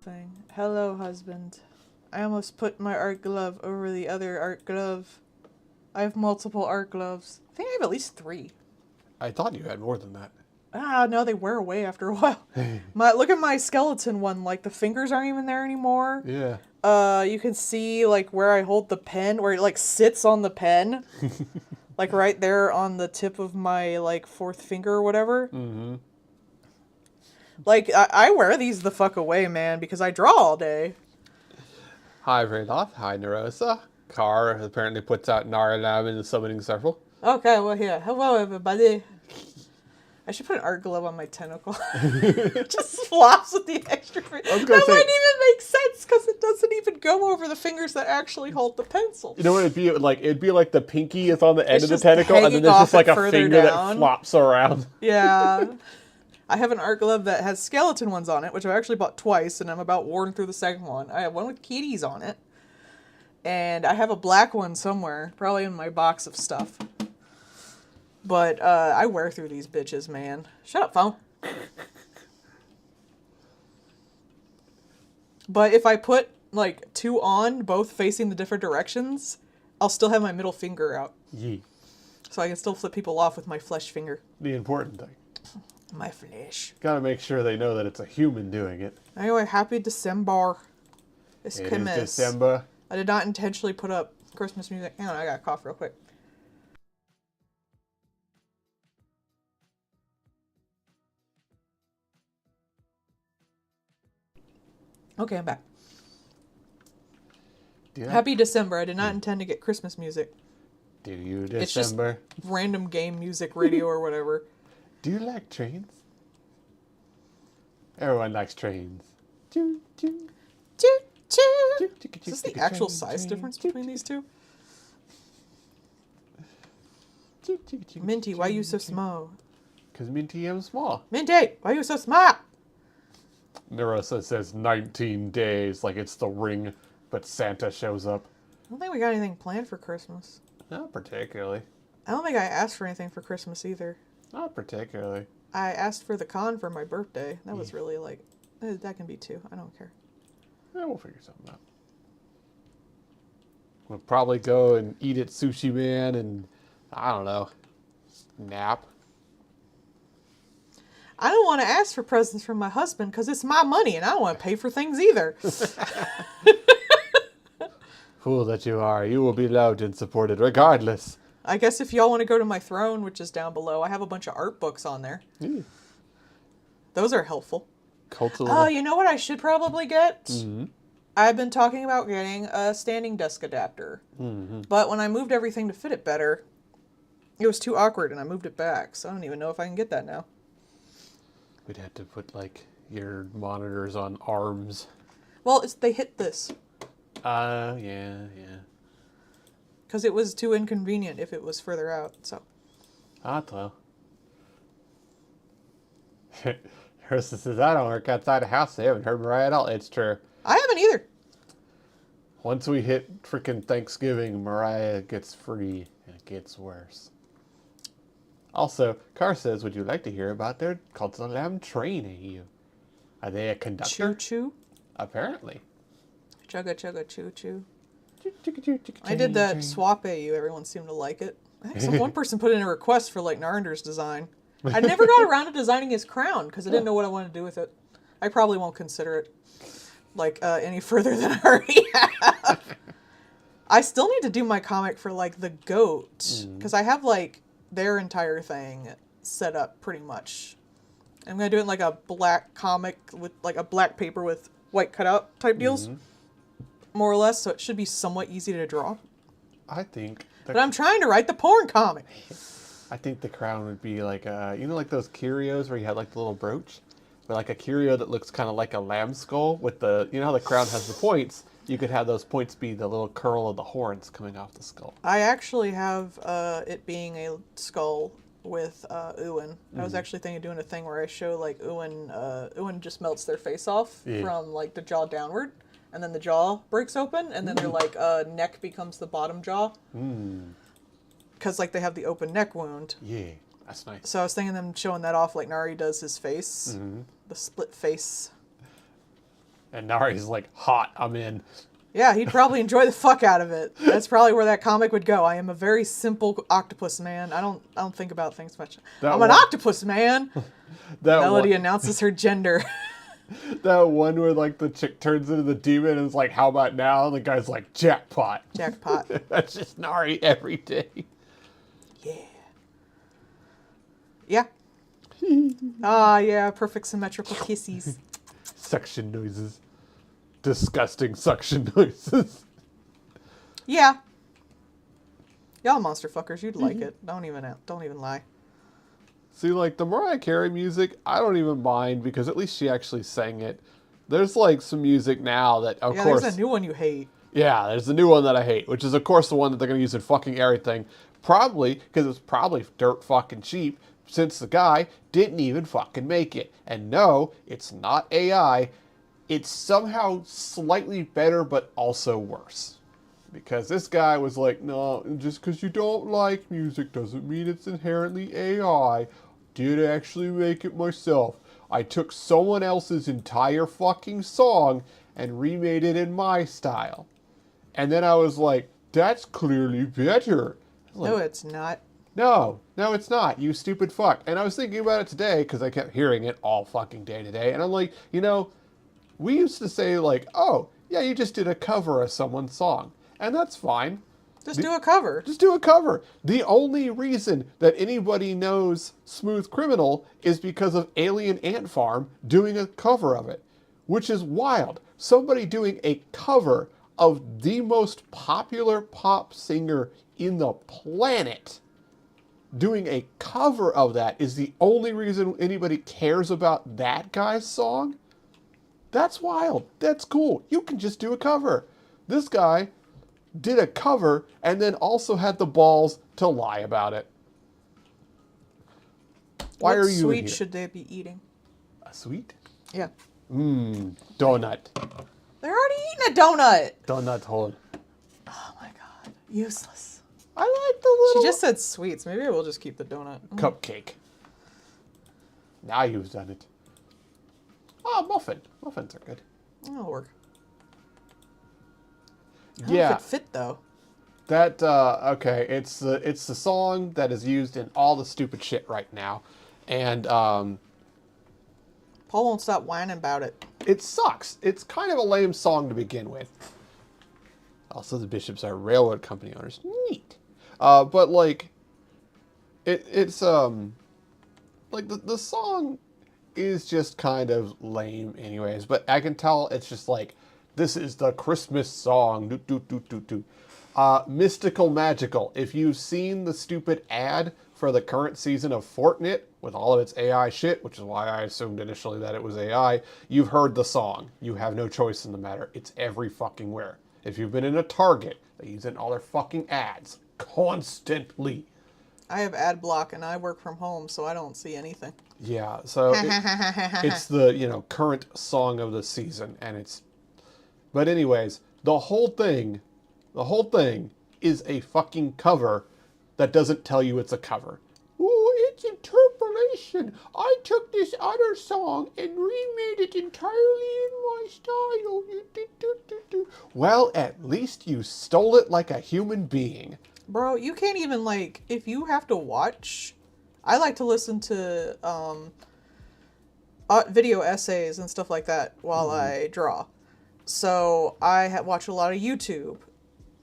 thing. Hello, husband. I almost put my art glove over the other art glove. I have multiple art gloves. I think I have at least 3. I thought you had more than that. No, they wear away after a while. Look at my skeleton one. Like, the fingers aren't even there anymore. Yeah. You can see, like, where I hold the pen, where it, like, sits on the pen. Like, right there on the tip of my, like, 4th finger or whatever. Mm-hmm. Like, I wear these the fuck away, man, because I draw all day. Hi, Vraloth. Hi, Nerosa. Car apparently puts out Naralam in the summoning circle. Okay, well, here. Hello, everybody. I should put an art glove on my tentacle. Just flops with the extra finger. That wouldn't even make sense because it doesn't even go over the fingers that actually hold the pencil. You know what it'd be like? It'd be like the pinky is on the end of the tentacle, and then there's just like a finger that flops around. Yeah. I have an art glove that has skeleton ones on it, which I actually bought twice, and I'm about worn through the second one. I have one with kitties on it. And I have a black one somewhere, probably in my box of stuff. But I wear through these bitches, man. Shut up, phone. But if I put, like, 2 on, both facing the different directions, I'll still have my middle finger out. Yee. So I can still flip people off with my flesh finger. The important thing. My flesh. Gotta make sure they know that it's a human doing it. Anyway, happy December. It's It Christmas. is December. I did not intentionally put up Christmas music. Hang on, I gotta cough real quick. Okay, I'm back. Happy December. I did not intend to get Christmas music. Do you December? It's just random game music, radio, or whatever. Do you like trains? Everyone likes trains. Choo, choo. Choo, choo. Choo, choo, choo, Is this the choo, actual train, size train, difference choo, between choo. these two? Choo, choo, choo, Minty, choo, why you so choo. small? Because Minty am small. Minty, why you so small? Nerosa says 19 days, like it's the ring, but Santa shows up. I don't think we got anything planned for Christmas. Not particularly. I don't think I asked for anything for Christmas either. Not particularly. I asked for the con for my birthday. That was really like, that can be 2. I don't care. Yeah, we'll figure something out. We'll probably go and eat at Sushi Man and, I don't know, nap. I don't want to ask for presents from my husband because it's my money and I don't want to pay for things either. Fool that you are, you will be loved and supported regardless. I guess if y'all want to go to my throne, which is down below, I have a bunch of art books on there. Those are helpful. Oh, you know what I should probably get? Mm-hmm. I've been talking about getting a standing desk adapter. Mm-hmm. But when I moved everything to fit it better, it was too awkward and I moved it back. So I don't even know if I can get that now. We'd have to put, like, your monitors on arms. Well, they hit this. Yeah. Because it was too inconvenient if it was further out, so. Well. Harrison says, I don't work outside the house. They haven't heard Mariah at all. It's true. I haven't either. Once we hit freaking Thanksgiving, Mariah gets free and it gets worse. Also, Carr says, would you like to hear about their Cult of the Lamb train AU? Are they a conductor? Choo-choo? Apparently. Chugga chugga choo-choo. Choo-choo-choo-choo. I did that swap AU. Everyone seemed to like it. I think one person put in a request for, like, Narender's design. I never got around to designing his crown because I didn't know what I wanted to do with it. I probably won't consider it, like, any further than I already have. I still need to do my comic for, like, the goat because I have, like, their entire thing set up pretty much. I'm going to do it in, like, a black comic with, like, a black paper with white cutout type deals. More or less, so it should be somewhat easy to draw. I think... But I'm trying to write the porn comic. I think the crown would be like, you know, like those curios where you had like the little brooch? But like a curio that looks kind of like a lamb skull with the, you know how the crown has the points? You could have those points be the little curl of the horns coming off the skull. I actually have it being a skull with Ewan. I was actually thinking of doing a thing where I show like Ewan just melts their face off from like the jaw downward. And then the jaw breaks open, and then their like neck becomes the bottom jaw. Because like they have the open neck wound. Yeah, that's nice. So I was thinking of them showing that off like Nari does his face. The split face. And Nari's like, hot, I'm in. Yeah, he'd probably enjoy the fuck out of it. That's probably where that comic would go. I am a very simple octopus man. I don't think about things much. That I'm an one- octopus man. That Melody one, announces her gender. that one where like the chick turns into the demon and is like, how about now? And the guy's like, jackpot. Jackpot. That's just Nari every day. Yeah. Yeah. Ah, yeah, perfect symmetrical kisses. Suction noises. Disgusting suction noises. Yeah. Y'all monster fuckers, you'd like it. Don't even lie. See, like, the Mariah Carey music, I don't even mind because at least she actually sang it. There's, like, some music now that, of Yeah, course... there's a new one you hate. Yeah, there's the new one that I hate, which is, of course, the one that they're going to use in fucking everything. Probably, because it's probably dirt fucking cheap, since the guy didn't even fucking make it. And no, it's not AI. It's somehow slightly better, but also worse. Because this guy was like, no, just because you don't like music doesn't mean it's inherently AI. Did actually make it myself. I took someone else's entire fucking song and remade it in my style. And then I was like, that's clearly better. Like, No, it's not. no, it's not, you stupid fuck. And I was thinking about it today because I kept hearing it all fucking day today. And I'm like, we used to say like, oh, yeah, you just did a cover of someone's song. And that's fine. Just do a cover. Just do a cover. The only reason that anybody knows Smooth Criminal is because of Alien Ant Farm doing a cover of it, which is wild. Somebody doing a cover of the most popular pop singer in the planet doing a cover of that is the only reason anybody cares about that guy's song? That's wild. That's cool. You can just do a cover. This guy did a cover and then also had the balls to lie about it. Why What are you sweet in here? should they be eating? A sweet? Yeah. Donut. They're already eating a donut. Donut hole. Oh my god. Useless. I like the little She just said sweets. Maybe we'll just keep the donut. cupcake. Now you've done it. Oh, muffin. Muffins are good. That'll work. I don't know Yeah. if it fit though. That okay, it's the song that is used in all the stupid shit right now. And Paul won't stop whining about it. it sucks. It's kind of a lame song to begin with. Also, the Bishops are railroad company owners. Neat. But like, it's like the song is just kind of lame, anyways. But I can tell it's just like this is the Christmas song. Do do do do do. Mystical Magical. If you've seen the stupid ad for the current season of Fortnite with all of its AI shit, which is why I assumed initially that it was AI, you've heard the song. You have no choice in the matter. It's every fucking where. If you've been in a Target, they use it in all their fucking ads constantly. I have ad block and I work from home, so I don't see anything. Yeah, so it's the current song of the season, and it's. But anyways, the whole thing is a fucking cover that doesn't tell you it's a cover. Oh, it's interpolation. I took this other song and remade it entirely in my style. Well, at least you stole it like a human being. Bro, you can't even if you have to watch. I like to listen to video essays and stuff like that while I draw. So I watch a lot of YouTube.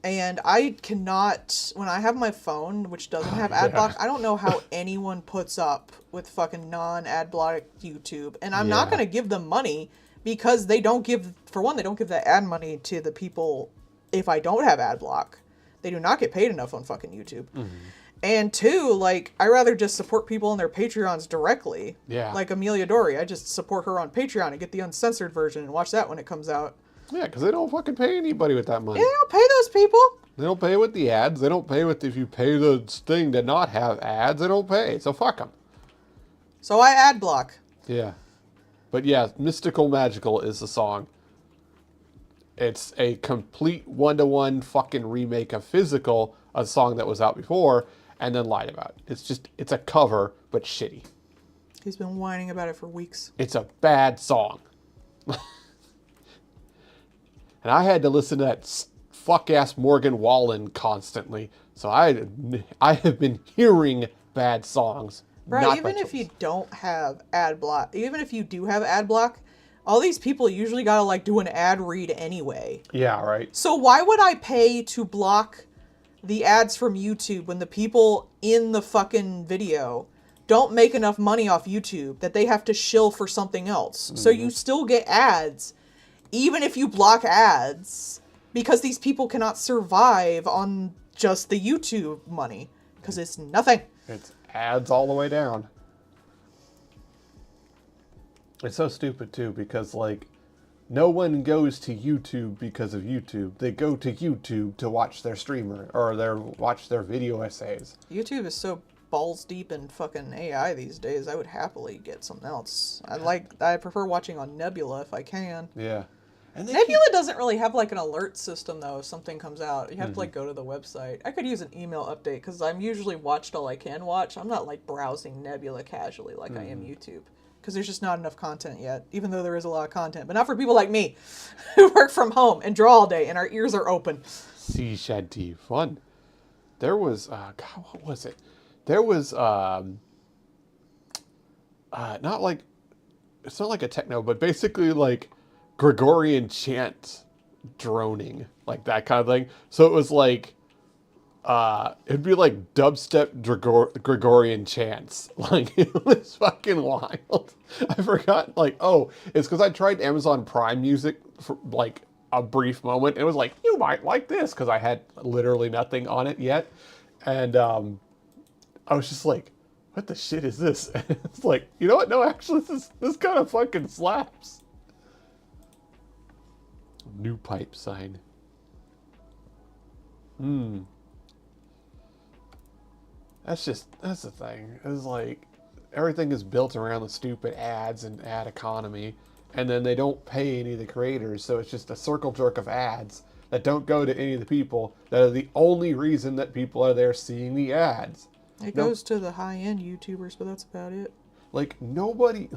And I cannot, when I have my phone, which doesn't have ad block, I don't know how anyone puts up with fucking non-ad block YouTube. And I'm not Yeah. going to give them money because they don't give, for one, they don't give that ad money to the people if I don't have ad block. They do not get paid enough on fucking YouTube. And two, I rather just support people on their Patreons directly. Yeah. Like Amelia Dory. I just support her on Patreon and get the uncensored version and watch that when it comes out. Yeah, because they don't fucking pay anybody with that money. Yeah, I'll pay those people. They don't pay with the ads. They don't pay with if you pay the thing to not have ads. They don't pay. So fuck them. So I ad block. Yeah. But yeah, Mystical Magical is the song. It's a complete one-to-one fucking remake of Physical, a song that was out before, and then lied about. It's a cover, but shitty. He's been whining about it for weeks. It's a bad song. and I had to listen to that fuck ass Morgan Wallen constantly. So I have been hearing bad songs. Bro, not even by if you choice. don't have ad block, even if you do have ad block, all these people usually gotta like do an ad read anyway. Yeah, right. So why would I pay to block the ads from YouTube when the people in the fucking video don't make enough money off YouTube that they have to shill for something else? So you still get ads, even if you block ads, because these people cannot survive on just the YouTube money, because it's nothing. It's ads all the way down. It's so stupid too because like no one goes to YouTube because of YouTube. They go to YouTube to watch their streamer or watch their video essays. YouTube is so balls deep in fucking AI these days. I would happily get something else. I prefer watching on Nebula if I can. Yeah. And Nebula doesn't really have like an alert system though if something comes out. You have to like go to the website. I could use an email update because I'm usually watched all I can watch. I'm not like browsing Nebula casually like I am YouTube. Because there's just not enough content yet, even though there is a lot of content. But not for people like me, who work from home and draw all day, and our ears are open. Sea Shanty fun. There was God, what was it? There was not like it's not like a techno, but basically like Gregorian chant droning, like that kind of thing. So it was like it'd be like dubstep Gregorian chants. Like, it was fucking wild. I forgot, like, oh, it's because I tried Amazon Prime Music for, like, a brief moment. It was like, you might like this, because I had literally nothing on it yet. And I was just like, what the shit is this? And it's like, you know what? No, actually, this kind of fucking slaps. New pipe sign. That's the thing. It's like everything is built around the stupid ads and ad economy, and then they don't pay any of the creators, so it's just a circle jerk of ads that don't go to any of the people that are the only reason that people are there seeing the ads. It goes to the high-end YouTubers, but that's about it. Like nobody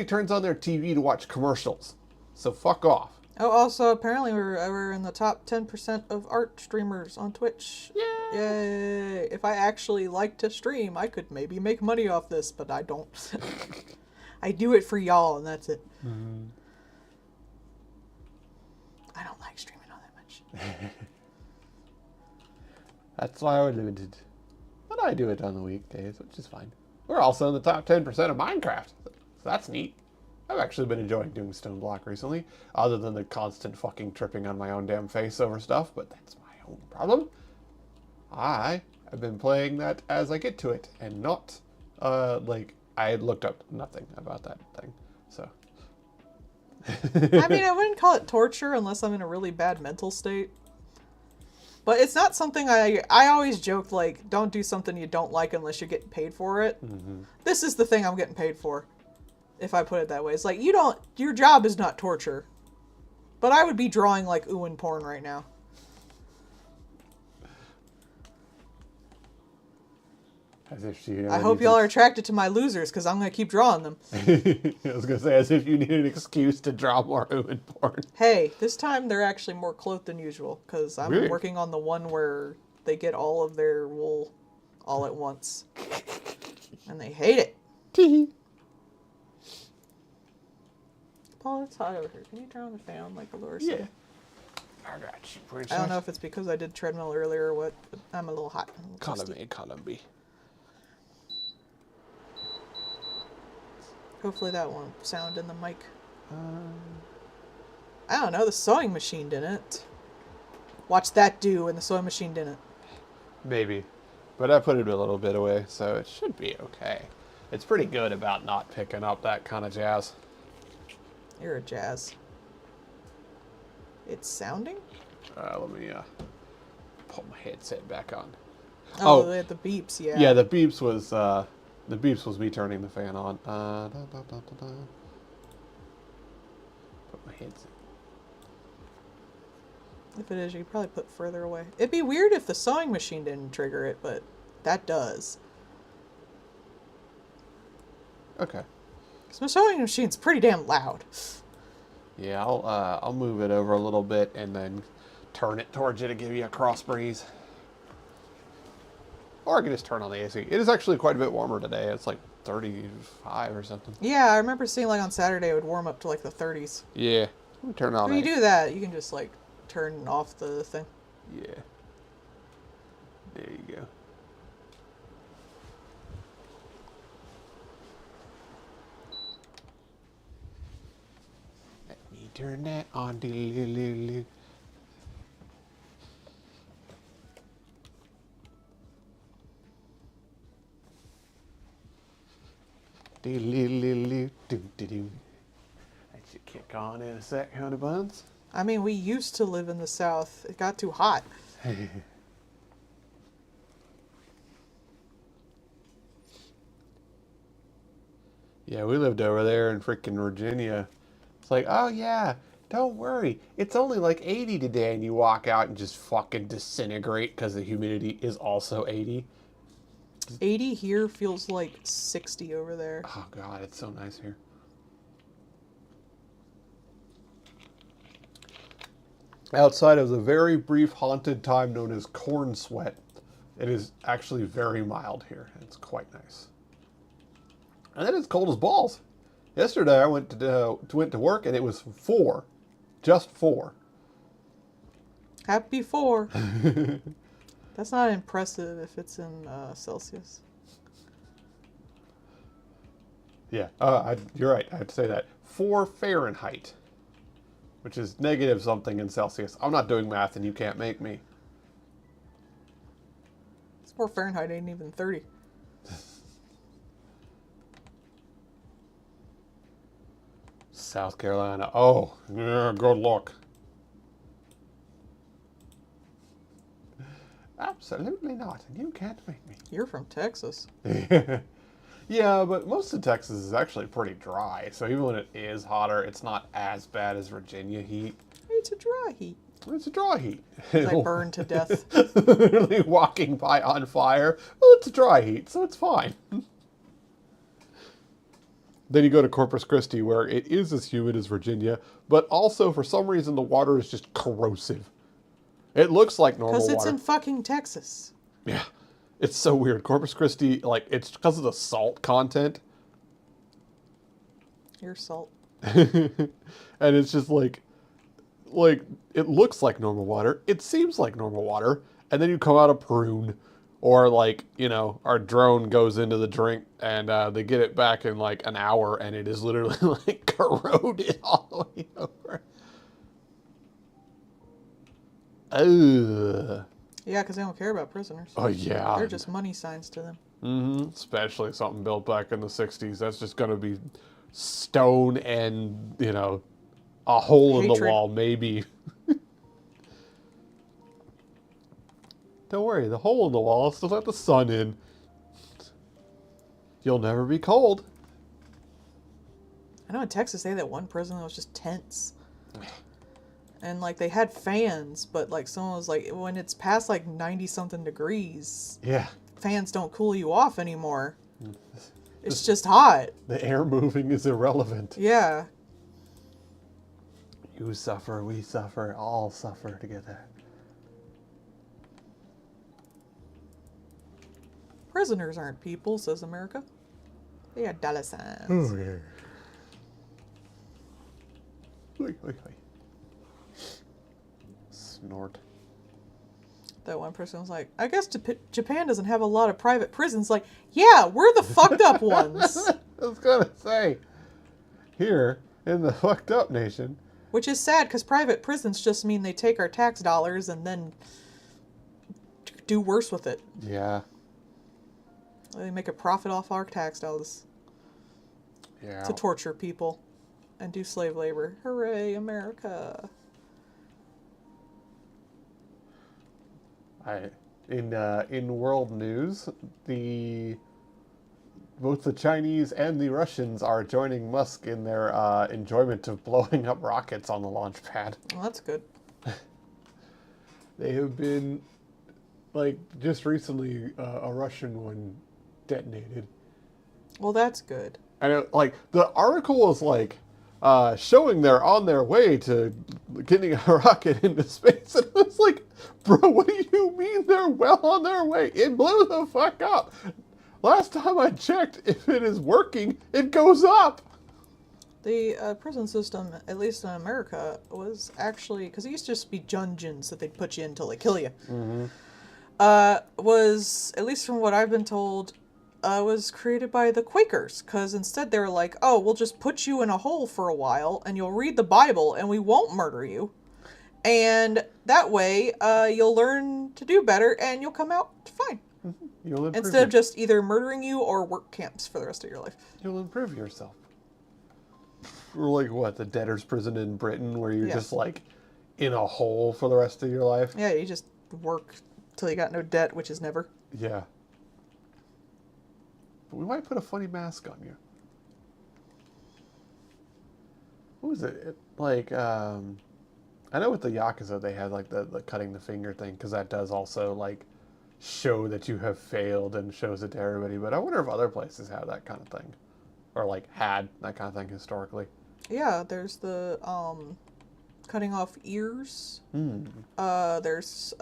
turns on their TV to watch commercials. So fuck off. Oh, also, apparently we're in the top 10% of art streamers on Twitch. Yeah. Yay! If I actually like to stream, I could maybe make money off this, but I don't. I do it for y'all, and that's it. Mm-hmm. I don't like streaming all that much. That's why we're limited. But I do it on the weekdays, which is fine. We're also in the top 10% of Minecraft. So that's neat. I've actually been enjoying doing Stone Block recently, other than the constant fucking tripping on my own damn face over stuff, but that's my own problem. I have been playing that as I get to it, and not, like, I had looked up nothing about that thing, so. I mean, I wouldn't call it torture unless I'm in a really bad mental state. But it's not something I always joked, like, don't do something you don't like unless you're getting paid for it. Mm-hmm. This is the thing I'm getting paid for. If I put it that way. It's like, your job is not torture. But I would be drawing like Uwin porn right now. As if she I hope y'all are attracted to my losers, because I'm going to keep drawing them. I was going to say, as if you need an excuse to draw more Uwin porn. Hey, this time they're actually more clothed than usual, because I'm Really? working on the one where they get all of their wool all at once. And they hate it. Tee. Paul, it's hot over here. Can you turn on the fan like the lower Yeah. side? I got you, princess. I don't know if it's because I did treadmill earlier or what, but I'm a little hot. Column B. Hopefully that won't sound in the mic. I don't know, the sewing machine didn't. Watch that do, and the sewing machine didn't. Maybe. But I put it a little bit away, so it should be okay. It's pretty good about not picking up that kind of jazz. You're a jazz. It's sounding? Let me put my headset back on. Oh, the beeps, yeah. Yeah, the beeps was me turning the fan on. Put my headset. If it is, you could probably put further away. It'd be weird if the sewing machine didn't trigger it, but that does. Okay. Because my sewing machine's pretty damn loud. Yeah, I'll move it over a little bit and then turn it towards you to give you a cross breeze. Or I can just turn on the AC. It is actually quite a bit warmer today. It's like 35 or something. Yeah, I remember seeing like on Saturday it would warm up to like the 30s. Yeah. Let me turn on When you it. do that, you can just like turn off the thing. Yeah. There you go. Let me turn that on. Doo-doo-doo-doo. Doo-doo-doo-doo-doo-doo-doo. That should kick on in a sec, honey buns. I mean, we used to live in the South. It got too hot. Yeah, we lived over there in freaking Virginia. It's like, oh yeah, don't worry. It's only like 80 today, and you walk out and just fucking disintegrate because the humidity is also 80. 80 here feels like 60 over there. Oh god, it's so nice here. Outside of the very brief haunted time known as corn sweat, it is actually very mild here. It's quite nice. And then it's cold as balls. Yesterday I went to work and it was 4, just 4. Happy 4. That's not impressive if it's in Celsius. Yeah, you're right. I have to say that 4 Fahrenheit, which is negative something in Celsius. I'm not doing math, and you can't make me. It's 4 Fahrenheit ain't even 30. South Carolina. Oh, yeah, good luck. Absolutely not. And you can't make me. You're from Texas. Yeah, but most of Texas is actually pretty dry. So even when it is hotter, it's not as bad as Virginia heat. It's a dry heat. It's a dry heat. I burn to death. Literally walking by on fire. Well, it's a dry heat, so it's fine. Then you go to Corpus Christi, where it is as humid as Virginia, but also for some reason the water is just corrosive. It looks like normal water. Because it's in fucking Texas. Yeah. It's so weird. Corpus Christi, like, it's because of the salt content. You're salt. And it's just like, it looks like normal water. It seems like normal water. And then you come out of Prune. Or, like, you know, our drone goes into the drink and they get it back in, like, an hour. And it is literally, like, corroded all the way over. Ugh. Yeah, because they don't care about prisoners. Oh, yeah. They're just money signs to them. Mm-hmm. Especially something built back in the 60s. That's just going to be stone and, you know, a hole in the Hatred. wall, maybe. Don't worry, the hole in the wall still let the sun in. You'll never be cold. I know in Texas they had that one prison that was just tents. And, like, they had fans, but, like, someone was like, when it's past, like, 90-something degrees, Yeah. fans don't cool you off anymore. It's just hot. The air moving is irrelevant. Yeah. You suffer, we suffer, all suffer together. Prisoners aren't people, says America. They got dollar signs. Oh, yeah. Oi, oi, oi. Snort. That one person was like, I guess Japan doesn't have a lot of private prisons. Like, yeah, we're the fucked up ones. I was gonna say, here in the fucked up nation. Which is sad, because private prisons just mean they take our tax dollars and then do worse with it. Yeah. They make a profit off our tax dollars Yeah. to torture people and do slave labor. Hooray, America. In world news, both the Chinese and the Russians are joining Musk in their enjoyment of blowing up rockets on the launch pad. Well, that's good. They have been, like, just recently, a Russian one detonated. Well, that's good. And like, the article was like, showing they're on their way to getting a rocket into space. And I was like, bro, what do you mean they're well on their way? It blew the fuck up. Last time I checked, if it is working, it goes up. The prison system, at least in America, was actually, because it used to just be dungeons that they'd put you in until they kill you. Was, at least from what I've been told, was created by the Quakers, because instead they were like, oh, we'll just put you in a hole for a while, and you'll read the Bible, and we won't murder you. And that way, you'll learn to do better, and you'll come out fine. You'll improve Instead of just either murdering you or work camps for the rest of your life. You'll improve yourself. Or like what, the debtor's prison in Britain, where you're just like in a hole for the rest of your life? Yeah, you just work till you got no debt, which is never. Yeah. But we might put a funny mask on you. What was it? I know with the Yakuza they had like the cutting the finger thing, because that does also like show that you have failed and shows it to everybody. But I wonder if other places have that kind of thing, or like had that kind of thing historically. Yeah, there's the cutting off ears. There's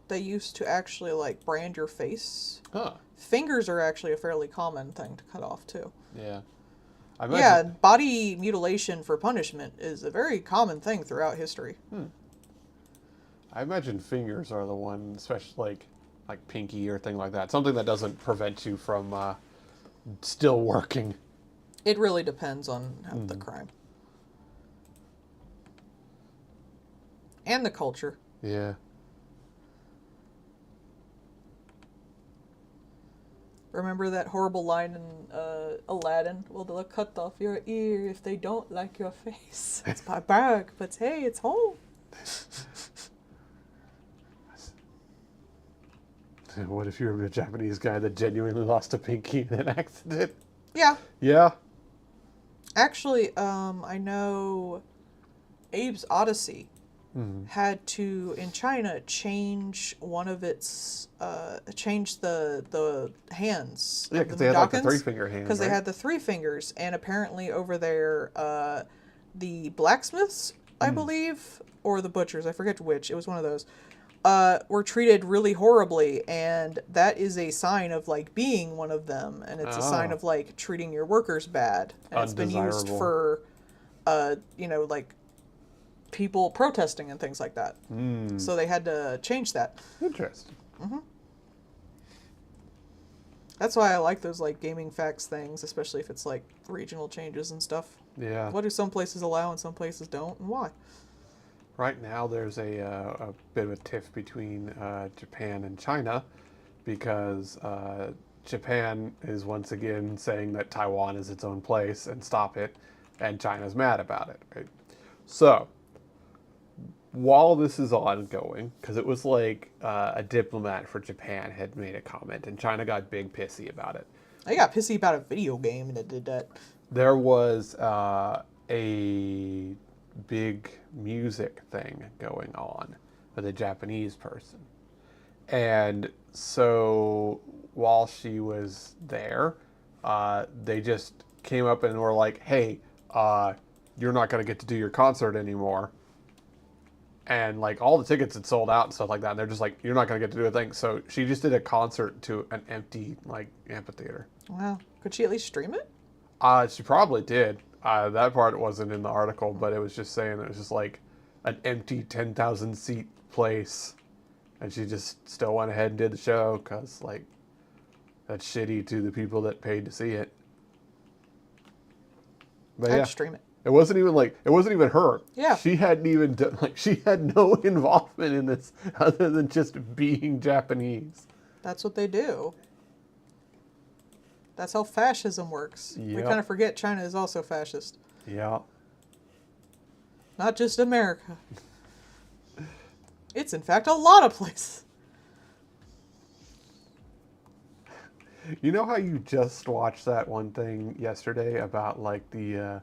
they used to actually like brand your face. Huh. Fingers are actually a fairly common thing to cut off too. Yeah. Yeah, body mutilation for punishment is a very common thing throughout history. I imagine fingers are the one, especially like pinky or thing like that. Something that doesn't prevent you from still working. It really depends on the crime. And the culture. Yeah. Remember that horrible line in Aladdin? Well, they'll cut off your ear if they don't like your face. It's barbaric, but hey, it's home. What if you're a Japanese guy that genuinely lost a pinky in an accident? Yeah. Yeah. Actually, I know Abe's Odyssey had to, in China, change one of its, change the hands. Yeah, because they had like the 3-finger hands. Because they had the 3 fingers, and apparently over there, the blacksmiths, I believe, or the butchers, I forget which, it was one of those, were treated really horribly, and that is a sign of like being one of them, and it's a sign of like treating your workers bad, and it's been used for like people protesting and things like that. So they had to change that. Interesting. That's why I like those like gaming facts things, especially if it's like regional changes and stuff. Yeah. What do some places allow and some places don't, and why? Right now, there's a bit of a tiff between Japan and China, because Japan is once again saying that Taiwan is its own place and stop it, and China's mad about it. Right? So, while this is ongoing, because it was like a diplomat for Japan had made a comment, and China got big pissy about it. I got pissy about a video game that did that. There was a big music thing going on with a Japanese person. And so while she was there, they just came up and were like, hey, you're not going to get to do your concert anymore. And like all the tickets had sold out and stuff like that. And they're just like, you're not going to get to do a thing. So she just did a concert to an empty like amphitheater. Wow. Could she at least stream it? She probably did. That part wasn't in the article, but it was just saying it was just like an empty 10,000 seat place. And she just still went ahead and did the show because like that's shitty to the people that paid to see it. But I'd yeah. stream it. It wasn't even her. Yeah. She hadn't even done, she had no involvement in this other than just being Japanese. That's what they do. That's how fascism works. We Yep. kind of forget China is also fascist. Yeah. Not just America. It's in fact a lot of places. You know how you just watched that one thing yesterday about like the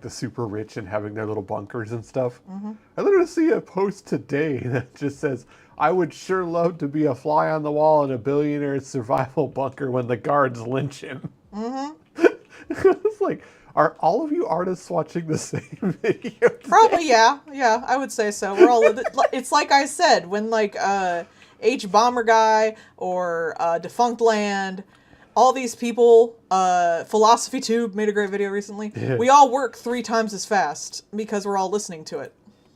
super rich and having their little bunkers and stuff? Mm-hmm. I literally see a post today that just says, I would sure love to be a fly on the wall in a billionaire's survival bunker when the guards lynch him. Mm-hmm. It's like, are all of you artists watching the same video? Probably, yeah. Yeah, I would say so. We're all. It's like I said, when like H Bomber Guy or Defunct Land, all these people, Philosophy Tube made a great video recently. Yeah. We all work 3 times as fast because we're all listening to it.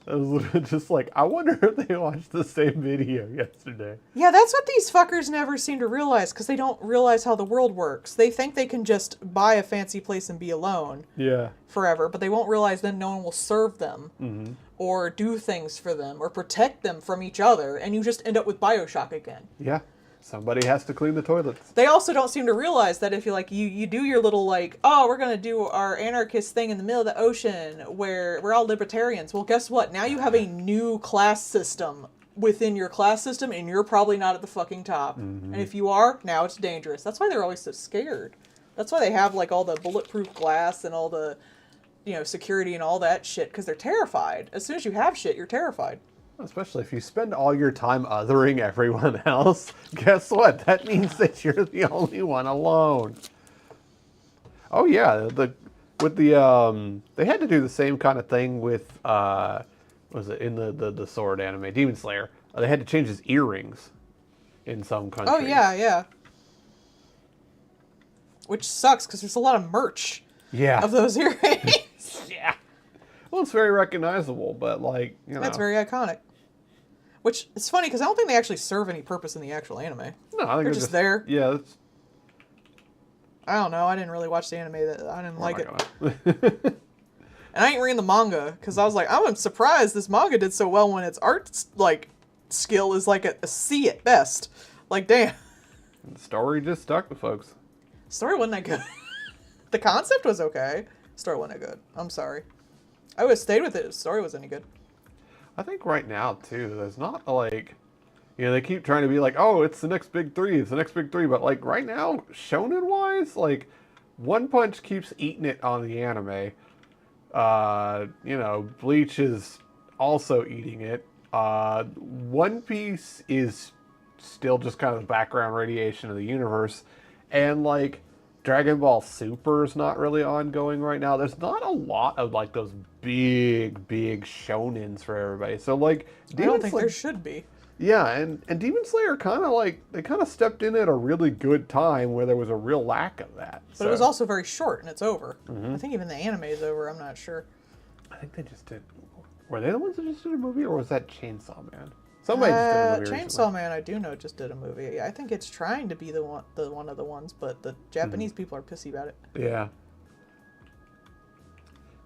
I was literally just like, I wonder if they watched the same video yesterday. Yeah, that's what these fuckers never seem to realize, because they don't realize how the world works. They think they can just buy a fancy place and be alone Yeah. forever, but they won't realize then no one will serve them or do things for them or protect them from each other, and you just end up with Bioshock again. Yeah. Somebody has to clean the toilets. They also don't seem to realize that if you like you do your little like, oh, we're gonna do our anarchist thing in the middle of the ocean where we're all libertarians. Well, guess what? Now you have a new class system within your class system, and you're probably not at the fucking top. And if you are, now it's dangerous. That's why they're always so scared. That's why they have like all the bulletproof glass and all the, security and all that shit, because they're terrified. As soon as you have shit, you're terrified. Especially if you spend all your time othering everyone else, guess what? That means that you're the only one alone. Oh yeah, they had to do the same kind of thing with was it in the Sword anime, Demon Slayer? They had to change his earrings in some countries. Oh yeah, yeah. Which sucks because there's a lot of merch Yeah. of those earrings. Yeah. Well, it's very recognizable, but like, That's very iconic. Which is funny because I don't think they actually serve any purpose in the actual anime. No, I think They're just there. Yeah, that's, I don't know. I didn't really watch the anime. I didn't like it. it. And I ain't reading the manga because I was like, I'm surprised this manga did so well when its art skill is like a C at best. Like, damn. The story just stuck with folks. Story wasn't that good. The concept was okay. Story wasn't that good. I'm sorry. I would have stayed with it if the story was any good. I think right now too, there's not like, they keep trying to be like, oh, it's the next big three, but like right now, shonen wise, like One Punch keeps eating it on the anime. Bleach is also eating it. One Piece is still just kind of the background radiation of the universe, and like Dragon Ball Super is not really ongoing right now. There's not a lot of like those big shonens for everybody. So like, I don't think there should be. Yeah, and Demon Slayer kind of stepped in at a really good time where there was a real lack of that. But it was also very short and it's over. I think even the anime is over. I'm not sure. I think they just did. Were they the ones that just did a movie, or was that Chainsaw Man? Somebody just did a movie Chainsaw recently. Man, I do know, just did a movie. I think it's trying to be the one of the ones, but the Japanese people are pissy about it. Yeah.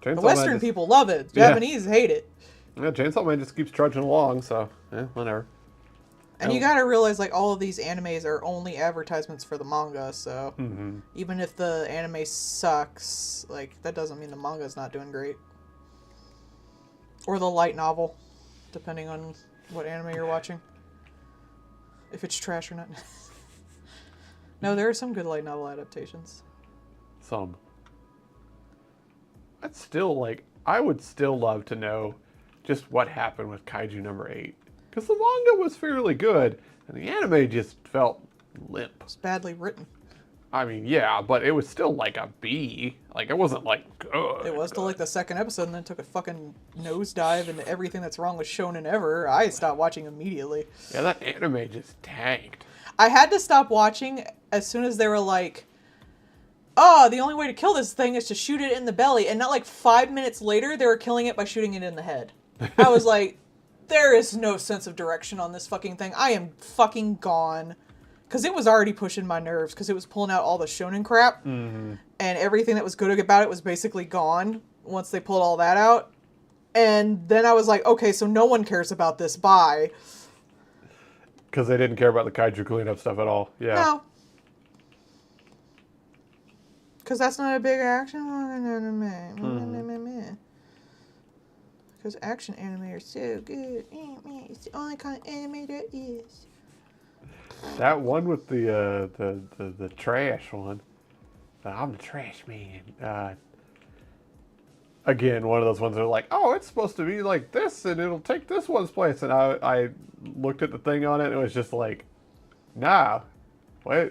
The Western people love it. Japanese hate it. Yeah, Chainsaw Man just keeps trudging along, so whatever. And you gotta realize, like, all of these animes are only advertisements for the manga, so even if the anime sucks, like, that doesn't mean the manga's not doing great. Or the light novel, depending on what anime you're watching. If it's trash or not. No, there are some good light novel adaptations. Some. I would still love to know just what happened with Kaiju number 8. Because the manga was fairly good, and the anime just felt limp. It's badly written. I mean, yeah, but it was still like a B. Like, it wasn't like good. It was till like the second episode, and then took a fucking nosedive into everything that's wrong with Shonen ever. I stopped watching immediately. Yeah, that anime just tanked. I had to stop watching as soon as they were like, oh, the only way to kill this thing is to shoot it in the belly. And not like 5 minutes later, they were killing it by shooting it in the head. I was like, there is no sense of direction on this fucking thing. I am fucking gone. Because it was already pushing my nerves, because it was pulling out all the shonen crap. And everything that was good about it was basically gone once they pulled all that out. And then I was like, okay, so no one cares about this. Bye. Because they didn't care about the kaiju cleanup stuff at all. Yeah. No. Because that's not a big action anime. Because action anime are so good. It's the only kind of anime there is. That one with the trash one. I'm the trash man. Again, one of those ones that are like, oh, it's supposed to be like this, and it'll take this one's place. And I looked at the thing on it, and it was just like, nah, what?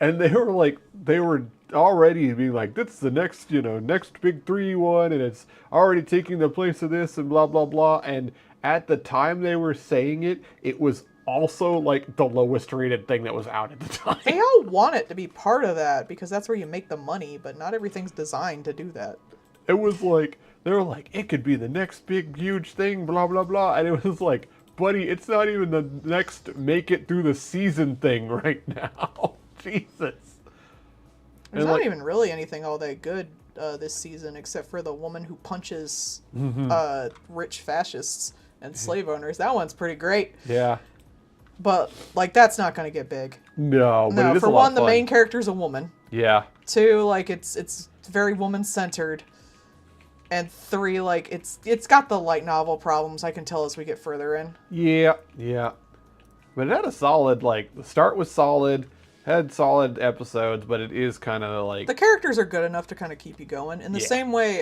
And they were already being like, this is the next, next big 3 1, and it's already taking the place of this, and blah, blah, blah. And at the time they were saying it, it was also like the lowest rated thing that was out at the time. They all want it to be part of that because that's where you make the money, but not everything's designed to do that. It was like, they were like, it could be the next big, huge thing, blah, blah, blah. And it was like, buddy, it's not even the next make it through the season thing right now. Jesus. There's not even really anything all that good this season, except for the woman who punches rich fascists and slave owners. That one's pretty great. Yeah. But, like, that's not going to get big. No, but No, it is for a lot one, of the fun. main character's a woman. Yeah. 2, like, it's very woman-centered. And 3, like, it's got the light novel problems, I can tell as we get further in. Yeah, yeah. But it had a solid, like, the start was solid, had solid episodes, but it is kind of like... The characters are good enough to kind of keep you going. In the same way,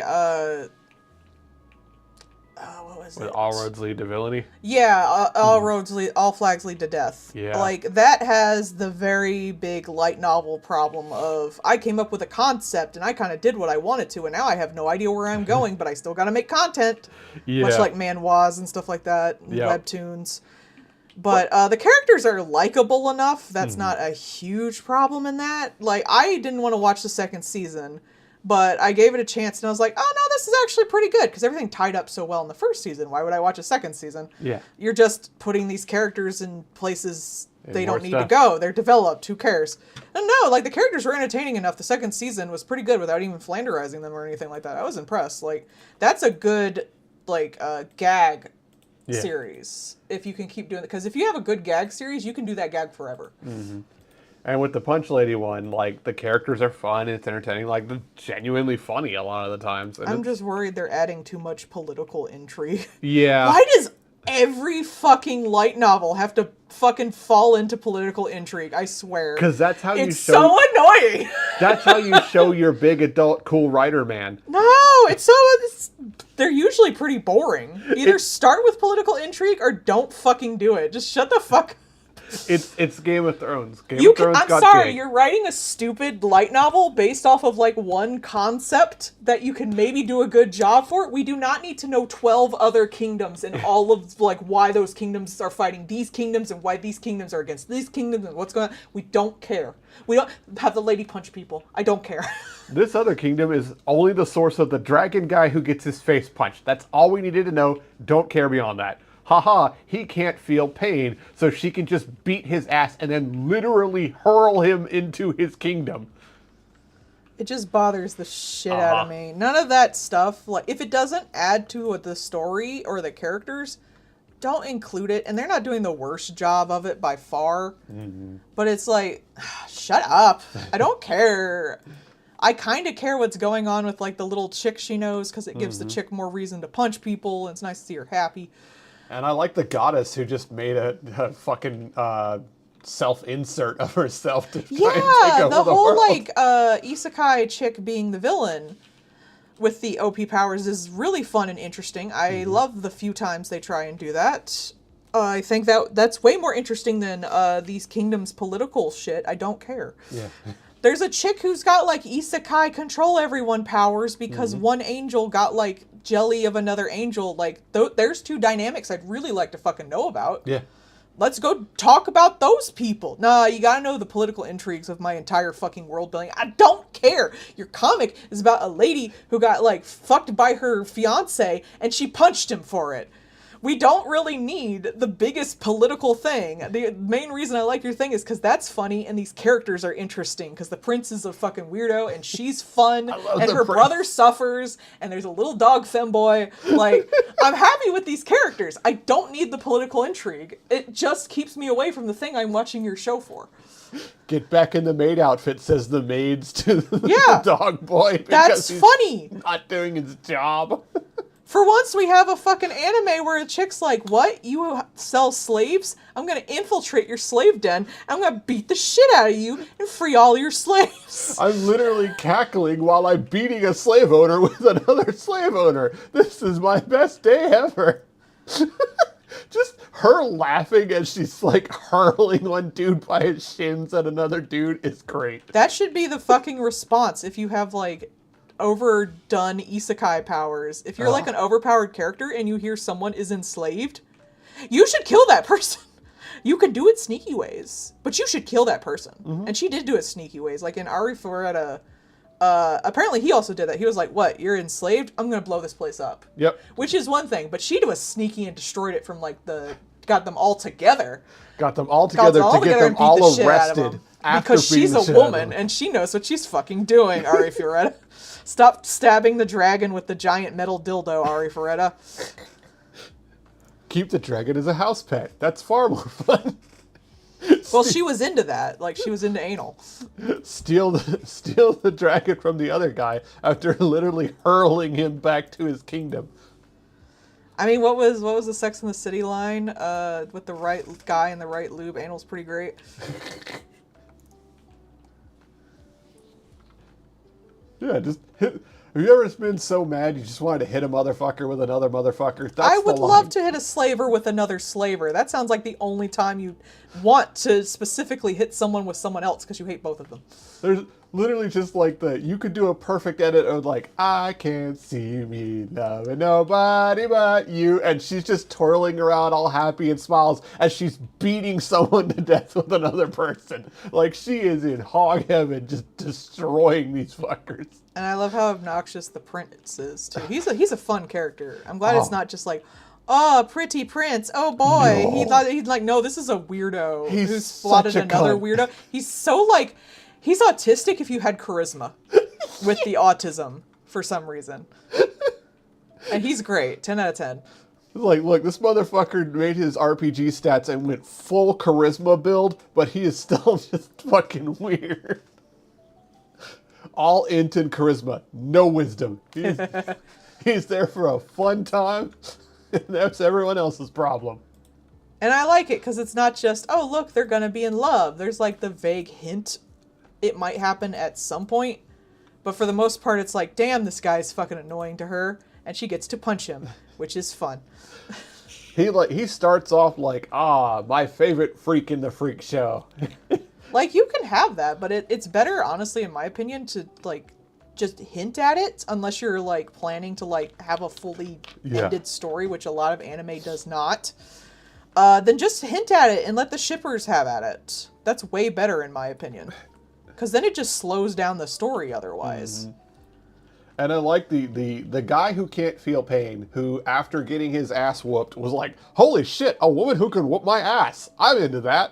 what was With it? All Roads Lead to Villainy? Yeah, all flags lead to death. Yeah. Like, that has the very big light novel problem of, I came up with a concept, and I kind of did what I wanted to, and now I have no idea where I'm going, but I still gotta make content. Yeah. Much like manhwas and stuff like that, and Yeah. webtoons. But the characters are likable enough. That's not a huge problem in that. Like, I didn't want to watch the second season, but I gave it a chance, and I was like, oh, no, this is actually pretty good, because everything tied up so well in the first season. Why would I watch a second season? Yeah. You're just putting these characters in places they more don't need to stuff. go. They're developed. Who cares? And no, like, the characters were entertaining enough. The second season was pretty good without even flanderizing them or anything like that. I was impressed. Like, that's a good, like, gag series if you can keep doing it, because if you have a good gag series, you can do that gag forever. And with the Punch Lady one, like, the characters are fun, it's entertaining, like, they're genuinely funny a lot of the times. And I'm it's- just worried they're adding too much political intrigue. Yeah. Why does every fucking light novel have to fucking fall into political intrigue? I swear, Because that's how you it's show... so annoying. That's how you show your big adult cool writer man. No, they're usually pretty boring. Either start with political intrigue or don't fucking do it. Just shut the fuck up. It's Game of Thrones. Game of Thrones I'm got sorry, big. you're writing a stupid light novel based off of, like, one concept that you can maybe do a good job for. We do not need to know 12 other kingdoms and all of, like, why those kingdoms are fighting these kingdoms and why these kingdoms are against these kingdoms and what's going on. We don't care. We don't have the lady punch people. I don't care. This other kingdom is only the source of the dragon guy who gets his face punched. That's all we needed to know. Don't care beyond that. Haha, he can't feel pain, so she can just beat his ass and then literally hurl him into his kingdom. It just bothers the shit out of me. None of that stuff, like, if it doesn't add to the story or the characters, don't include it. And they're not doing the worst job of it by far. But it's like, shut up. I don't care. I kind of care what's going on with, like, the little chick she knows, because it gives the chick more reason to punch people, and it's nice to see her happy. And I like the goddess who just made a fucking self-insert of herself to try and take Yeah, over the whole, world. like, isekai chick being the villain with the OP powers is really fun and interesting. I love the few times they try and do that. I think that's way more interesting than these kingdoms' political shit. I don't care. Yeah. There's a chick who's got, like, isekai control everyone powers because one angel got, like, jelly of another angel. Like, there's two dynamics I'd really like to fucking know about. Yeah. Let's go talk about those people. Nah, you gotta know the political intrigues of my entire fucking world building. I don't care. Your comic is about a lady who got, like, fucked by her fiance and she punched him for it. We don't really need the biggest political thing. The main reason I like your thing is because that's funny and these characters are interesting because the prince is a fucking weirdo and she's fun love and the her prince. brother suffers and there's a little dog femboy. Like, I'm happy with these characters. I don't need the political intrigue. It just keeps me away from the thing I'm watching your show for. Get back in the maid outfit, says the maids to the Yeah. dog boy. because That's he's funny. Not doing his job. For once, we have a fucking anime where a chick's like, what? You sell slaves? I'm gonna infiltrate your slave den. I'm gonna beat the shit out of you and free all your slaves. I'm literally cackling while I'm beating a slave owner with another slave owner. This is my best day ever. Just her laughing as she's like hurling one dude by his shins at another dude is great. That should be the fucking response if you have like overdone isekai powers. If you're like an overpowered character and you hear someone is enslaved, you should kill that person. You can do it sneaky ways, but you should kill that person. And she did do it sneaky ways. Like in Ari Ferretta, apparently he also did that. He was like, what, you're enslaved? I'm going to blow this place up. Yep. Which is one thing, but she was sneaky and destroyed it from like got them all together. Got them all together to get them all arrested. Because she's a woman and she knows what she's fucking doing, Ari Ferretta. Stop stabbing the dragon with the giant metal dildo, Ari Ferretta. Keep the dragon as a house pet. That's far more fun. Well, she was into that. Like, she was into anal. Steal the dragon from the other guy after literally hurling him back to his kingdom. I mean, what was the Sex and the City line? With the right guy and the right lube, anal's pretty great. Yeah, just hit. Have you ever been so mad you just wanted to hit a motherfucker with another motherfucker? That's I would love to hit a slaver with another slaver. That sounds like the only time you want to specifically hit someone with someone else because you hate both of them. There's literally just like you could do a perfect edit of like, I can't see me loving nobody but you. And she's just twirling around all happy and smiles as she's beating someone to death with another person. Like she is in hog heaven just destroying these fuckers. And I love how obnoxious the prince is too. He's a fun character. I'm glad it's not just like, oh, pretty prince. Oh boy. No. He thought he'd like, no, this is a weirdo He's who's spotted such a another cunt. weirdo. He's so like, he's autistic if you had charisma with the autism for some reason. And he's great. 10 out of 10. Like, look, this motherfucker made his RPG stats and went full charisma build, but he is still just fucking weird. All int and charisma, no wisdom. He's there for a fun time, and that's everyone else's problem. And I like it because it's not just, oh, look, they're going to be in love. There's like the vague hint it might happen at some point. But for the most part, it's like, damn, this guy's fucking annoying to her. And she gets to punch him, which is fun. He starts off like, my favorite freak in the freak show. Like, you can have that, but it's better, honestly, in my opinion, to, like, just hint at it, unless you're, like, planning to, like, have a fully ended story, which a lot of anime does not. Then just hint at it and let the shippers have at it. That's way better, in my opinion. Because then it just slows down the story otherwise. Mm-hmm. And I like the guy who can't feel pain, who after getting his ass whooped was like, holy shit, a woman who can whoop my ass. I'm into that.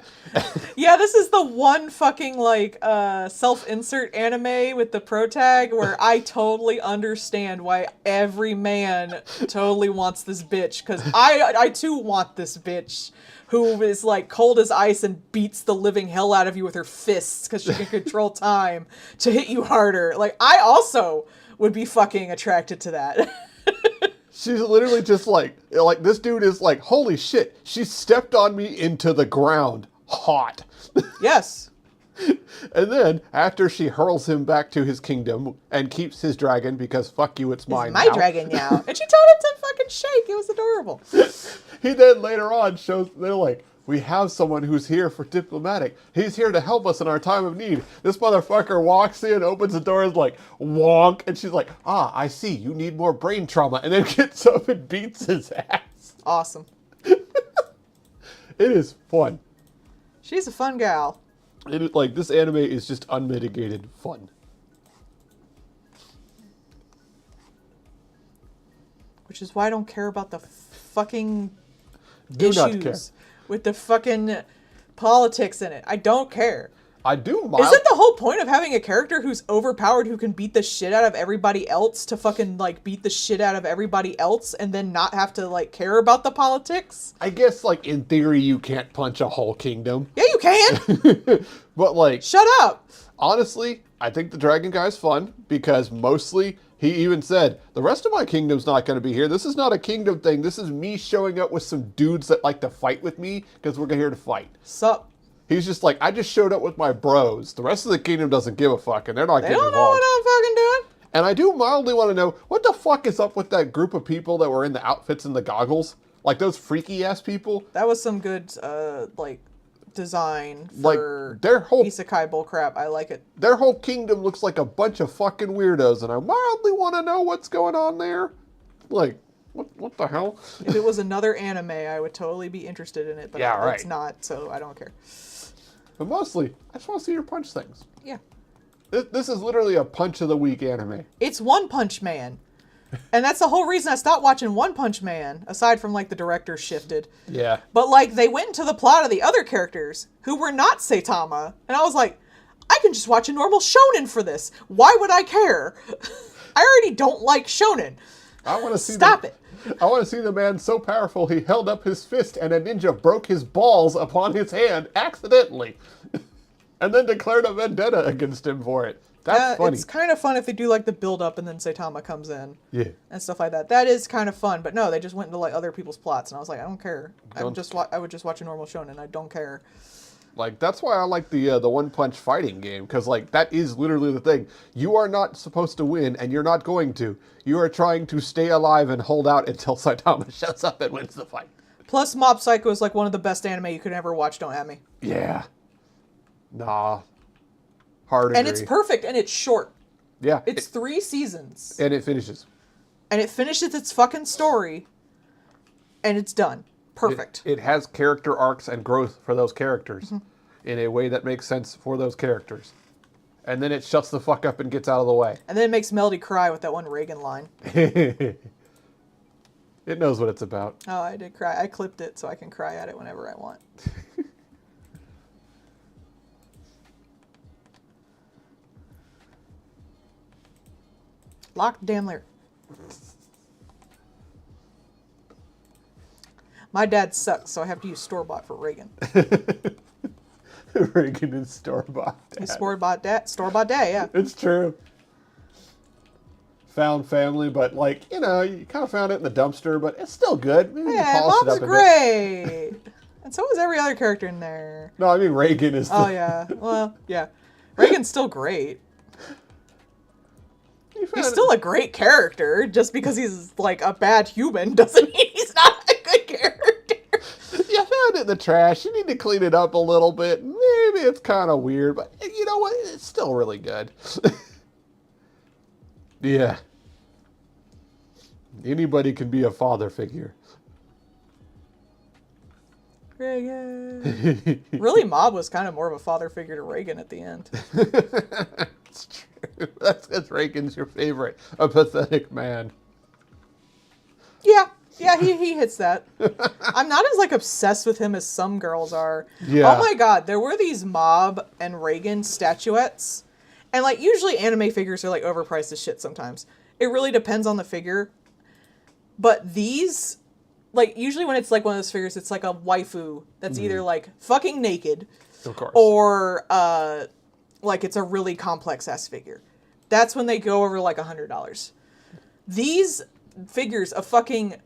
Yeah, this is the one fucking, like, self-insert anime with the protag where I totally understand why every man totally wants this bitch. Because I too want this bitch who is, like, cold as ice and beats the living hell out of you with her fists because she can control time to hit you harder. Like, I also would be fucking attracted to that. She's literally just like this dude is like, holy shit, she stepped on me into the ground. Hot. Yes. And then, after she hurls him back to his kingdom and keeps his dragon because fuck you, it's mine My now. dragon now. And she told him to fucking shake. It was adorable. He then later on shows, they're like, we have someone who's here for diplomatic. He's here to help us in our time of need. This motherfucker walks in, opens the door, is like, wonk. And she's like, I see, you need more brain trauma. And then gets up and beats his ass. Awesome. It is fun. She's a fun gal. It is like, this anime is just unmitigated fun. Which is why I don't care about the fucking Do issues not care. with the fucking politics in it. I don't care. I do Isn't the whole point of having a character who's overpowered who can beat the shit out of everybody else to fucking, like, beat the shit out of everybody else and then not have to, like, care about the politics? I guess, like, in theory, you can't punch a whole kingdom. Yeah, you can! But, like, Shut up! honestly, I think the dragon guy's fun because mostly he even said, the rest of my kingdom's not going to be here. This is not a kingdom thing. This is me showing up with some dudes that like to fight with me because we're here to fight. Sup? He's just like, I just showed up with my bros. The rest of the kingdom doesn't give a fuck and they're not They getting don't know involved. what I'm fucking doing. And I do mildly want to know, what the fuck is up with that group of people that were in the outfits and the goggles? Like those freaky ass people. That was some good, like, design Like for their whole isekai bullcrap. I like it. kingdom looks like a bunch of fucking weirdos, and I mildly want to know what's going on there. Like, what the hell? If it was another anime, I would totally be interested in it, but Yeah, right. it's not, so I don't care. But mostly, I just want to see her punch things. Yeah. This is literally a punch of the week anime. It's One Punch Man. And that's the whole reason I stopped watching One Punch Man, aside from, like, the director shifted. Yeah. But, like, they went into the plot of the other characters who were not Saitama. And I was like, I can just watch a normal shonen for this. Why would I care? I already don't like shonen. I want to see Stop it. I want to see the man so powerful he held up his fist and a ninja broke his balls upon his hand accidentally. And then declared a vendetta against him for it. That's funny. It's kind of fun if they do, like, the build-up and then Saitama comes in. Yeah. And stuff like that. That is kind of fun. But no, they just went into, like, other people's plots. And I was like, I don't care. I would just watch a normal shonen. I don't care. Like, that's why I like the One Punch fighting game, because, like, that is literally the thing. You are not supposed to win, and you're not going to. You are trying to stay alive and hold out until Saitama shows up and wins the fight. Plus, Mob Psycho is, like, one of the best anime you could ever watch, don't at me. Yeah. Nah. Hard agree. And it's perfect, and it's short. Yeah. It's 3 seasons. And it finishes. And it finishes its fucking story, and it's done. Perfect. It has character arcs and growth for those characters in a way that makes sense for those characters. And then it shuts the fuck up and gets out of the way. And then it makes Melody cry with that one Reagan line. It knows what it's about. Oh, I did cry. I clipped it so I can cry at it whenever I want. Locked damn lyric. My dad sucks, so I have to use store-bought for Reagan. Reagan is store-bought dad. He's store-bought dad, yeah. It's true. Found family, but like, you know, you kind of found it in the dumpster, but it's still good. Maybe you Yeah, polish it Mom's up a bit. great. And so is every other character in there. No, I mean Reagan is. Oh, yeah. Well, yeah. Reagan's still great. He's still a great character. Just because he's, like, a bad human doesn't mean he's not a good character. You found it in the trash. You need to clean it up a little bit. Maybe it's kind of weird, but you know what? It's still really good. Yeah. Anybody can be a father figure. Reagan. Really, Mob was kind of more of a father figure to Reagan at the end. It's true. That's because Reagan's your favorite. A pathetic man. Yeah. Yeah, he hits that. I'm not as, like, obsessed with him as some girls are. Yeah. Oh my god, there were these Mob and Reagan statuettes. And, like, usually anime figures are, like, overpriced as shit sometimes. It really depends on the figure. But these, like, usually when it's, like, one of those figures, it's, like, a waifu that's either, like, fucking naked. Of course. Or, like, it's a really complex-ass figure. That's when they go over, like, $100. These figures of fucking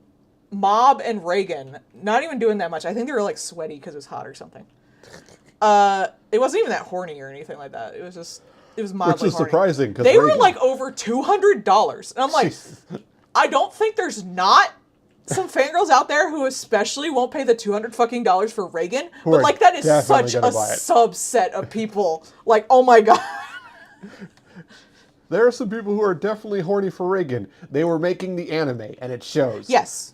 Mob and Reagan, not even doing that much. I think they were, like, sweaty because it was hot or something. It wasn't even that horny or anything like that. It was just... It was mildly Which is horny. surprising. They were like over $200. And I'm like, I don't think there's not some fangirls out there who especially won't pay the $200 fucking dollars for Reagan. But like that is such a subset of people. Like, oh my god. There are some people who are definitely horny for Reagan. They were making the anime, and it shows. Yes.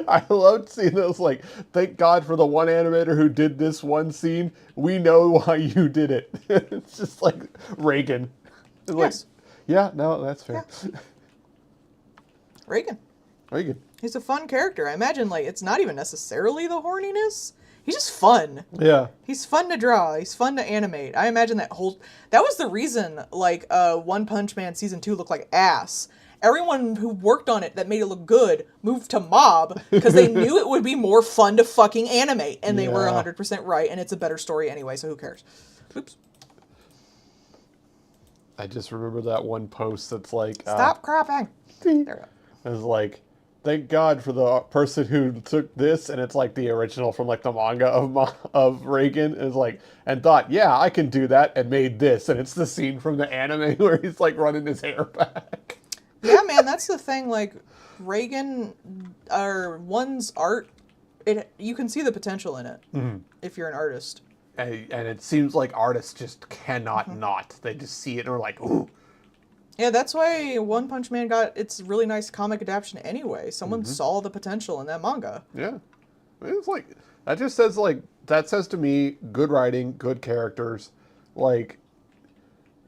I loved seeing those, like, thank God for the one animator who did this one scene. We know why you did it. It's just like Reagan. It's Yes. Like, yeah, no, that's fair. Yeah. Reagan. Reagan. He's a fun character. I imagine, like, it's not even necessarily the horniness. He's just fun. Yeah. He's fun to draw. He's fun to animate. I imagine that was the reason, like, One Punch Man Season 2 looked like ass. Everyone who worked on it that made it look good moved to Mob because they knew it would be more fun to fucking animate. And they were 100% right, and it's a better story anyway, so who cares? Oops. I just remember that one post that's like... Stop cropping. There we go. It was like, thank God for the person who took this, and it's like the original from like the manga of Reagan, is like, and thought, yeah, I can do that, and made this. And it's the scene from the anime where he's like running his hair back. Yeah, man, that's the thing. Like Reagan or one's art, you can see the potential in it if you're an artist. And it seems like artists just cannot not. They just see it and are like, ooh. Yeah, that's why One Punch Man got its really nice comic adaptation anyway. Someone saw the potential in that manga. Yeah. It's like, that just says, like, that says to me, good writing, good characters. Like,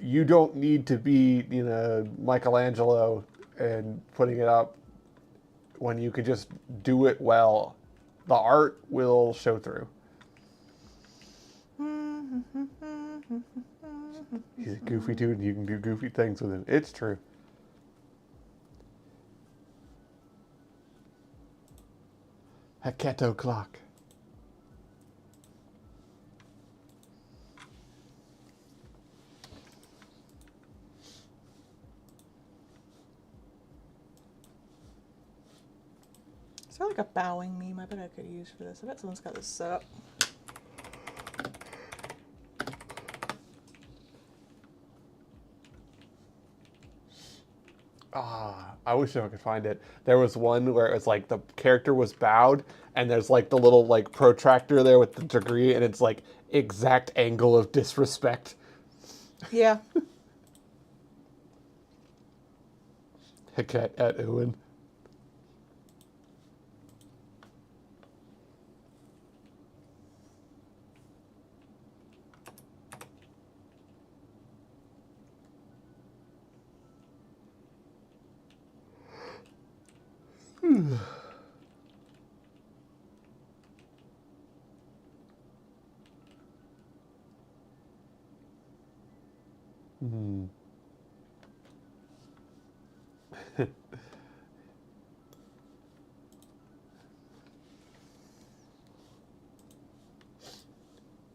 you don't need to be, Michelangelo and putting it up when you could just do it well. The art will show through. He's a goofy dude and you can do goofy things with him. It's true. Haketo clock. Is there like a bowing meme I bet I could use for this? I bet someone's got this set up. I wish I could find it. There was one where it was like the character was bowed and there's like the little like protractor there with the degree and it's like exact angle of disrespect. Yeah. Heket at Uin.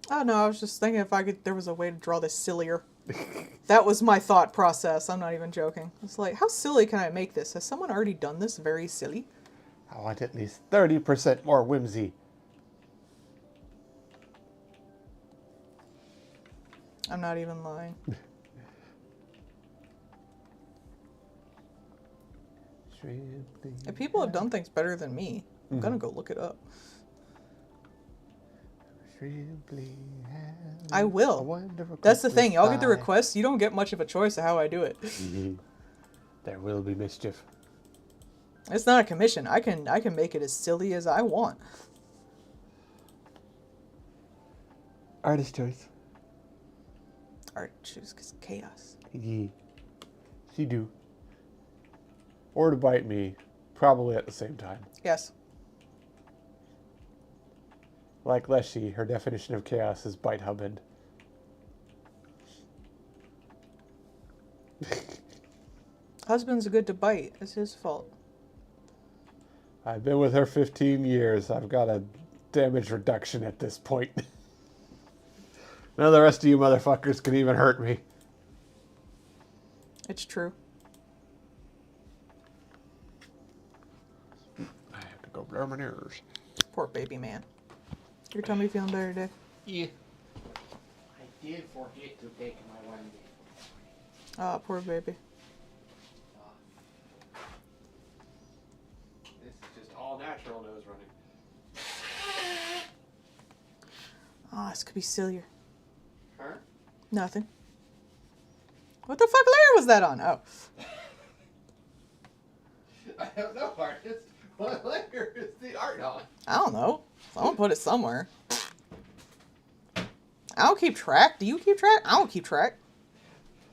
Oh no, I was just thinking if there was a way to draw this sillier. That was my thought process. I'm not even joking. It's like, how silly can I make this? Has someone already done this very silly? I want at least 30% more whimsy. I'm not even lying. If people have done things better than me, I'm gonna go look it up. I will. That's the thing. Y'all get the requests. You don't get much of a choice of how I do it. There will be mischief. It's not a commission. I can make it as silly as I want. Artist choice. Art choose cause chaos. Yeah. She do. Or to bite me, probably at the same time. Yes. Like Leshy, her definition of chaos is bite husband. Husband's good to bite. It's his fault. I've been with her 15 years. I've got a damage reduction at this point. None of the rest of you motherfuckers can even hurt me. It's true. I have to go blur my ears. Poor baby man. Your tummy feeling better today? Yeah. I did forget to take my one day. Ah, poor baby. This is just all natural nose running. Ah, this could be sillier. Huh? Nothing. What the fuck layer was that on? Oh. I don't know, artist. What layer is the art on? I don't know. Someone put it somewhere. I don't keep track. Do you keep track? I don't keep track.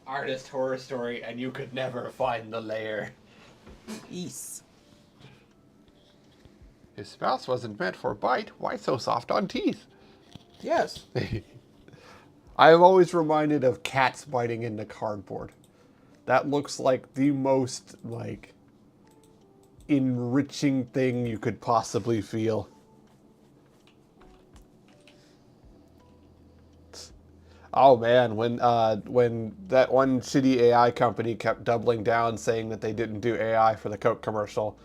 Artist horror story, and you could never find the layer. Yes. His spouse wasn't meant for bite. Why so soft on teeth? Yes. I am always reminded of cats biting into cardboard. That looks like the most, like, enriching thing you could possibly feel. Oh man, when that one shitty AI company kept doubling down saying that they didn't do AI for the Coke commercial,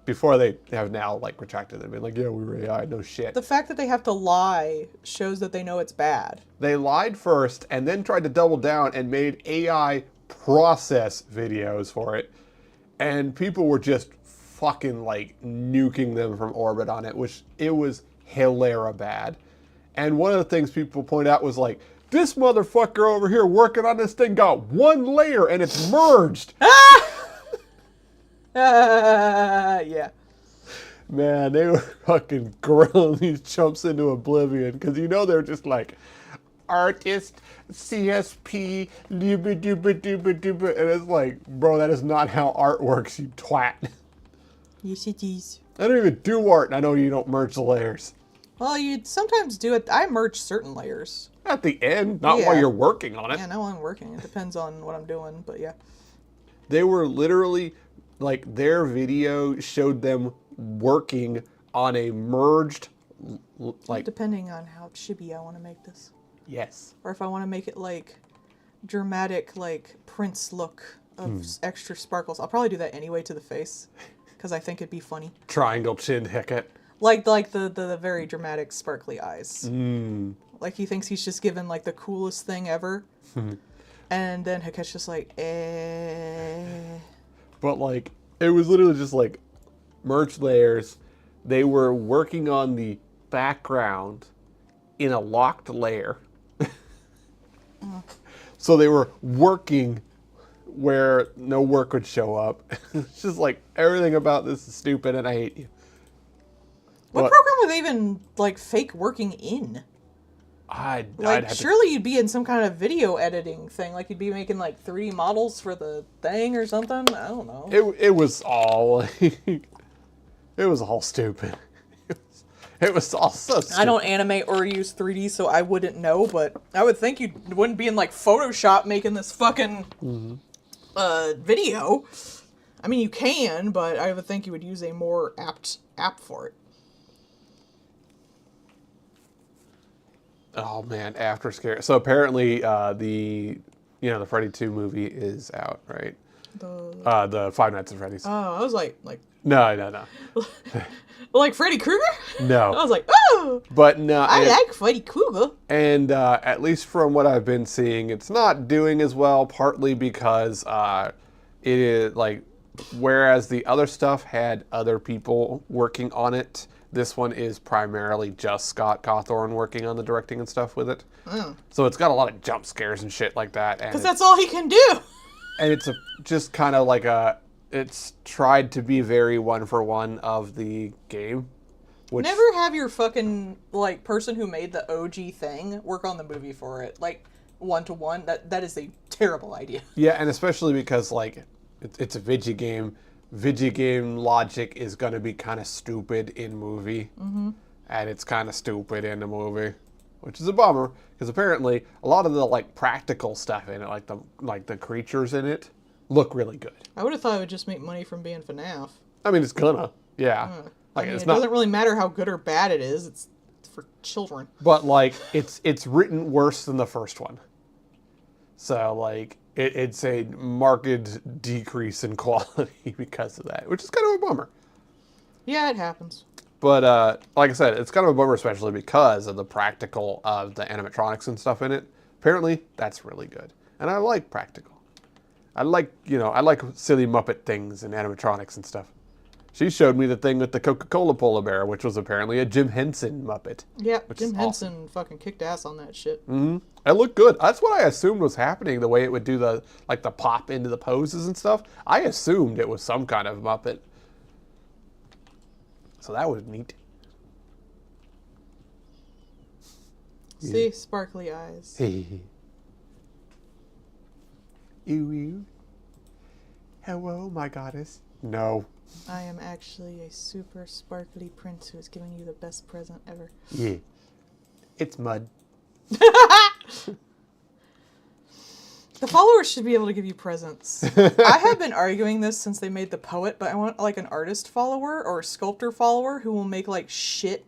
before they have now like retracted it, been like, yeah, we were AI, no shit. The fact that they have to lie shows that they know it's bad. They lied first and then tried to double down and made AI process videos for it. and people were just fucking like nuking them from orbit on it, which it was hilarious bad. And one of the things people point out was like, this motherfucker over here working on this thing got one layer and it's merged. Yeah. Man, they were fucking grilling these chumps into oblivion because they're just like, artist, CSP, dooba dooba dooba dooba. And it's like, bro, that is not how art works, you twat. Yes, it is. I don't even do art, and I know you don't merge the layers. Well, you sometimes do it. I merge certain layers. At the end, not Yeah. while you're working on it. Yeah, now I'm working. It depends on what I'm doing, but yeah. They were literally, like, their video showed them working on a merged, like, Depending on how chibi I want to make this. yes. Or if I want to make it, like, dramatic, like, Prince look of extra sparkles. I'll probably do that anyway to the face, because I think it'd be funny. Triangle chin Hecate. Like the very dramatic, sparkly eyes. Like he thinks he's just given like the coolest thing ever. And then Hakete's just like, eh. But like, it was literally just like merged layers. They were working on the background in a locked layer. So they were working where no work would show up. It's just like, everything about this is stupid and I hate you. What But program were they even like fake working in? I'd Like, have to, surely you'd be in some kind of video editing thing. Like, you'd be making, like, 3D models for the thing or something. I don't know. it was all, it was all stupid. It was all so stupid. I don't animate or use 3D, so I wouldn't know, but I would think you wouldn't be in, like, Photoshop making this fucking video. I mean, you can, but I would think you would use a more apt app for it. Oh man, After Scare. So apparently, the Freddy 2 movie is out, right? The Five Nights at Freddy's. Oh, I was like, No. like Freddy Krueger? I No. was like, oh, But no. I like Freddy Krueger. And at least from what I've been seeing, it's not doing as well, partly because it is like, whereas the other stuff had other people working on it, this one is primarily just Scott Cawthorne working on the directing and stuff with it. So it's got a lot of jump scares and shit like that. Because that's all he can do. And it's just kind of like it's tried to be very one-for-one of the game. Which, Never have your fucking, like, person who made the OG thing work on the movie for it. Like, one-to-one. That is a terrible idea. yeah, and especially because, like, it's a video game. Video game logic is going to be kind of stupid in movie. Mm-hmm. And it's kind of stupid in the movie. Which is a bummer, because apparently a lot of the, like, practical stuff in it, like the creatures in it, look really good. I would have thought it would just make money from being FNAF. I mean, it's gonna. Yeah. Like, I mean, it's it not, doesn't really matter how good or bad it is. It's for children. but like it's written worse than the first one. So like it's a marked decrease in quality because of that, which is kind of a bummer. Yeah, it happens. But like I said, it's kind of a bummer, especially because of the practical of the animatronics and stuff in it. Apparently, that's really good, and I like practical. I like silly Muppet things and animatronics and stuff. She showed me the thing with the Coca-Cola polar bear, which was apparently a Jim Henson Muppet. Yeah, Which Jim is Henson fucking kicked ass on that shit. It looked good. That's what I assumed was happening, the way it would do the pop into the poses and stuff. I assumed it was some kind of Muppet. So that was neat. See, sparkly eyes. Hey. Ew. Hello, my goddess. No. I am actually a super sparkly prince who is giving you the best present ever. Yeah. It's mud. The followers should be able to give you presents. I have been arguing this since they made the poet, but I want like an artist follower or a sculptor follower who will make like shit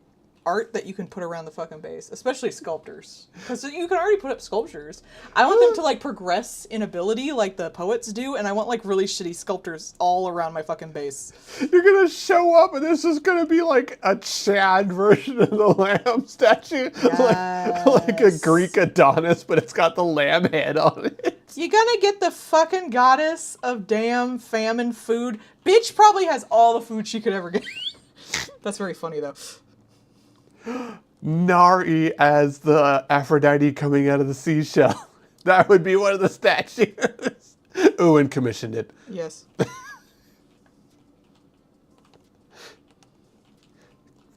art that you can put around the fucking base, especially sculptors. Because you can already put up sculptures. I want them to like progress in ability like the poets do, and I want like really shitty sculptors all around my fucking base. You're gonna show up and this is gonna be like a Chad version of the lamb statue. Yes. Like a Greek Adonis, but it's got the lamb head on it. You gonna get the fucking goddess of damn famine food? Bitch probably has all the food she could ever get. That's very funny, though. Nari as the Aphrodite coming out of the seashell. That would be one of the statues. Owen commissioned it. Yes.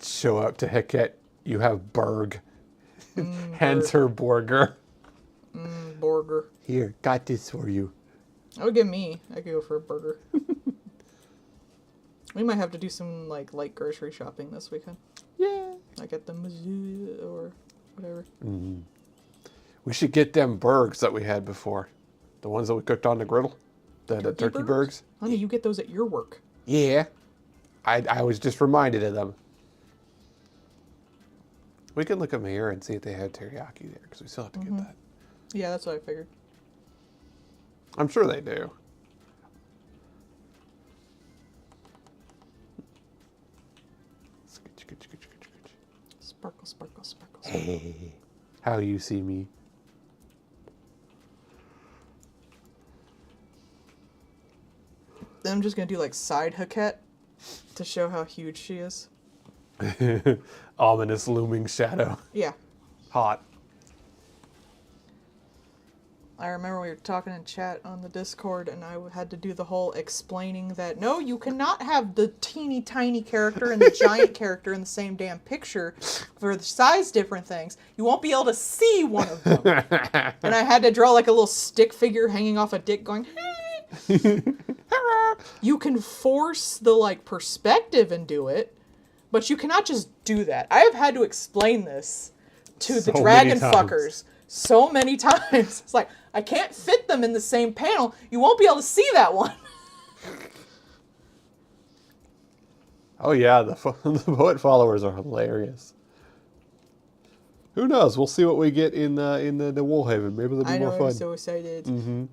Show up to Heket. You have Berg. Hands her Borger. Burger. Here, got this for you. That would give me. I could go for a burger. We might have to do some like light grocery shopping this weekend. Yeah. Like at the Mizzou or whatever. We should get them Bergs that we had before. The ones that we cooked on the griddle. The turkey Bergs. Honey, you get those at your work. Yeah. I was just reminded of them. We can look at here and see if they had teriyaki there, because we still have to get that. Yeah, that's what I figured. I'm sure they do. Sparkle, sparkle, sparkle, sparkle. Hey, how you see me? Then I'm just gonna do like side Haket to show how huge she is. Ominous looming shadow. Yeah. Hot. I remember we were talking in chat on the Discord, and I had to do the whole explaining that, no, you cannot have the teeny tiny character and the giant character in the same damn picture for the size different things. You won't be able to see one of them. And I had to draw like a little stick figure hanging off a dick going, hey. You can force the like perspective and do it, but you cannot just do that. I have had to explain this to the dragon fuckers so many times. It's like, I can't fit them in the same panel. You won't be able to see that one. Oh yeah, the poet followers are hilarious. Who knows? We'll see what we get in the Woolhaven. Maybe they'll be more fun. I'm so excited. Mm-hmm.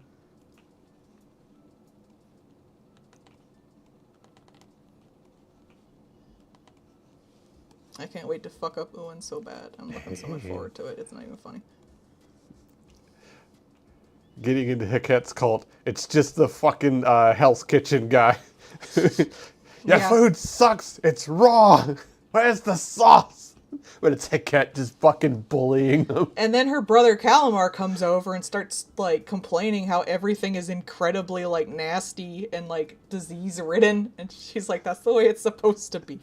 I can't wait to fuck up Owen so bad. I'm looking so much forward to it. It's not even funny. Getting into Heket's cult. It's just the fucking Hell's Kitchen guy. Your food sucks. It's raw. Where's the sauce? But it's Heket just fucking bullying them. And then her brother Calamar comes over and starts like complaining how everything is incredibly like nasty and like disease ridden. And she's like, that's the way it's supposed to be.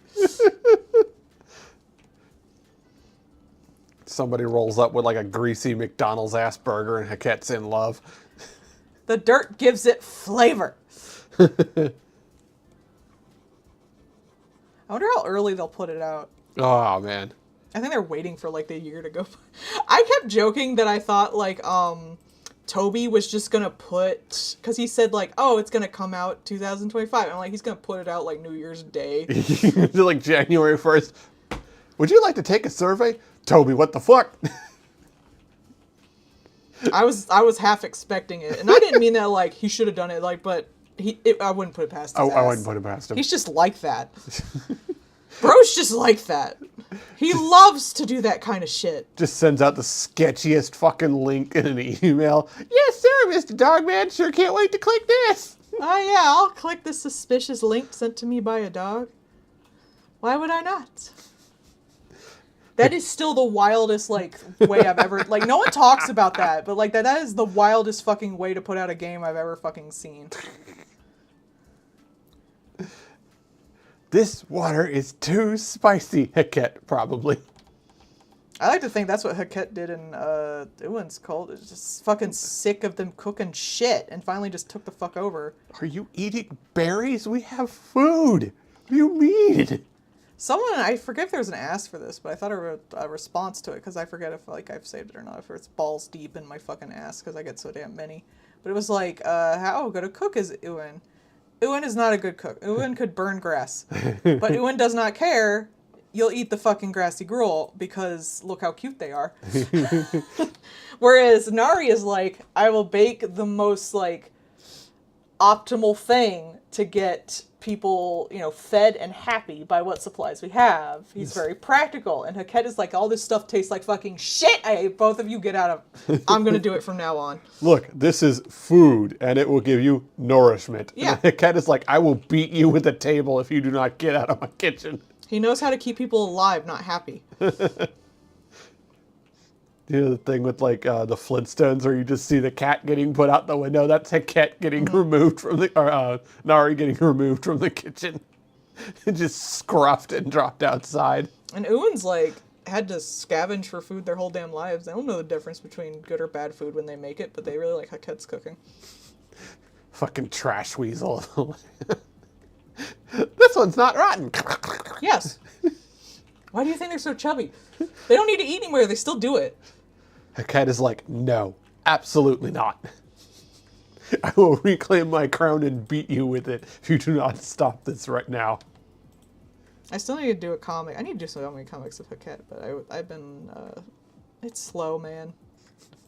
Somebody rolls up with like a greasy McDonald's ass burger and Heket's in love. The dirt gives it flavor. I wonder how early they'll put it out. Oh man. I think they're waiting for like the year to go. I kept joking that I thought like Toby was just gonna put, because he said like, oh, it's gonna come out 2025. I'm like, he's gonna put it out like New Year's Day. Like January 1st. Would you like to take a survey? Toby, what the fuck? I was half expecting it, and I didn't mean that like he should have done it like, but I wouldn't put it past his ass. I wouldn't put it past him. He's just like that. Bro's just like that. He loves to do that kind of shit. Just sends out the sketchiest fucking link in an email. Yes, sir, Mr. Dogman. Sure can't wait to click this. Oh yeah, I'll click the suspicious link sent to me by a dog. Why would I not? That is still the wildest, like, way I've ever... Like, no one talks about that, but, like, that is the wildest fucking way to put out a game I've ever fucking seen. This water is too spicy, Heket, probably. I like to think that's what Heket did in Ewan's cult. It's just fucking sick of them cooking shit and finally just took the fuck over. Are you eating berries? We have food. What do you mean? Someone, I forget if there was an ask for this, but I thought I wrote a response to it because I forget if like I've saved it or not, if it's balls deep in my fucking ask because I get so damn many. But it was like, how good a cook is Ewan? Ewan is not a good cook. Ewan could burn grass. But Ewan does not care. You'll eat the fucking grassy gruel because look how cute they are. Whereas Nari is like, I will bake the most like optimal thing to get people, fed and happy by what supplies we have. He's very practical. And Haket is like, all this stuff tastes like fucking shit. I hate both of you. Get out of... I'm going to do it from now on. Look, this is food, and it will give you nourishment. Yeah. And Haket is like, I will beat you with a table if you do not get out of my kitchen. He knows how to keep people alive, not happy. The thing with like the Flintstones, where you just see the cat getting put out the window. That's Haket getting removed from the, or Nari getting removed from the kitchen, just scruffed and dropped outside. And Ewan's like had to scavenge for food their whole damn lives. They don't know the difference between good or bad food when they make it, but they really like Haket's cooking. Fucking trash weasel. This one's not rotten. Yes. Why do you think they're so chubby? They don't need to eat anymore. They still do it. Haket is like, no, absolutely not. I will reclaim my crown and beat you with it if you do not stop this right now. I still need to do a comic. I need to do so many comics of Haket, but I've been... it's slow, man.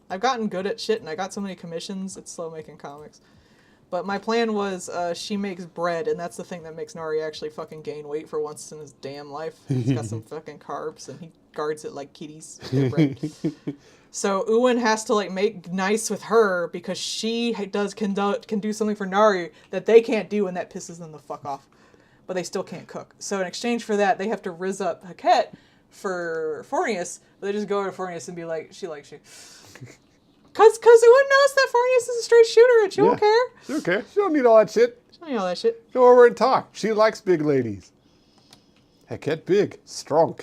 I've gotten good at shit, and I got so many commissions, it's slow making comics. But my plan was, she makes bread, and that's the thing that makes Nari actually fucking gain weight for once in his damn life. He's got some fucking carbs, and he guards it like kitties. So Ewan has to like make nice with her because she can do something for Nari that they can't do, and that pisses them the fuck off. But they still can't cook. So in exchange for that, they have to rizz up Haket for Fornius. But they just go to Fornius and be like, she likes you. Cause Ewan knows that Fornius is a straight shooter and she won't care. She don't care. She don't need all that shit. She don't need all that shit. Go over and talk. She likes big ladies. Haket big, strong,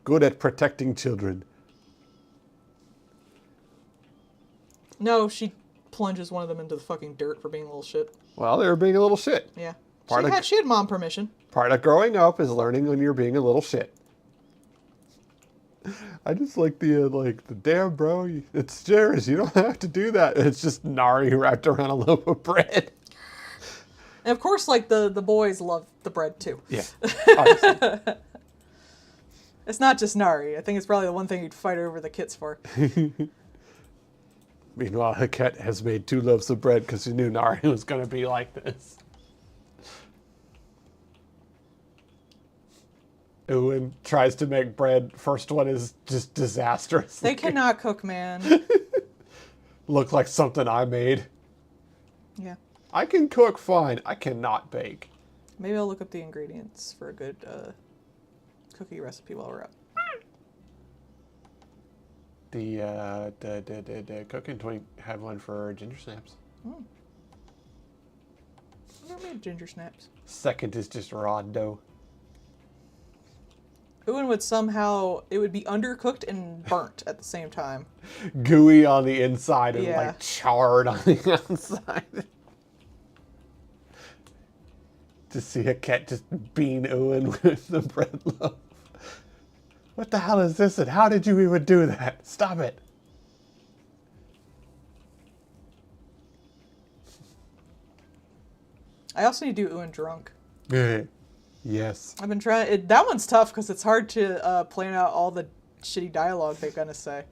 good at protecting children. No, she plunges one of them into the fucking dirt for being a little shit. Well, they were being a little shit. Yeah. Part She had mom permission. Part of growing up is learning when you're being a little shit. I just like the damn bro, it's Jairus, you don't have to do that. It's just Nari wrapped around a loaf of bread. And of course, like the boys love the bread too. Yeah, obviously. It's not just Nari. I think it's probably the one thing you'd fight over the kits for. Meanwhile, Haket has made 2 loaves of bread because she knew Nari was going to be like this. Ewan tries to make bread. First one is just disastrous. They cannot cook, man. Look like something I made. Yeah. I can cook fine. I cannot bake. Maybe I'll look up the ingredients for a good cookie recipe while we're up. The cooking twink had one for ginger snaps. I never made ginger snaps. Second is just raw dough. Ewan would somehow, it would be undercooked and burnt at the same time. Gooey on the inside and Yeah. like charred on the outside. To see a cat just bean Ewan with the bread loaf. What the hell is this and how did you even do that? Stop it. I also need to do Ewan drunk. Yes. I've been trying. That one's tough because it's hard to plan out all the shitty dialogue they're gonna say.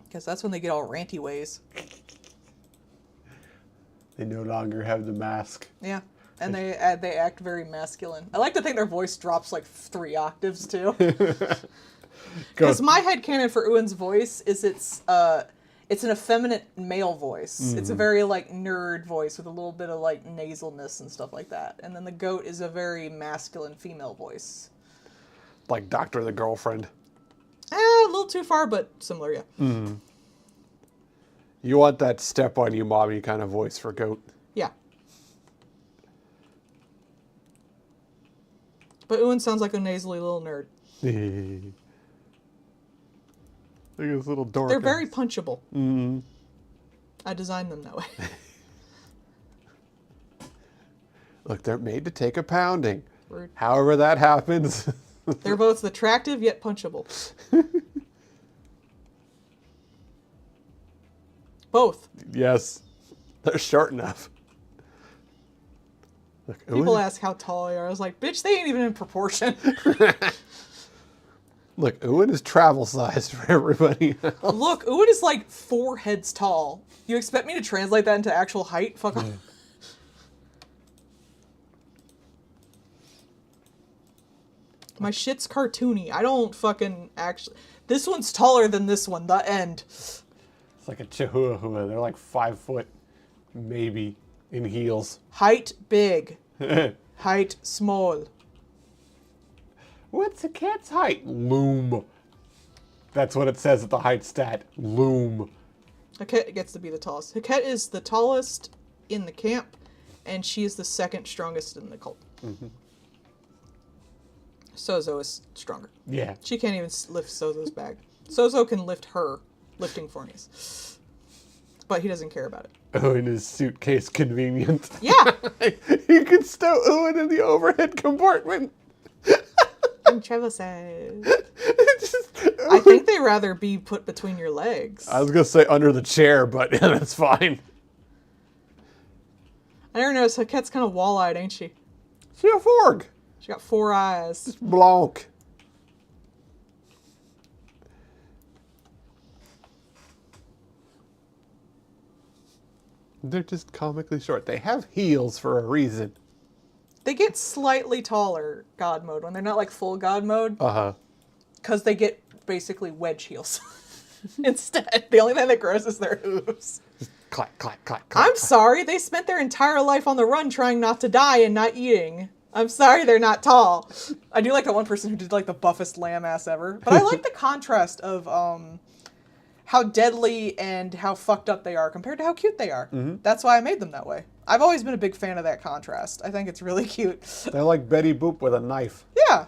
Because that's when they get all ranty ways. They no longer have the mask. Yeah, and they act very masculine. I like to think their voice drops like 3 octaves too. Because my headcanon for Ewan's voice is it's an effeminate male voice. Mm-hmm. It's a very like nerd voice with a little bit of like nasalness and stuff like that. And then the goat is a very masculine female voice. Like Doctor the Girlfriend. A little too far, but similar, yeah. Mm. You want that step on you mommy kind of voice for goat. Yeah. But Ewan sounds like a nasally little nerd. Look at this little dork. They're very punchable. Mm-hmm. I designed them that way. Look, they're made to take a pounding. Rude. However that happens. They're both attractive yet punchable. Both. Yes. They're short enough. Look, People ask how tall they are. I was like, bitch, they ain't even in proportion. Look, Owen is travel sized for everybody else. Look, Uwin is like 4 heads tall. You expect me to translate that into actual height? Fuck off. My shit's cartoony. I don't fucking actually... This one's taller than this one, the end. It's like a chihuahua. They're like 5 foot, maybe, in heels. Height big. Height small. What's a cat's height? Loom. That's what it says at the height stat. Loom. Haket gets to be the tallest. Haket is the tallest in the camp, and she is the second strongest in the cult. Mm-hmm. Sozo is stronger. Yeah. She can't even lift Sozo's bag. Sozo can lift her lifting Fornies. But he doesn't care about it. Owen is suitcase convenient. Yeah! You can stow Owen in the overhead compartment. And Trevor says... I think they rather be put between your legs. I was going to say under the chair, but that's fine. I never noticed Haket's kind of wall-eyed, ain't she? She a fork. She got 4 eyes. Blanc. They're just comically short. They have heels for a reason. They get slightly taller God mode when they're not like full God mode. Uh-huh. Because they get basically wedge heels. Instead, the only thing that grows is their hooves. Clack, clack, clack, clack. I'm sorry, they spent their entire life on the run trying not to die and not eating. I'm sorry they're not tall. I do like that one person who did like the buffest lamb ass ever. But I like the contrast of how deadly and how fucked up they are compared to how cute they are. Mm-hmm. That's why I made them that way. I've always been a big fan of that contrast. I think it's really cute. They're like Betty Boop with a knife. Yeah.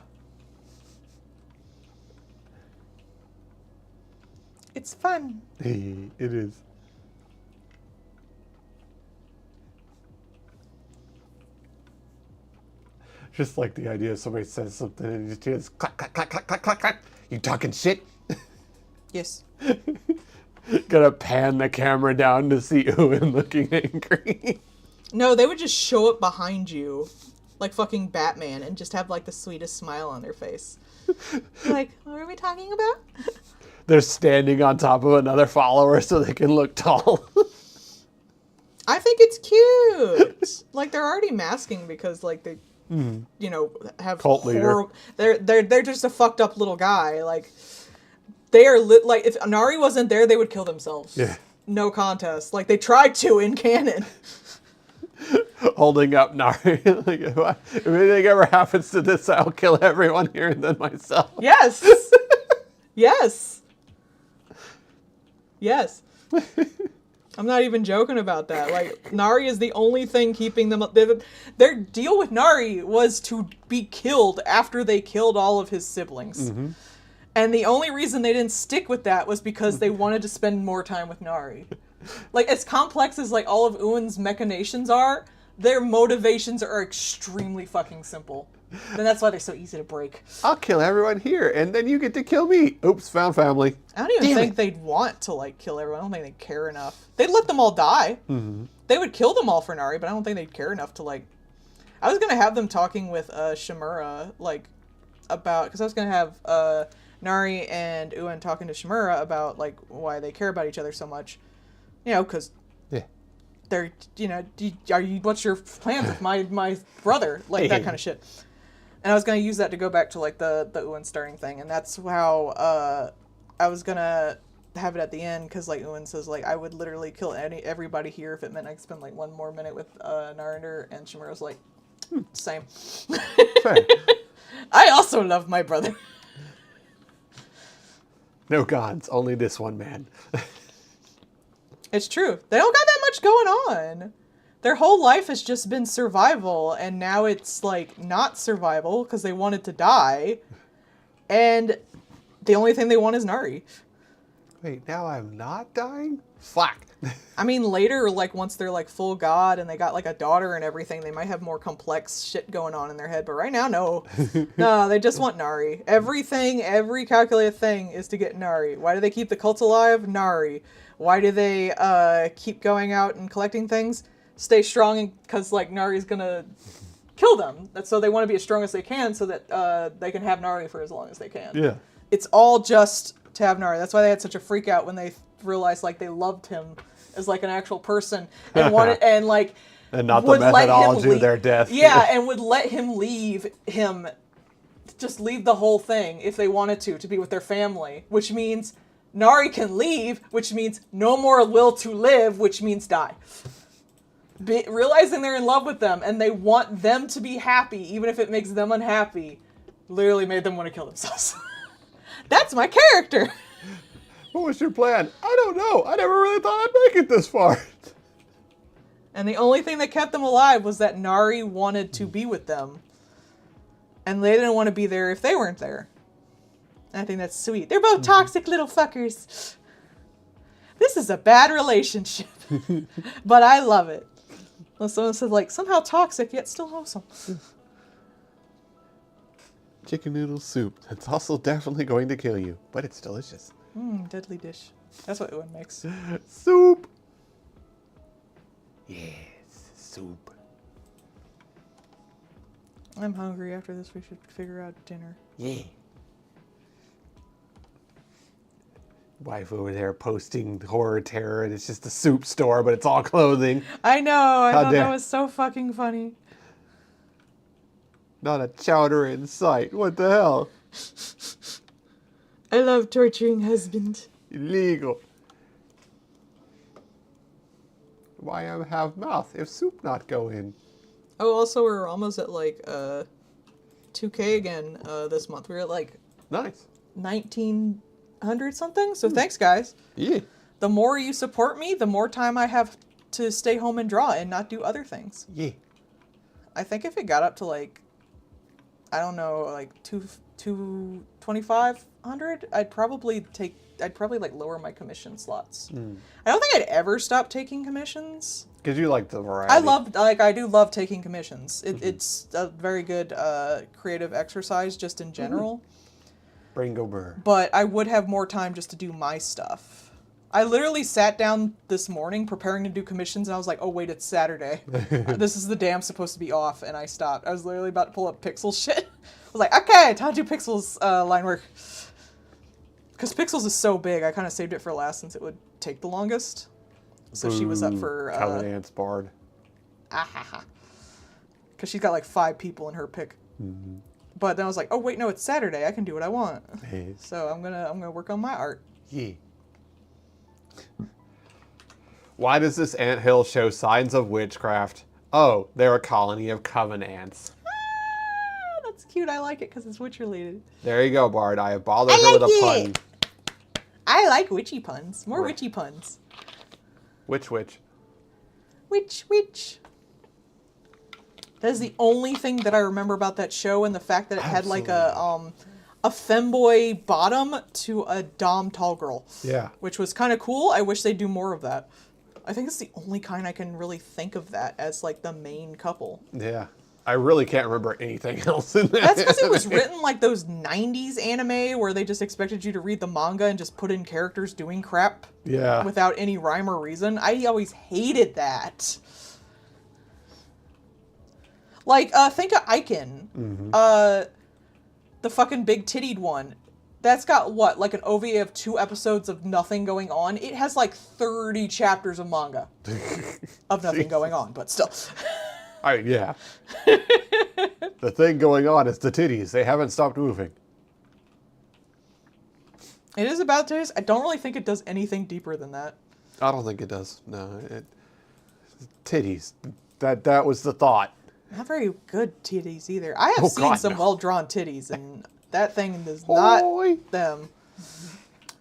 It's fun. It is. Just like the idea of somebody says something and you just hear this clack, clack, clack, clack, clack, clack, clack. You talking shit? Yes. Gotta pan the camera down to see Owen looking angry. No, they would just show up behind you like fucking Batman and just have like the sweetest smile on their face. Like, what are we talking about? They're standing on top of another follower so they can look tall. I think it's cute. Like, they're already masking because like they you know, have cult leader. They're just a fucked up little guy. Like, they are like, if Nari wasn't there, they would kill themselves. Yeah. No contest. Like, they tried to in canon. Holding up Nari. Like, if anything ever happens to this, I'll kill everyone here and then myself. Yes. Yes. Yes. I'm not even joking about that. Like, Nari is the only thing keeping them up. Their deal with Nari was to be killed after they killed all of his siblings. Mm-hmm. And the only reason they didn't stick with that was because they wanted to spend more time with Nari. Like, as complex as, like, all of Uin's machinations are, their motivations are extremely fucking simple. And that's why they're so easy to break. I'll kill everyone here, and then you get to kill me. Oops, found family. I don't even think they'd want to, like, kill everyone. I don't think they'd care enough. They'd let them all die. Mm-hmm. They would kill them all for Nari, but I don't think they'd care enough to, like... I was going to have them talking with Shimura, like, about... Because I was going to have Nari and Uin talking to Shimura about, like, why they care about each other so much. You know, because... Yeah. They're, you know, what's your plans with my brother? Like, that kind of shit. And I was going to use that to go back to, like, the Uin starting thing. And that's how I was going to have it at the end. Because, like, Uin says, like, I would literally kill everybody here if it meant I could spend, like, one more minute with Narinder. And Shimura's like, same. Same. I also love my brother. No gods, only this one man. It's true. They don't got that much going on. Their whole life has just been survival, and now it's, like, not survival, because they wanted to die, and the only thing they want is Nari. Wait, now I'm not dying? Fuck. I mean, later, like, once they're, like, full god, and they got, like, a daughter and everything, they might have more complex shit going on in their head, but right now, no. No, they just want Nari. Everything, every calculated thing is to get Nari. Why do they keep the cult alive? Nari. Why do they keep going out and collecting things? Stay strong, because, like, Nari's gonna kill them. So they want to be as strong as they can so that they can have Nari for as long as they can. Yeah. it's all just to have Nari. That's why they had such a freak out when they realized like they loved him as like an actual person and wanted and like And not the would let him methodology of leave- their death. Yeah, and would let him leave him, just leave the whole thing if they wanted to be with their family, which means Nari can leave, which means no more will to live, which means die. Realizing they're in love with them and they want them to be happy, even if it makes them unhappy, literally made them want to kill themselves. That's my character. What was your plan? I don't know. I never really thought I'd make it this far. And the only thing that kept them alive was that Nari wanted to be with them. And they didn't want to be there if they weren't there. And I think that's sweet. They're both toxic little fuckers. This is a bad relationship. But I love it. Well, someone said, like, somehow toxic, yet still wholesome. Chicken noodle soup. That's also definitely going to kill you, but it's delicious. Deadly dish. That's what Owen makes. Soup. Yes, soup. I'm hungry. After this, we should figure out dinner. Yeah. Wife over there posting horror terror, and it's just a soup store, but it's all clothing. I know. I How thought dare- that was so fucking funny. Not a chowder in sight. What the hell? I love torturing husband. Illegal. Why have mouth if soup not go in? Oh, also, we're almost at like 2K again this month. We're at like Nice. 1900 something. So thanks, guys. Yeah. The more you support me, the more time I have to stay home and draw and not do other things. Yeah. I think if it got up to like, I don't know, like 2,500, I'd probably like lower my commission slots. I don't think I'd ever stop taking commissions. Because you like the variety. I do love taking commissions. It's a very good creative exercise just in general. Bringo Burr. But I would have more time just to do my stuff. I literally sat down this morning preparing to do commissions, and I was like, oh, wait, it's Saturday. This is the day I'm supposed to be off, and I stopped. I was literally about to pull up Pixels shit. I was like, okay, time to do Pixels line work. Because Pixels is so big, I kind of saved it for last since it would take the longest. So she was up for... Covenant's Bard. Because she's got like 5 people in her pick. But then I was like, oh, wait, no, it's Saturday. I can do what I want. Hey. So I'm gonna work on my art. Yeah. Why does this anthill show signs of witchcraft? Oh, they're a colony of coven ants. Ah, that's cute. I like it because it's witch related. There you go, Bard. I have bothered her with a pun. I like witchy puns. More Right. witchy puns. Which witch? Witch. That is the only thing that I remember about that show, and the fact that it had like a femboy bottom to a dom tall girl. Yeah. Which was kind of cool. I wish they'd do more of that. I think it's the only kind I can really think of that as like the main couple. Yeah. I really can't remember anything else in that. That's because it was written like those 90s anime where they just expected you to read the manga and just put in characters doing crap Yeah. without any rhyme or reason. I always hated that. Like, think of Aiken. The fucking big tittied one. That's got, what, like an OVA of 2 episodes of nothing going on? It has like 30 chapters of manga of nothing going on, but still. Yeah. The thing going on is the titties. They haven't stopped moving. It is about titties. I don't really think it does anything deeper than that. I don't think it does. No. Titties. That was the thought. Not very good titties either. I have seen God, some no. well-drawn titties, and that thing is not Holy. them.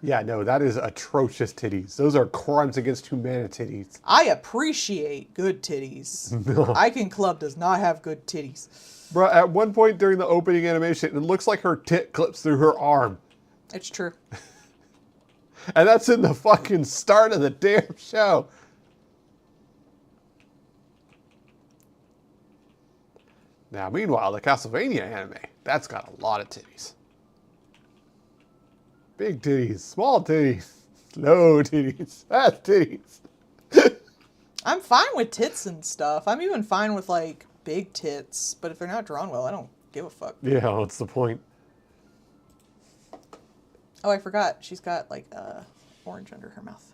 Yeah, no, that is atrocious titties. Those are crimes against humanity. I appreciate good titties. Aiken Club does not have good titties. Bro, at one point during the opening animation, it looks like her tit clips through her arm. It's true. And that's in the fucking start of the damn show. Now, meanwhile, the Castlevania anime, that's got a lot of titties. Big titties, small titties, low titties, fat titties. I'm fine with tits and stuff. I'm even fine with, like, big tits. But if they're not drawn well, I don't give a fuck. Yeah, what's the point? Oh, I forgot. She's got, like, orange under her mouth.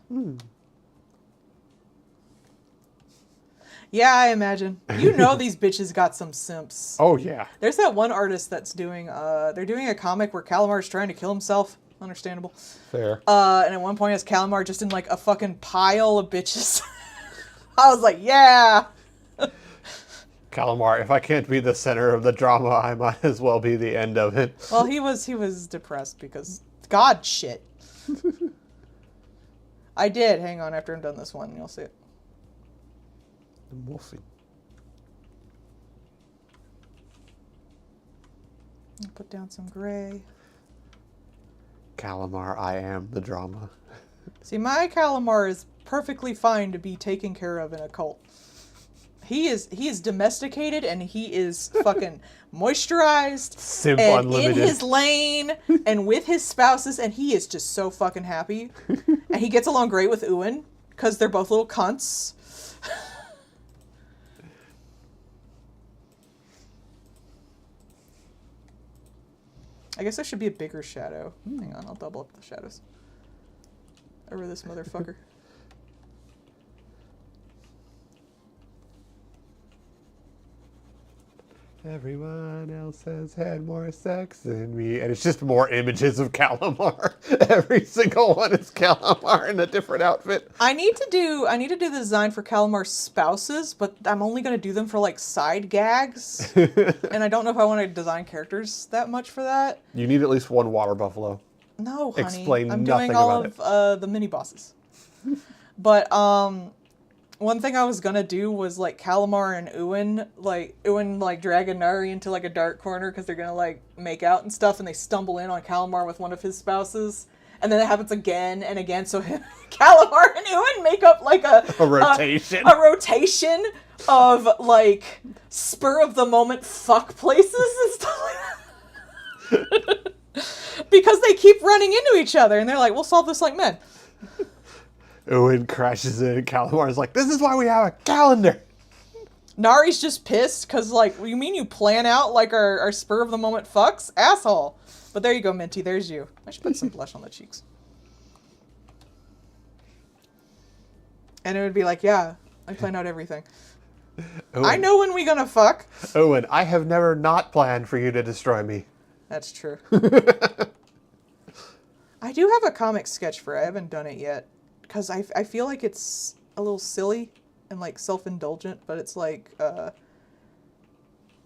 Yeah, I imagine. You know these bitches got some simps. Oh, yeah. There's that one artist that's doing, they're doing a comic where Calamar's trying to kill himself. Understandable. Fair. And at one point it's Calamar just in, like, a fucking pile of bitches. I was like, yeah! Calamar, if I can't be the center of the drama, I might as well be the end of it. Well, he was depressed because God shit. I did. Hang on, after I'm done this one, you'll see it. We'll see. I'll put down some gray. Calamar, I am the drama. See, my Calamar is perfectly fine to be taken care of in a cult. He is domesticated and he is fucking moisturized Simp and unlimited. in his lane and with his spouses, and he is just so fucking happy. And he gets along great with Ewan because they're both little cunts. I guess there should be a bigger shadow. Hang on, I'll double up the shadows. Over this motherfucker. Everyone else has had more sex than me. And it's just more images of Calamar. Every single one is Calamar in a different outfit. I need to do the design for Calamar's spouses, but I'm only going to do them for, like, side gags. And I don't know if I want to design characters that much for that. You need at least one water buffalo. No, honey. Explain I'm nothing doing all about of the mini bosses. But one thing I was gonna do was, like, Calamar and Ewan, like, dragging Nari into, like, a dark corner because they're gonna, like, make out and stuff, and they stumble in on Calamar with one of his spouses. And then it happens again and again, so Calamar and Ewan make up, like, a rotation. A rotation of, like, spur-of-the-moment fuck places and stuff like that. Because they keep running into each other, and they're like, we'll solve this like men. Owen crashes in, and Calamar's like, this is why we have a calendar. Nari's just pissed, because, like, you mean you plan out, like, our spur-of-the-moment fucks? Asshole. But there you go, Minty, there's you. I should put some blush on the cheeks. And it would be like, yeah, I plan out everything. Owen, I know when we gonna fuck. Owen, I have never not planned for you to destroy me. That's true. I do have a comic sketch for it. I haven't done it yet. Because I feel like it's a little silly and, like, self-indulgent. But it's like,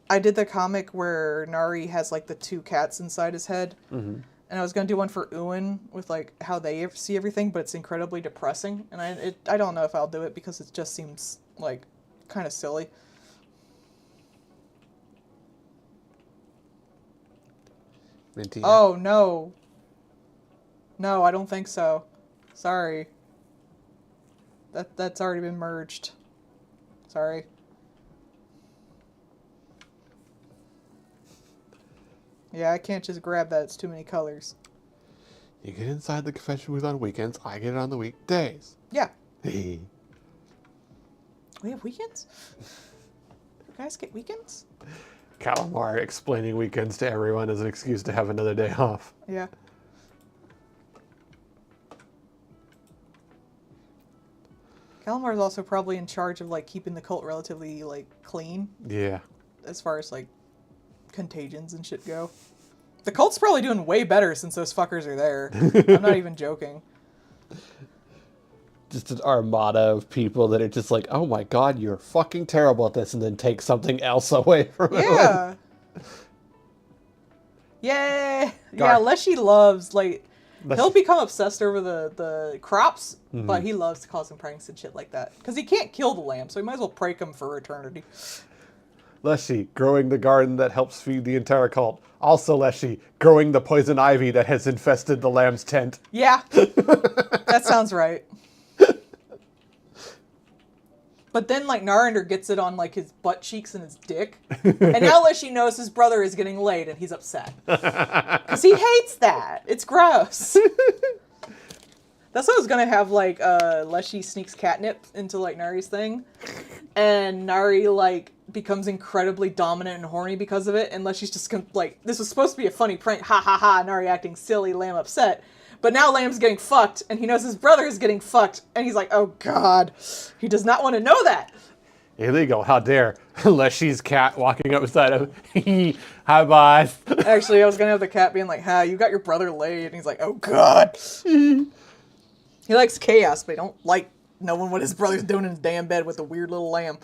I did the comic where Nari has, like, the two cats inside his head. Mm-hmm. And I was going to do one for Ewan with, like, how they see everything. But it's incredibly depressing. And I don't know if I'll do it because it just seems, like, kind of silly. Minty. Oh, no. No, I don't think so. Sorry. That's already been merged. Sorry. Yeah, I can't just grab that. It's too many colors. You get inside the confession booth on weekends. I get it on the weekdays. Yeah. Hey. We have weekends? You guys get weekends? Calamar explaining weekends to everyone as an excuse to have another day off. Yeah. Calamar's also probably in charge of, like, keeping the cult relatively, like, clean. Yeah. As far as, like, contagions and shit go. The cult's probably doing way better since those fuckers are there. I'm not even joking. Just an armada of people that are just like, oh my god, you're fucking terrible at this, and then take something else away from it. Yeah. Yay! Yeah, Leshy loves, like, he'll become obsessed over the crops, but he loves causing pranks and shit like that. Because he can't kill the lamb, so he might as well prank him for eternity. Leshy, growing the garden that helps feed the entire cult. Also Leshy, growing the poison ivy that has infested the lamb's tent. Yeah. That sounds right. But then, like, Narinder gets it on, like, his butt cheeks and his dick. And now Leshy knows his brother is getting laid, and he's upset. Because he hates that. It's gross. That's what I was going to have, like, Leshy sneaks catnip into, like, Nari's thing. And Nari, like, becomes incredibly dominant and horny because of it, unless she's just like, this was supposed to be a funny prank, ha ha ha, Nari acting silly, Lamb upset. But now Lamb's getting fucked, and he knows his brother is getting fucked, and he's like, oh god, he does not want to know that. Illegal, how dare. Unless she's cat walking up beside him. Hi, boss. Actually, I was gonna have the cat being like, ha, you got your brother laid, and he's like, oh god. He likes chaos, but he don't like knowing what his brother's doing in his damn bed with a weird little lamb.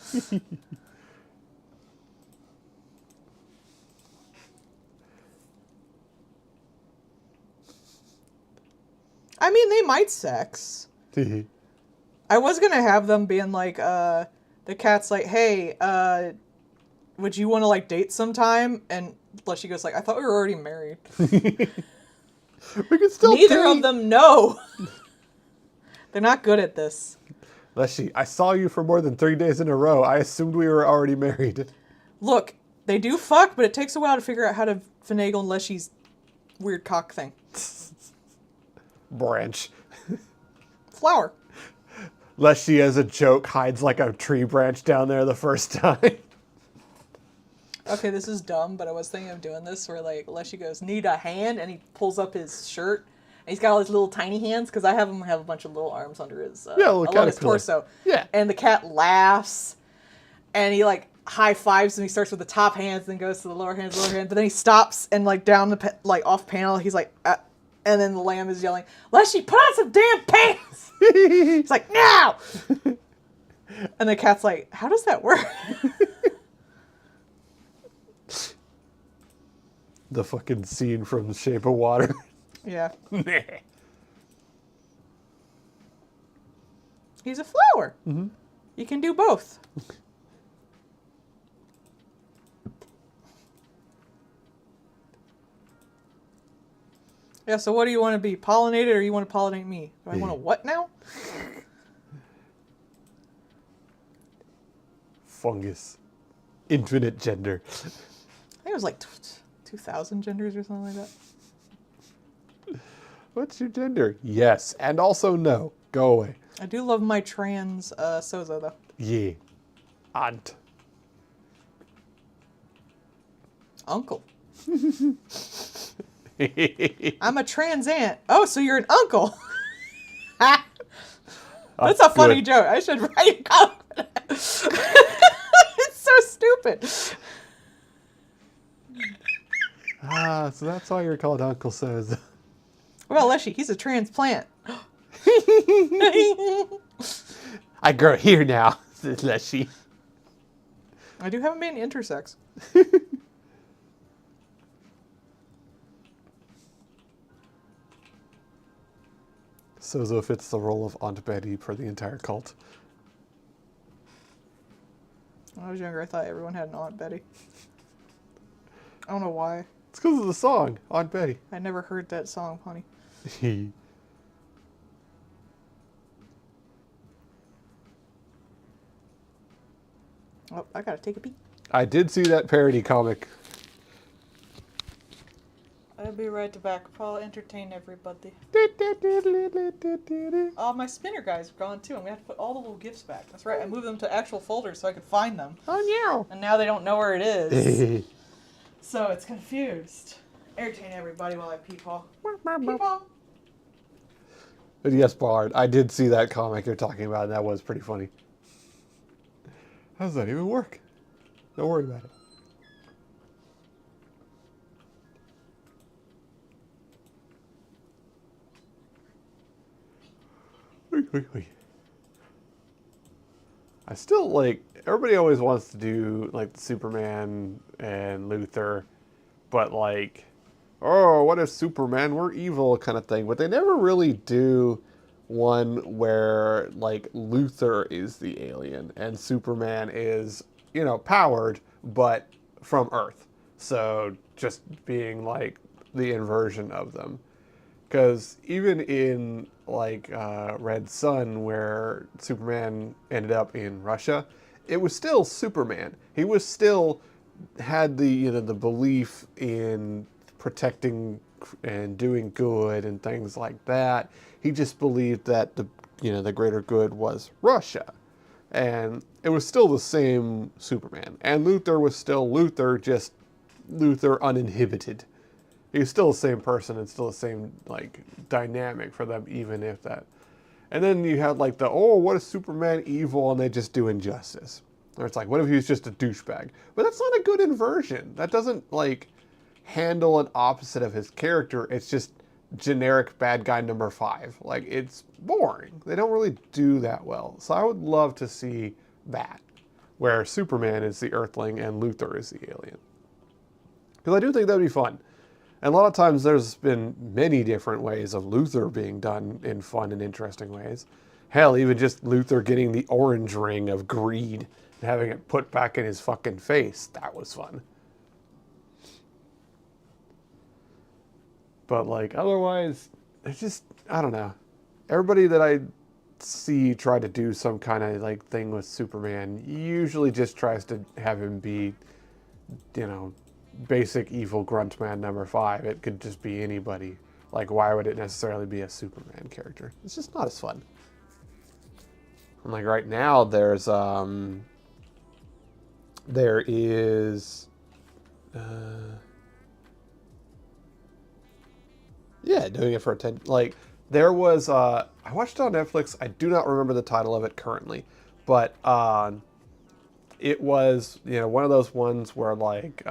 I mean, they might sex. I was gonna have them being like, the cat's like, hey, would you want to like date sometime? And Leshy goes like, I thought we were already married. We can still Neither date. of them know. They're not good at this. Leshy, I saw you for more than 3 days in a row. I assumed we were already married. Look, they do fuck, but it takes a while to figure out how to finagle Leshy's weird cock thing. Branch. Flower. Leshy, as a joke, hides like a tree branch down there the first time. Okay, this is dumb, but I was thinking of doing this where like Leshy goes, need a hand, and he pulls up his shirt. And he's got all his little tiny hands, because I have him have a bunch of little arms under his, along his torso. Yeah. And the cat laughs, and he like high fives, and he starts with the top hands, then goes to the lower hands, but then he stops, and like down the like off panel, he's like, and then the lamb is yelling, Leshy, put on some damn pants! He's like, now! And the cat's like, how does that work? The fucking scene from Shape of Water. Yeah. He's a flower. Mm-hmm. You can do both. Yeah, so what do you want to be? Pollinated, or you want to pollinate me? Do I want to what now? Fungus. Infinite gender. I think it was like 2,000 genders or something like that. What's your gender? Yes, and also no. Go away. I do love my trans Sozo, though. Yeah. Aunt. Uncle. I'm a trans aunt. Oh, so you're an uncle. That's a funny joke. I should write a comment. It's so stupid. Ah, so that's why you're called Uncle Soza. Well, Leshy, he's a transplant. I grow here now, says Leshy. I do have him being intersex. Sozo fits the role of Aunt Betty for the entire cult. When I was younger, I thought everyone had an Aunt Betty. I don't know why. It's because of the song, Aunt Betty. I never heard that song, honey. Oh, I gotta take a peek. I did see that parody comic. I'll be right back. I'll entertain everybody. Oh, my spinner guys are gone too. I'm gonna have to put all the little gifts back. That's right. I moved them to actual folders so I could find them. Oh, And now they don't know where it is. yeah. So it's confused. Entertain everybody while I peepaw. Peepaw. But yes, Bard, I did see that comic you're talking about, and that was pretty funny. How does that even work? Don't worry about it. I still like, everybody always wants to do like the Superman and Luthor, but like, oh, what if Superman were evil kind of thing. But they never really do one where like Luthor is the alien and Superman is, you know, powered, but from Earth. So just being like the inversion of them. Because even in like Red Sun, where Superman ended up in Russia, it was still Superman. He was still had the, you know, the belief in protecting and doing good and things like that. He just believed that the, you know, the greater good was Russia. And it was still the same Superman. And Luthor was still Luthor, just Luthor uninhibited. He was still the same person and still the same, like, dynamic for them, even if that. And then you had, like, what is Superman evil? And they just do Injustice. Or it's like, what if he was just a douchebag? But that's not a good inversion. That doesn't, like, handle an opposite of his character. It's just generic bad guy number 5. Like, it's boring. They don't really do that well. So I would love to see that, where Superman is the Earthling and Luthor is the alien. Because I do think that would be fun. And a lot of times there's been many different ways of Luthor being done in fun and interesting ways. Hell, even just Luthor getting the orange ring of greed and having it put back in his fucking face. That was fun. But, like, otherwise, it's just, I don't know. Everybody that I see try to do some kind of, like, thing with Superman usually just tries to have him be, you know, basic evil grunt man number 5. It could just be anybody. Like, why would it necessarily be a Superman character? It's just not as fun. And, like, right now, there is, yeah, doing it for attention. Like, there was, I watched it on Netflix. I do not remember the title of it currently, but it was, you know, one of those ones where, like,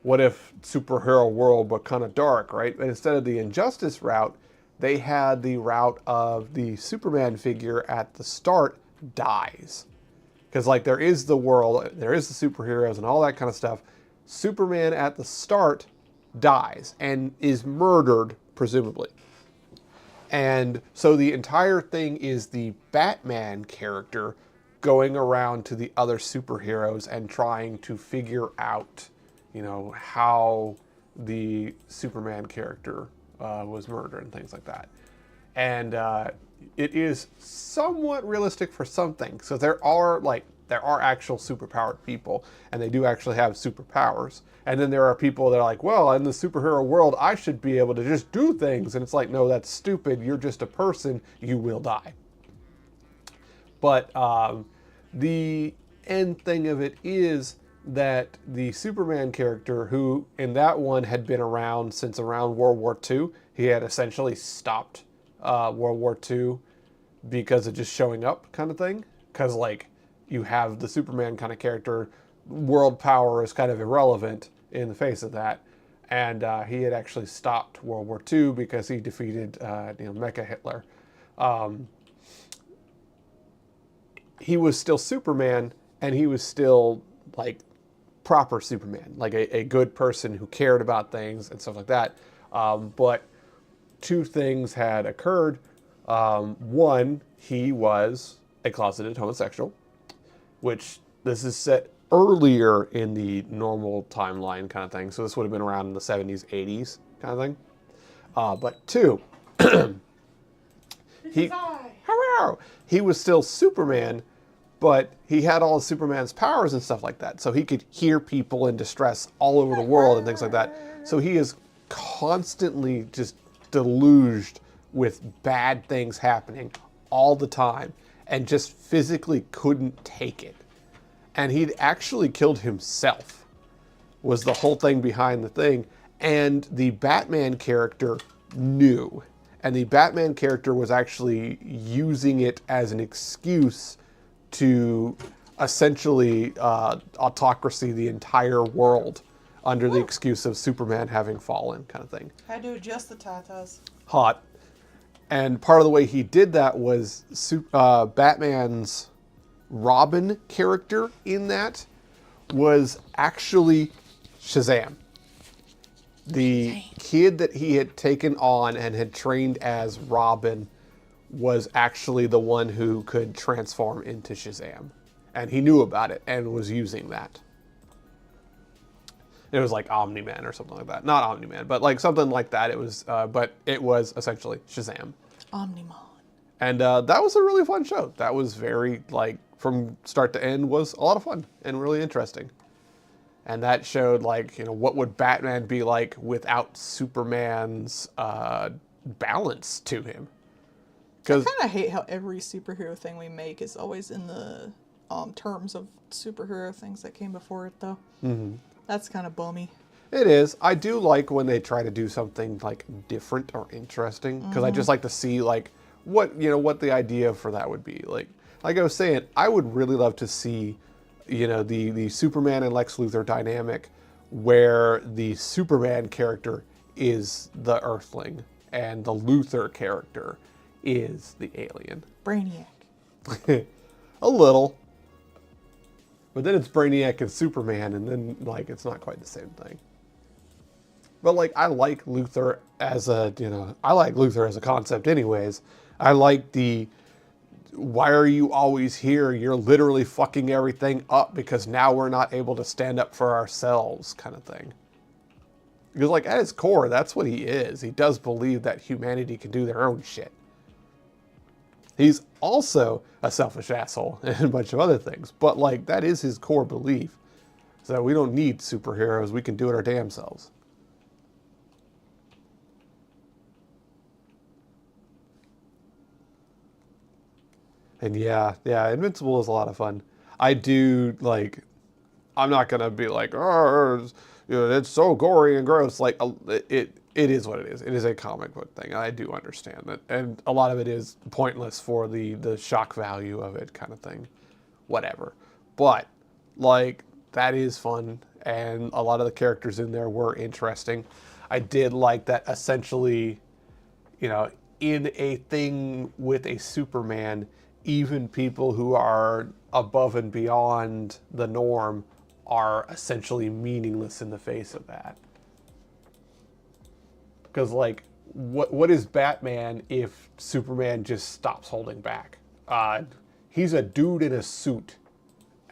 what if superhero world but kind of dark, right? And instead of the Injustice route, they had the route of the Superman figure at the start dies. Because, like, there is the world, there is the superheroes and all that kind of stuff. Superman at the start dies and is murdered, presumably. And so the entire thing is the Batman character going around to the other superheroes and trying to figure out, you know, how the Superman character was murdered and things like that. And it is somewhat realistic for some things. So there are actual superpowered people, and they do actually have superpowers. And then there are people that are like, well, in the superhero world, I should be able to just do things. And it's like, no, that's stupid. You're just a person. You will die. But the end thing of it is that the Superman character, who in that one had been around since around World War II, he had essentially stopped World War II because of just showing up kind of thing. Because, like, you have the Superman kind of character, world power is kind of irrelevant in the face of that. And he had actually stopped World War II because he defeated Mecha Hitler. He was still Superman, and he was still, like, proper Superman, like a good person who cared about things and stuff like that. But two things had occurred. One, he was a closeted homosexual, which this is set earlier in the normal timeline kind of thing. So this would have been around in the 70s, 80s kind of thing. But two, he was still Superman, but he had all of Superman's powers and stuff like that. So he could hear people in distress all over the world and things like that. So he is constantly just deluged with bad things happening all the time and just physically couldn't take it. And he'd actually killed himself, was the whole thing behind the thing. And the Batman character knew. And the Batman character was actually using it as an excuse to essentially autocracy the entire world under the excuse of Superman having fallen kind of thing. Had to adjust the tatas. Hot. And part of the way he did that was Batman's Robin character in that was actually Shazam. The kid that he had taken on and had trained as Robin was actually the one who could transform into Shazam. And he knew about it and was using that. It was like Omni-Man or something like that. Not Omni-Man, but like something like that. It was, but it was essentially Shazam. Omni-Man. And that was a really fun show. That was very, like, from start to end was a lot of fun and really interesting. And that showed, like, you know, what would Batman be like without Superman's balance to him. I 'Cause- kind of hate how every superhero thing we make is always in the terms of superhero things that came before it, though. Mm-hmm. That's kind of bummy. It is. I do like when they try to do something like different or interesting because I just like to see like what the idea for that would be. Like I was saying, I would really love to see the Superman and Lex Luthor dynamic where the Superman character is the Earthling and the Luthor character is the alien. Brainiac. A little. But then it's Brainiac and Superman, and then like it's not quite the same thing. But like I like Luthor as a concept anyways. I like the why are you always here? You're literally fucking everything up because now we're not able to stand up for ourselves kind of thing. Because like at his core, that's what he is. He does believe that humanity can do their own shit. He's also a selfish asshole and a bunch of other things. But like that is his core belief. So we don't need superheroes. We can do it our damn selves. And yeah, Invincible is a lot of fun. I do like. I'm not gonna be like, oh, it's so gory and gross. Like it is what it is. It is a comic book thing. I do understand that, and a lot of it is pointless for the shock value of it, kind of thing. Whatever, but like that is fun, and a lot of the characters in there were interesting. I did like that essentially, in a thing with a Superman, even people who are above and beyond the norm are essentially meaningless in the face of that. Because, like, what is Batman if Superman just stops holding back? He's a dude in a suit,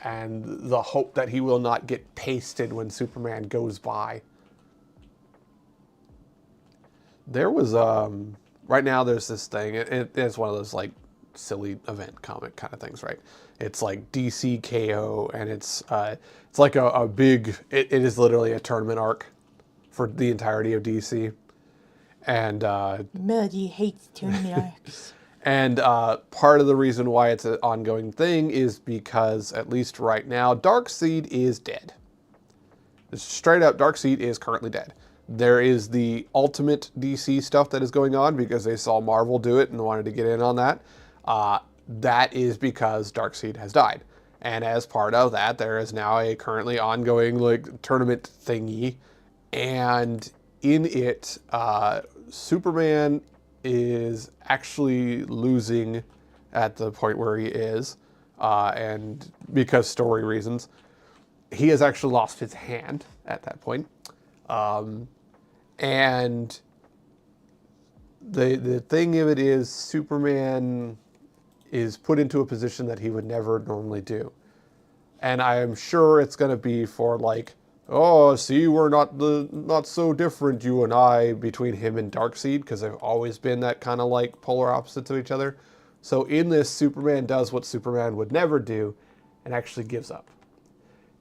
and the hope that he will not get pasted when Superman goes by. There was, right now there's this thing, it's one of those, like, silly event comic kind of things, right? It's like DC KO, and it's like a big, it is literally a tournament arc for the entirety of DC. And Melody hates tournament arcs. And part of the reason why it's an ongoing thing is because, at least right now, Darkseid is dead. Straight up, Darkseid is currently dead. There is the Ultimate DC stuff that is going on because they saw Marvel do it and wanted to get in on that. That is because Darkseid has died. And as part of that, there is now a currently ongoing like tournament thingy. And in it, Superman is actually losing at the point where he is. And because story reasons, he has actually lost his hand at that point. And the thing of it is, Superman is put into a position that he would never normally do. And I am sure it's going to be for like, oh, see, we're not so different, you and I, between him and Darkseid, because they've always been that kind of like polar opposites of each other. So in this, Superman does what Superman would never do and actually gives up.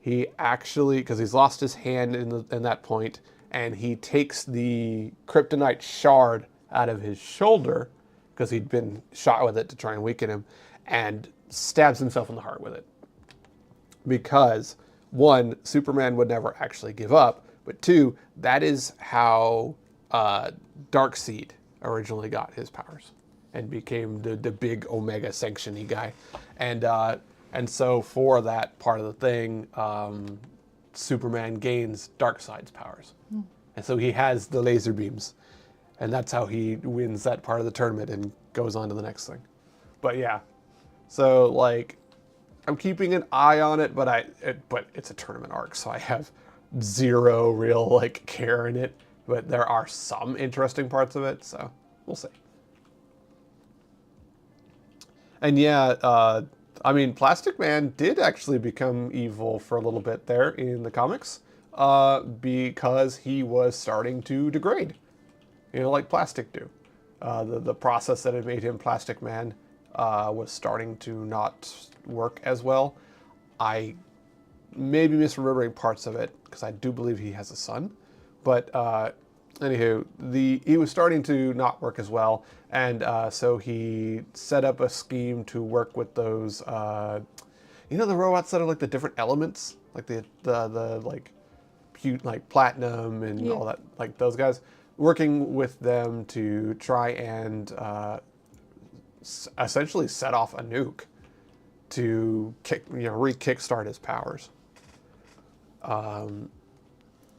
He actually, because he's lost his hand in that point, and he takes the kryptonite shard out of his shoulder, because he'd been shot with it to try and weaken him, and stabs himself in the heart with it. Because, one, Superman would never actually give up, but two, that is how Darkseid originally got his powers and became the big Omega Sanctiony guy. And so for that part of the thing, Superman gains Darkseid's powers. And so he has the laser beams. And that's how he wins that part of the tournament and goes on to the next thing. But yeah, so like, I'm keeping an eye on it, but it's a tournament arc, so I have zero real like care in it. But there are some interesting parts of it, so we'll see. And yeah, I mean, Plastic Man did actually become evil for a little bit there in the comics, because he was starting to degrade. Like plastic do. The process that had made him Plastic Man was starting to not work as well. I may be misremembering parts of it, because I do believe he has a son. But Anywho, he was starting to not work as well, and so he set up a scheme to work with those, the robots that are like the different elements, like the like, like platinum and all that, like those guys, working with them to try and essentially set off a nuke to re-kickstart his powers.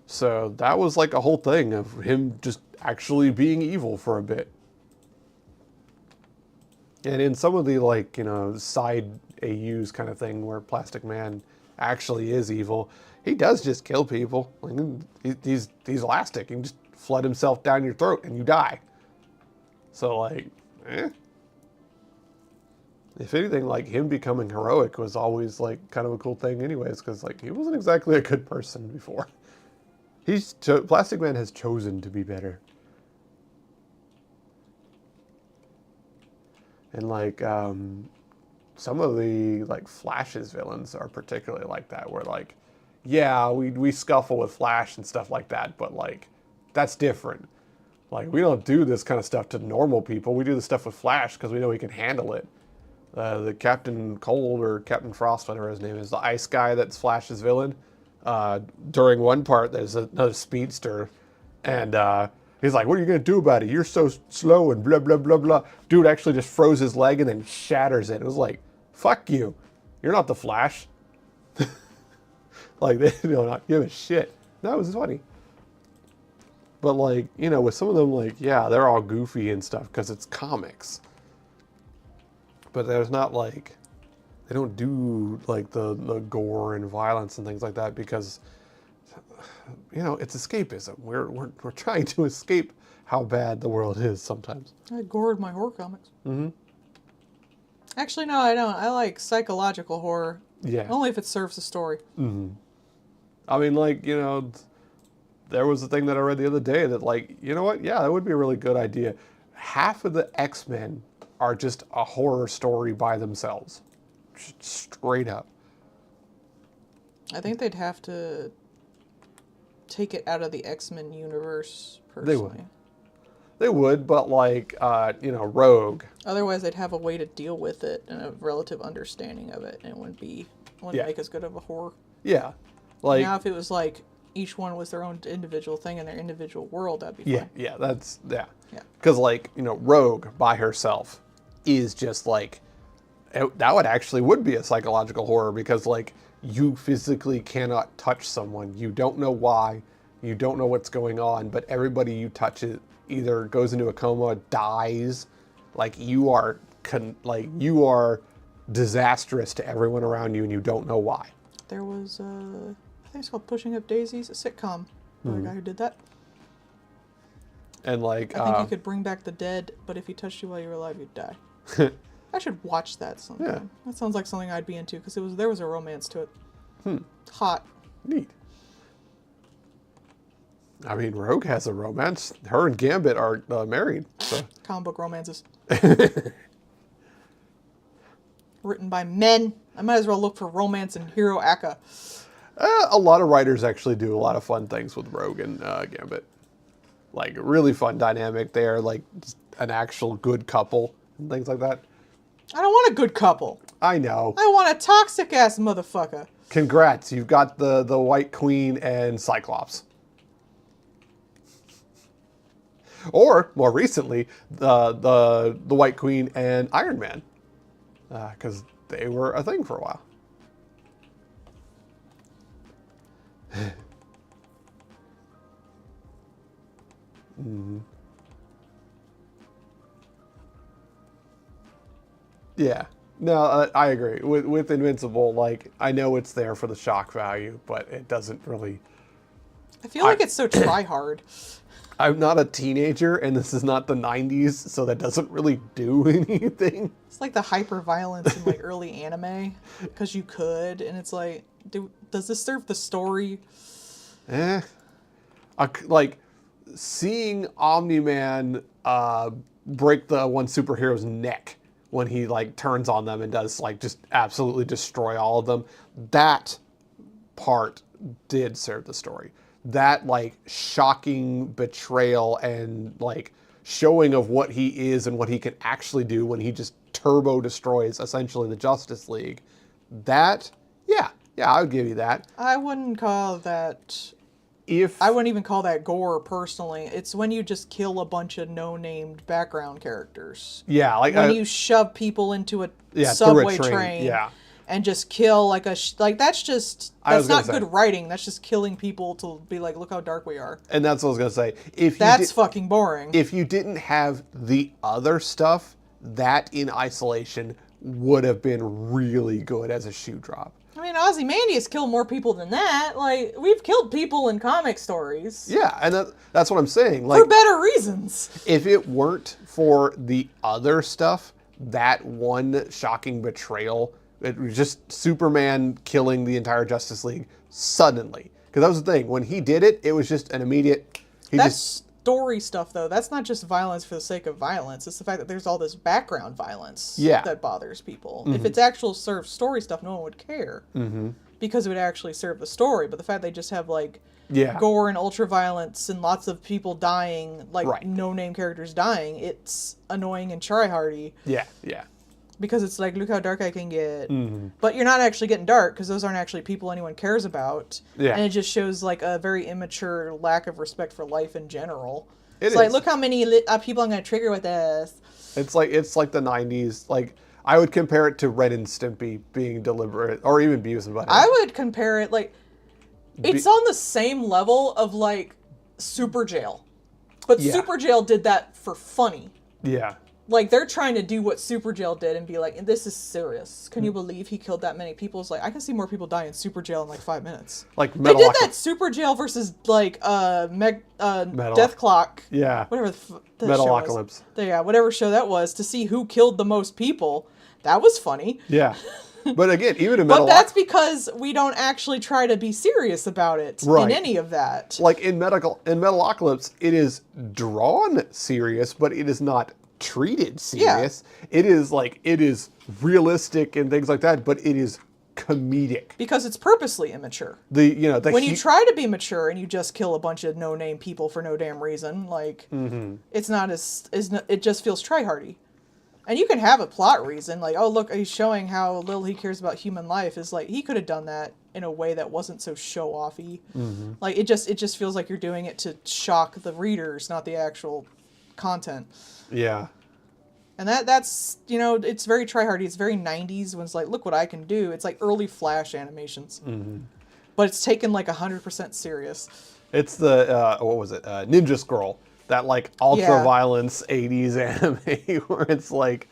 So that was like a whole thing of him just actually being evil for a bit. And in some of the side AUs kind of thing where Plastic Man actually is evil, he does just kill people. Like, he's elastic. He can just flood himself down your throat and you die. So if anything, like him becoming heroic was always like kind of a cool thing anyways, because like he wasn't exactly a good person before. Plastic Man has chosen to be better. And like some of the like Flash's villains are particularly like that, where like, yeah, we scuffle with Flash and stuff like that, but like that's different. Like we don't do this kind of stuff to normal people. We do the stuff with Flash because we know he can handle it. The Captain Cold or Captain Frost, whatever his name is, the ice guy that's Flash's villain. During one part, there's another speedster, and he's like, "What are you gonna do about it? You're so slow," and blah blah blah blah. Dude actually just froze his leg and then shatters it. It was like, "Fuck you, you're not the Flash." Like they not give a shit. That was funny. But like with some of them, like yeah, they're all goofy and stuff because it's comics. But there's not like. They don't do like the gore and violence and things like that because, it's escapism. We're trying to escape how bad the world is sometimes. I gored my horror comics. Mm-hmm. Actually, no, I don't. I like psychological horror. Yeah. Only if it serves the story. Mm-hmm. I mean, like, there was a thing that I read the other day that, like, you know what? Yeah, that would be a really good idea. Half of the X-Men are just a horror story by themselves. Straight up. I think they'd have to take it out of the X-Men universe, personally. They would, but like, Rogue. Otherwise, they'd have a way to deal with it and a relative understanding of it, and it wouldn't make as good of a horror. Yeah. Like, now, if it was like each one was their own individual thing in their individual world, that'd be fine. Yeah, yeah. Because like, Rogue by herself is just like, that would be a psychological horror because like you physically cannot touch someone. You don't know why. You don't know what's going on, but everybody you touch it either goes into a coma, dies. Like you are disastrous to everyone around you and you don't know why. There was I think it's called Pushing Up Daisies, a sitcom. The guy who did that. And like I think you could bring back the dead, but if he touched you while you were alive, you'd die. I should watch that sometime. Yeah. That sounds like something I'd be into because there was a romance to it. Hot. Neat. I mean, Rogue has a romance. Her and Gambit are married. So. Comic book romances. Written by men. I might as well look for romance in Hero Aka. A lot of writers actually do a lot of fun things with Rogue and Gambit. Like, really fun dynamic there. Like, an actual good couple and things like that. I don't want a good couple. I know. I want a toxic ass motherfucker. Congrats, you've got the White Queen and Cyclops. Or more recently, the White Queen and Iron Man, because they were a thing for a while. Mm-hmm. Yeah. No, I agree. With Invincible, like, I know it's there for the shock value, but it doesn't really... I feel like it's so try-hard. I'm not a teenager, and this is not the 90s, so that doesn't really do anything. It's like the hyper-violence in, like, early anime, because you could, and it's like, does this serve the story? Like, seeing Omni-Man break the one superhero's neck when he like turns on them and does like just absolutely destroy all of them, that part did serve the story. that like shocking betrayal and like showing of what he is and what he can actually do when he just turbo destroys essentially the Justice League. That, yeah, I would give you that. I wouldn't call that. If I wouldn't even call that gore personally. It's when you just kill a bunch of no-named background characters. yeah, like When you shove people into a through a subway train, yeah. and just kill like that's just I was that's gonna not say. good writing. That's just killing people to be like, look how dark we are. And that's what I was gonna say. That's fucking boring. If you didn't have the other stuff, that in isolation would have been really good as a shoe drop. I mean, Ozymandias killed more people than that. Like, we've killed people in comic stories. Yeah, and that's what I'm saying. Like, For better reasons. if it weren't for the other stuff, that one shocking betrayal, it was just Superman killing the entire Justice League suddenly. Because that was the thing. When he did it, it was just an immediate... That's story stuff, though. That's not just violence for the sake of violence. It's the fact that there's all this background violence that bothers people. If it's actual story stuff, no one would care. Because it would actually serve the story. But the fact they just have, like, gore and ultra-violence and lots of people dying, like, no-name characters dying, it's annoying and try-hardy. Yeah. Because it's like, look how dark I can get. But you're not actually getting dark, because those aren't actually people anyone cares about. Yeah. And it just shows, like, a very immature lack of respect for life in general. It's like, look how many people I'm going to trigger with this. It's like the 90s. Like, I would compare it to Ren and Stimpy being deliberate, or even Beavis and Butthead. I would compare it, like, it's on the same level of, like, Super Jail. But Super Jail did that for funny. Yeah. Like, they're trying to do what Super Jail did and be like, this is serious. Can you believe he killed that many people? It's like, I can see more people die in Super Jail in, like, 5 minutes. Like, they did that Super Jail versus, like, Death Clock. Yeah. Whatever the show was. Metalocalypse. Yeah, whatever show that was, to see who killed the most people. That was funny. Yeah. But again, even in But that's because we don't actually try to be serious about it in any of that. Like, in Metalocalypse, it is drawn serious, but it is not treated serious. It is realistic and things like that, but it is comedic because it's purposely immature. When you try to be mature and you just kill a bunch of no-name people for no damn reason, like it's not it just feels tryhardy. And you can have a plot reason, like, oh look, he's showing how little he cares about human life. Is like, he could have done that in a way that wasn't so show-offy. Like, it just feels like you're doing it to shock the readers, not the actual content. Yeah. And that's, it's very tryhardy. It's very 90s when it's like, look what I can do. It's like early Flash animations. But it's taken like 100% serious. It's the, what was it? Ninja Scroll. That like ultra-violence 80s anime where it's like,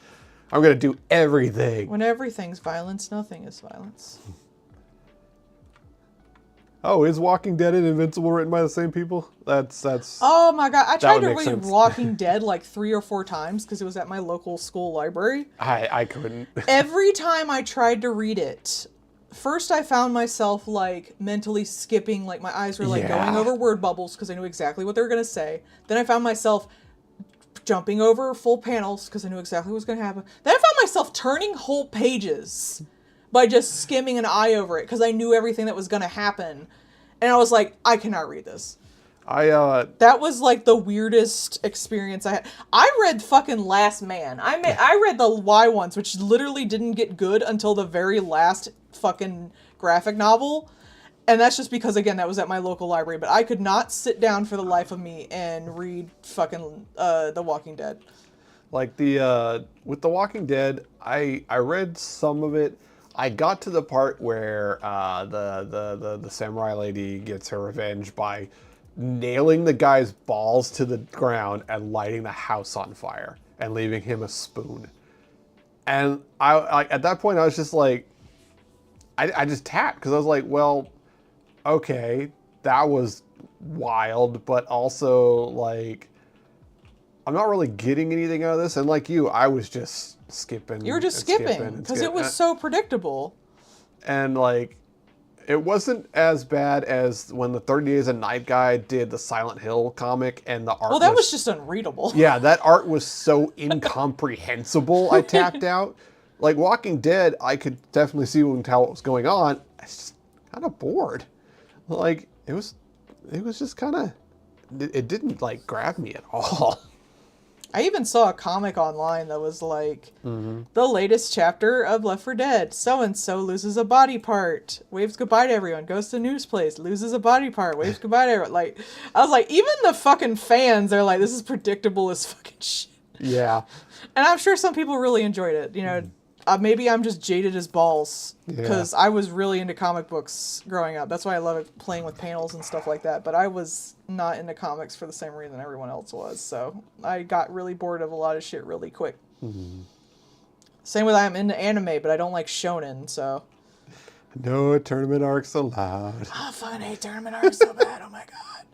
I'm going to do everything. When everything's violence, nothing is violence. Oh, is Walking Dead and Invincible written by the same people? That's. Oh my god! I tried to read sense. Walking Dead like 3 or 4 times because it was at my local school library. I couldn't. Every time I tried to read it, first I found myself like mentally skipping, like my eyes were like going over word bubbles because I knew exactly what they were gonna say. Then I found myself jumping over full panels because I knew exactly what was gonna happen. Then I found myself turning whole pages by just skimming an eye over it because I knew everything that was going to happen. And I was like, I cannot read this. That was like the weirdest experience I had. I read fucking Last Man. I read the Y ones, which literally didn't get good until the very last fucking graphic novel. And that's just because, again, that was at my local library. But I could not sit down for the life of me and read fucking The Walking Dead. Like with The Walking Dead, I read some of it. I got to the part where the samurai lady gets her revenge by nailing the guy's balls to the ground and lighting the house on fire and leaving him a spoon. And I at that point I was just like, I just tapped because I was like, well, okay, that was wild, but also like I'm not really getting anything out of this. And like you, I was just skipping. You were just skipping because it was so predictable. And like, it wasn't as bad as when the 30 Days a Night guy did the Silent Hill comic and the art. Well, that was just unreadable. Yeah, that art was so incomprehensible. I tapped out. Like Walking Dead, I could definitely see and tell what was going on. I was just kind of bored. Like it was it was just kind of, it didn't like grab me at all. I even saw a comic online that was like, the latest chapter of Left 4 Dead. So-and-so loses a body part. Waves goodbye to everyone. Goes to News Place. Loses a body part. Waves goodbye to everyone. Like, I was like, even the fucking fans are like, this is predictable as fucking shit. Yeah. And I'm sure some people really enjoyed it. You know, maybe I'm just jaded as balls. Because I was really into comic books growing up. That's why I love playing with panels and stuff like that. But I was not into comics for the same reason everyone else was. So I got really bored of a lot of shit really quick. Same with I'm into anime, but I don't like shonen, so. No tournament arcs allowed. I fucking hate tournament arcs so bad. Oh my god.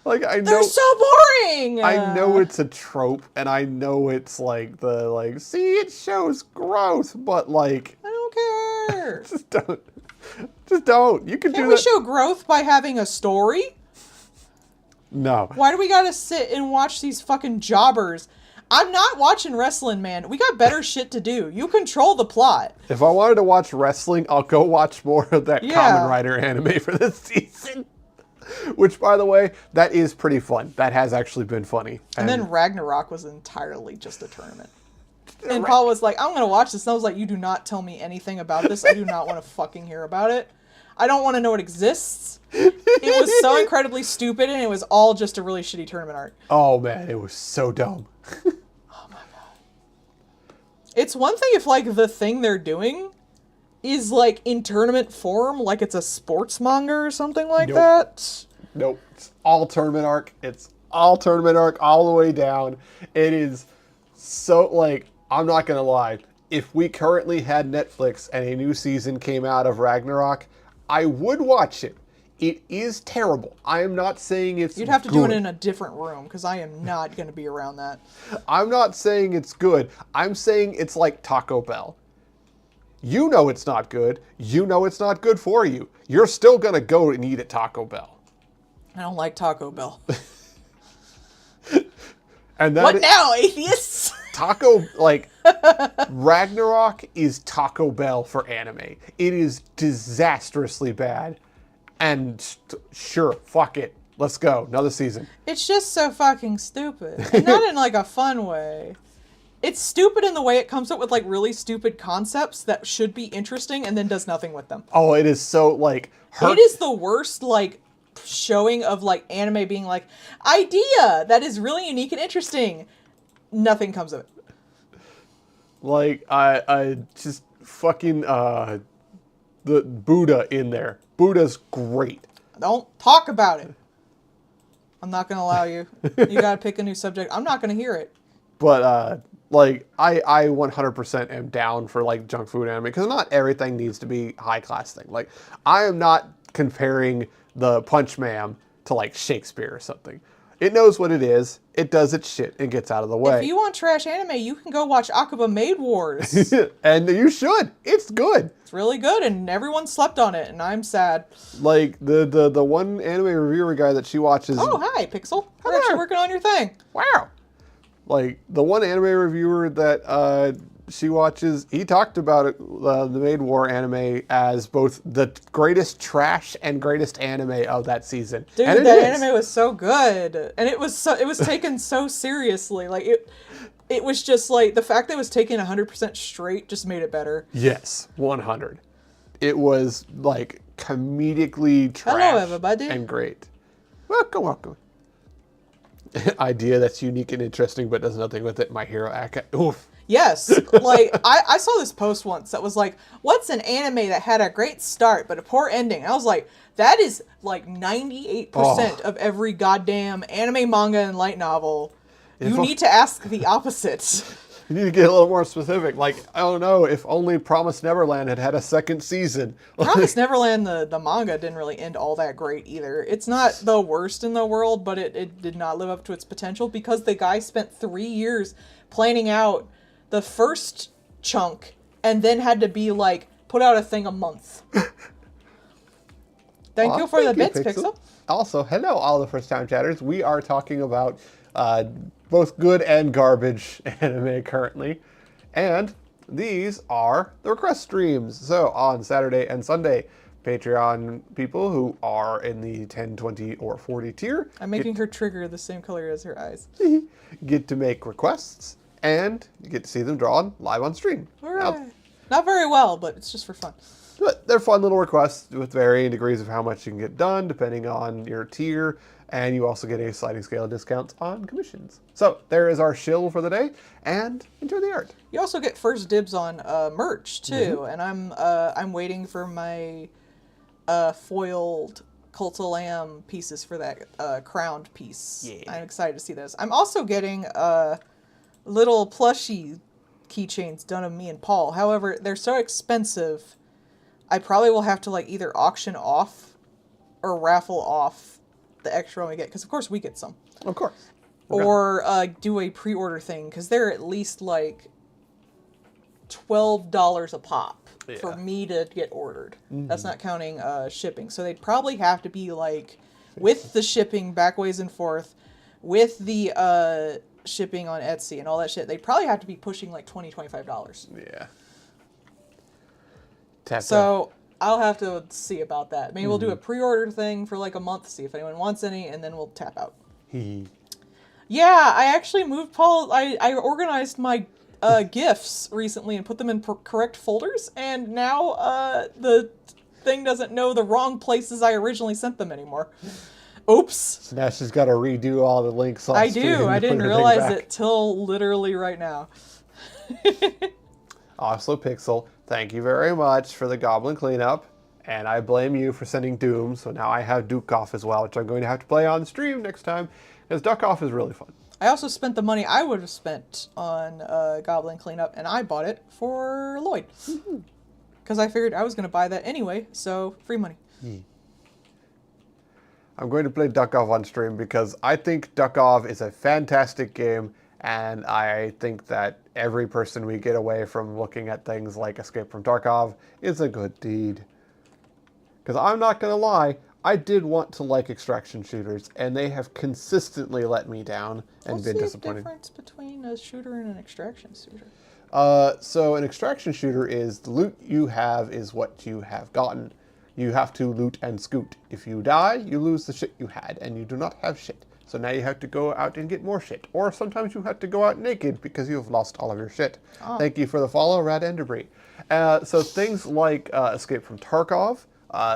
Like, I know. They're so boring! I know it's a trope, and I know it's like see, it shows growth, but like. I don't care. Just don't. Just don't. You can Can't do we that. show growth by having a story? No. Why do we gotta sit and watch these fucking jobbers? I'm not watching wrestling, man. We got better shit to do. You control the plot. If I wanted to watch wrestling, I'll go watch more of that Yeah. Kamen Rider anime for this season. Which, by the way, that is pretty fun. That has actually been funny. And then Ragnarok was entirely just a tournament. And Paul was like, I'm gonna watch this. And I was like, you do not tell me anything about this. I do not want to fucking hear about it. I don't want to know it exists. It was so incredibly stupid, and it was all just a really shitty tournament art. Oh man, it was so dumb. Oh my god. It's one thing if, like, the thing they're doing is, like, in tournament form, like it's a sports manga or something like Nope. that. Nope. It's all tournament arc. It's all tournament arc all the way down. It is so, like, I'm not going to lie. If we currently had Netflix and a new season came out of Ragnarok, I would watch it. It is terrible. I am not saying it's You'd have to do it good. in a different room, because I am not going to be around that. I'm not saying it's good. I'm saying it's like Taco Bell. You know it's not good. You know it's not good for you. You're still going to go and eat at Taco Bell. I don't like Taco Bell. And that What is- now, atheists? Taco, like, Ragnarok is Taco Bell for anime. It is disastrously bad. And sure, fuck it. Let's go. Another season. It's just so fucking stupid. And not in, like, a fun way. It's stupid in the way it comes up with, like, really stupid concepts that should be interesting and then does nothing with them. Oh, it is so, like... It is the worst, like, showing of, like, anime being like, idea that is really unique and interesting. Nothing comes of it. Like, I just fucking, the Buddha in there. Buddha's great. Don't talk about it. I'm not gonna allow you. You gotta pick a new subject. I'm not gonna hear it. But, like, I 100% am down for, like, junk food anime, because not everything needs to be high-class thing. Like, I am not comparing the Punch Man to, like, Shakespeare or something. It knows what it is, it does its shit, and gets out of the way. If you want trash anime, you can go watch Akuba Maid Wars. And you should. It's good. It's really good, and everyone slept on it, and I'm sad. Like, the one anime reviewer guy that she watches... Oh, hi, Pixel. We're Hello. actually working on your thing. Wow. Like, the one anime reviewer that she watches, he talked about it, the Maid War anime as both the greatest trash and greatest anime of that season. Dude, And it that is. anime was so good. And it was taken so seriously. Like, it was just, like, the fact that it was taken 100% straight just made it better. Yes, 100. It was, like, comedically trash Hello, everybody. and great. Welcome. Idea that's unique and interesting but does nothing with it. My Hero Academia. Oof. Yes. Like, I saw this post once that was like, what's an anime that had a great start but a poor ending? And I was like, that is like 98% of every goddamn anime, manga, and light novel. You need to ask the opposite. You need to get a little more specific. Like, I don't know, if only Promised Neverland had had a second season. Promised Neverland, the manga didn't really end all that great either. It's not the worst in the world, but it did not live up to its potential because the guy spent 3 years planning out the first chunk and then had to be like, put out a thing a month. Thank you for the bits, Pixel. Also, hello, all the first-time chatters. We are talking about both good and garbage anime currently. And these are the request streams. So on Saturday and Sunday, Patreon people who are in the 10, 20, or 40 tier I'm making her trigger the same color as her eyes. get to make requests, and you get to see them drawn live on stream. Hooray. Not very well, but it's just for fun. But they're fun little requests with varying degrees of how much you can get done, depending on your tier, and you also get a sliding scale of discounts on commissions. So there is our shill for the day, and enjoy the art. You also get first dibs on merch too, and I'm waiting for my foiled Cult of Lamb pieces for that crowned piece. Yeah. I'm excited to see those. I'm also getting little plushie keychains done of me and Paul. However, they're so expensive, I probably will have to like either auction off or raffle off the extra one we get, because of course we get some. Of course. Okay. Or do a pre-order thing, because they're at least like $12 a pop for me to get ordered. That's not counting shipping. So they'd probably have to be like, with the shipping back ways and forth, with the shipping on Etsy and all that shit, they'd probably have to be pushing like $20, $25. Yeah. So I'll have to see about that. Maybe we'll do a pre-order thing for like a month, see if anyone wants any, and then we'll tap out. Yeah, I actually moved Paul. I organized my gifts recently and put them in correct folders, and now the thing doesn't know the wrong places I originally sent them anymore. Oops. So now she's got to redo all the links on I stream do. to I put didn't everything realize back. it till literally right now. Oslo Pixel, thank you very much for the goblin cleanup. And I blame you for sending Doom, so now I have Duke Off as well, which I'm going to have to play on stream next time, because Duck Off is really fun. I also spent the money I would have spent on Goblin Cleanup, and I bought it for Lloyd. Because I figured I was going to buy that anyway, so free money. I'm going to play Duck Off on stream because I think Duck Off is a fantastic game, and I think that every person we get away from looking at things like Escape from Tarkov is a good deed. Because I'm not going to lie, I did want to like extraction shooters, and they have consistently let me down and been disappointing. What's the difference between a shooter and an extraction shooter? So an extraction shooter is the loot you have is what you have gotten. You have to loot and scoot. If you die, you lose the shit you had, and you do not have shit. So now you have to go out and get more shit. Or sometimes you have to go out naked because you've lost all of your shit. Oh. Thank you for the follow, Rad Enderbry. So things like Escape from Tarkov,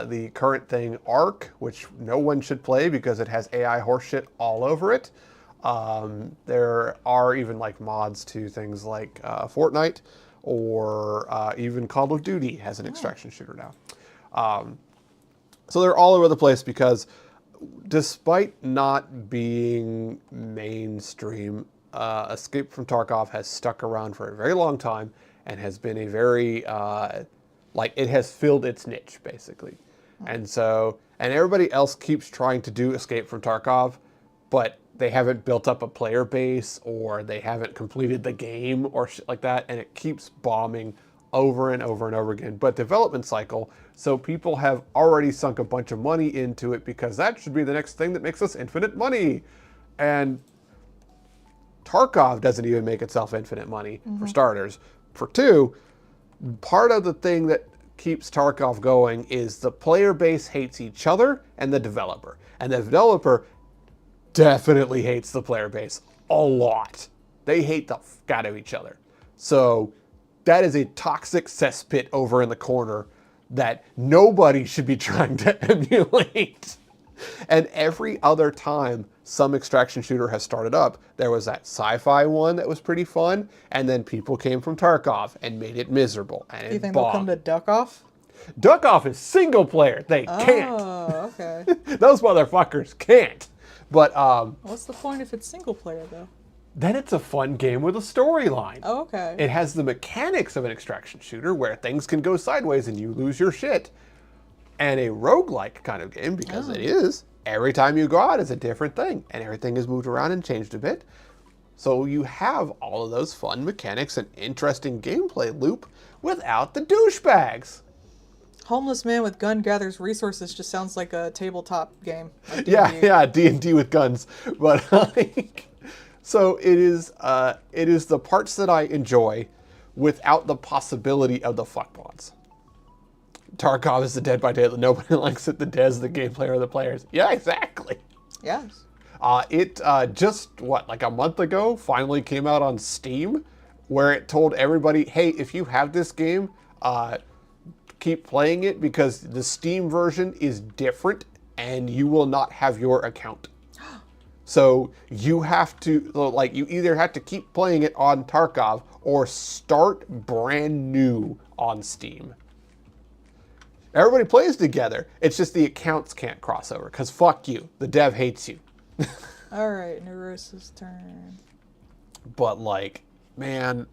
the current thing Ark, which no one should play because it has AI horseshit all over it. There are even like mods to things like Fortnite, or even Call of Duty has an extraction shooter now. So they're all over the place because despite not being mainstream, Escape from Tarkov has stuck around for a very long time and has been a very, it has filled its niche, basically. And so, and everybody else keeps trying to do Escape from Tarkov, but they haven't built up a player base, or they haven't completed the game, or shit like that, and it keeps bombing over and over and over again. But development cycle, so people have already sunk a bunch of money into it because that should be the next thing that makes us infinite money. And Tarkov doesn't even make itself infinite money, for starters. For two, part of the thing that keeps Tarkov going is the player base hates each other and the developer. And the developer definitely hates the player base a lot. They hate the fuck out of each other. So that is a toxic cesspit over in the corner that nobody should be trying to emulate. And every other time some extraction shooter has started up, there was that sci-fi one that was pretty fun, and then people came from Tarkov and made it miserable. And Do you think they'll come to Duck Off? Duck Off is single player. They can't. Oh, okay. Those motherfuckers can't. But what's the point if it's single player though? Then it's a fun game with a storyline. Oh, okay. It has the mechanics of an extraction shooter where things can go sideways and you lose your shit. And a roguelike kind of game, because it is. Every time you go out, it's a different thing. And everything is moved around and changed a bit. So you have all of those fun mechanics and interesting gameplay loop without the douchebags. Homeless man with gun gathers resources just sounds like a tabletop game. Like Yeah, D&D with guns. But like, so it is the parts that I enjoy without the possibility of the fuckbots. Tarkov is the Dead by Daylight. Nobody likes it. The Dez, the gameplay, or the players. Yeah, exactly. Yes. It just, like a month ago, finally came out on Steam, where it told everybody, hey, if you have this game, keep playing it because the Steam version is different and you will not have your account. So you have to, you either have to keep playing it on Tarkov or start brand new on Steam. Everybody plays together. It's just the accounts can't cross over because fuck you. The dev hates you. All right, Neurosis turn. But man,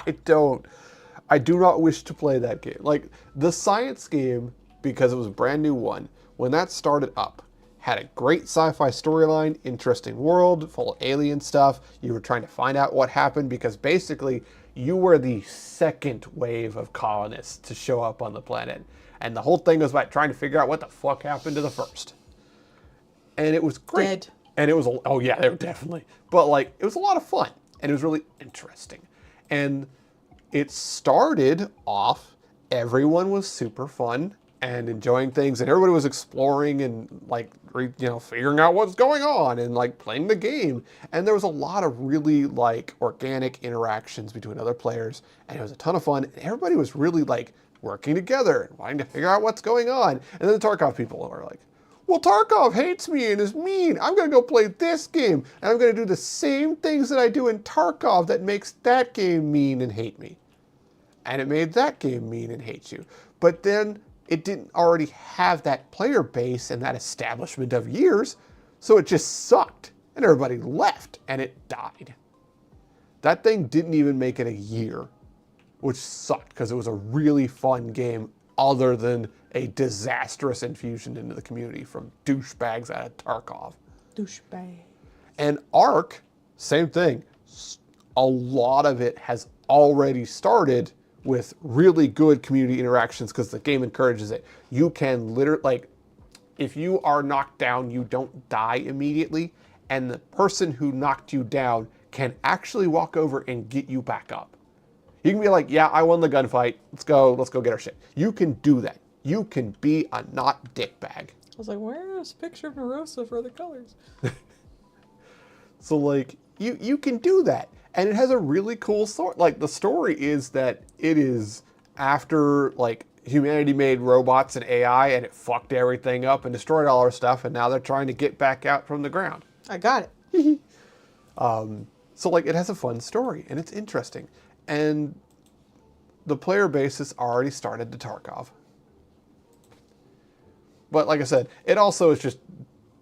I do not wish to play that game. Like the science game, because it was a brand new one, when that started up, had a great sci-fi storyline, interesting world, full of alien stuff. You were trying to find out what happened because basically you were the second wave of colonists to show up on the planet. And the whole thing was about trying to figure out what the fuck happened to the first. And it was great. Dead. And it was, oh yeah, they were definitely. But it was a lot of fun. And it was really interesting. And it started off, everyone was super fun and enjoying things. And everybody was exploring and figuring out what's going on and playing the game. And there was a lot of really organic interactions between other players. And it was a ton of fun. And everybody was really working together and wanting to figure out what's going on. And then the Tarkov people were like, well, Tarkov hates me and is mean. I'm going to go play this game. And I'm going to do the same things that I do in Tarkov that makes that game mean and hate me. And it made that game mean and hate you. But then it didn't already have that player base and that establishment of years. So it just sucked. And everybody left and it died. That thing didn't even make it a year, which sucked because it was a really fun game other than a disastrous infusion into the community from douchebags out of Tarkov. Douchebag. And Ark, same thing. A lot of it has already started with really good community interactions because the game encourages it. You can literally, if you are knocked down, you don't die immediately. And the person who knocked you down can actually walk over and get you back up. You can be like, yeah, I won the gunfight. Let's go get our shit. You can do that. You can be a not dickbag. I was like, where's a picture of Neurosa for the colors? So you can do that. And it has a really cool story. The story is that it is after humanity made robots and AI and it fucked everything up and destroyed all our stuff. And now they're trying to get back out from the ground. I got it. So it has a fun story and it's interesting. And the player base has already started to Tarkov. But like I said, it also is just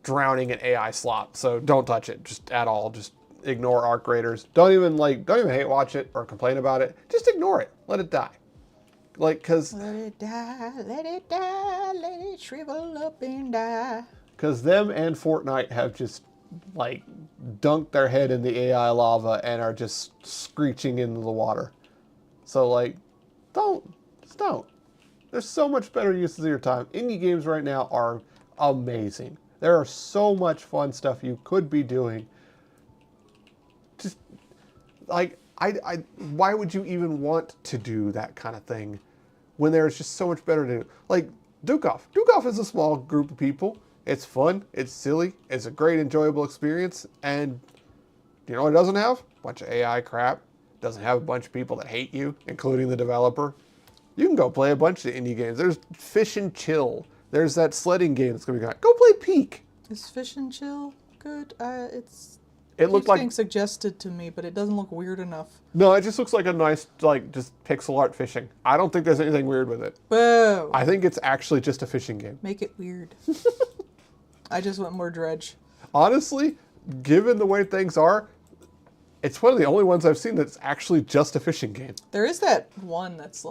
drowning in AI slop. So don't touch it just at all. Just ignore Arc Raiders. Don't even hate watch it or complain about it. Just ignore it. Let it die. Cause let it die, let it shrivel up and die. Cause them and Fortnite have just dunked their head in the AI lava and are just screeching into the water. So don't. There's so much better uses of your time. Indie games right now are amazing. There are so much fun stuff you could be doing. Just why would you even want to do that kind of thing when there's just so much better to do? Duke-Off. Duke-Off is a small group of people. It's fun. It's silly. It's a great, enjoyable experience. And you know what it doesn't have? A bunch of AI crap. It doesn't have a bunch of people that hate you, including the developer. You can go play a bunch of indie games. There's Fish and Chill. There's that sledding game that's going to be going. Go play Peak. Is Fish and Chill good? It looked being suggested to me, but it doesn't look weird enough. No, it just looks like a nice, just pixel art fishing. I don't think there's anything weird with it. Boo! I think it's actually just a fishing game. Make it weird. I just want more Dredge. Honestly, given the way things are, it's one of the only ones I've seen that's actually just a fishing game. There is that one that's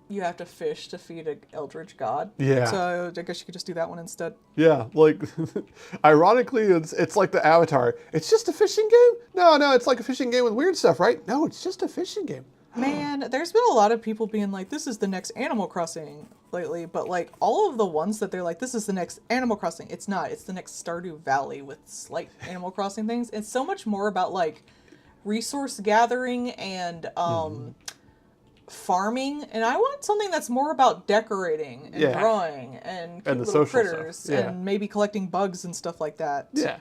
you have to fish to feed an eldritch god. Yeah. So I guess you could just do that one instead. Yeah, ironically, it's like the Avatar. It's just a fishing game? No, it's like a fishing game with weird stuff, right? No, it's just a fishing game. Man, there's been a lot of people being like, this is the next Animal Crossing lately, but all of the ones that they're like, this is the next Animal Crossing, it's not. It's the next Stardew Valley with slight Animal Crossing things. It's so much more about resource gathering and farming, and I want something that's more about decorating and Yeah. drawing and cute And the little social stuff. critters Yeah. and maybe collecting bugs and stuff like that. Yeah.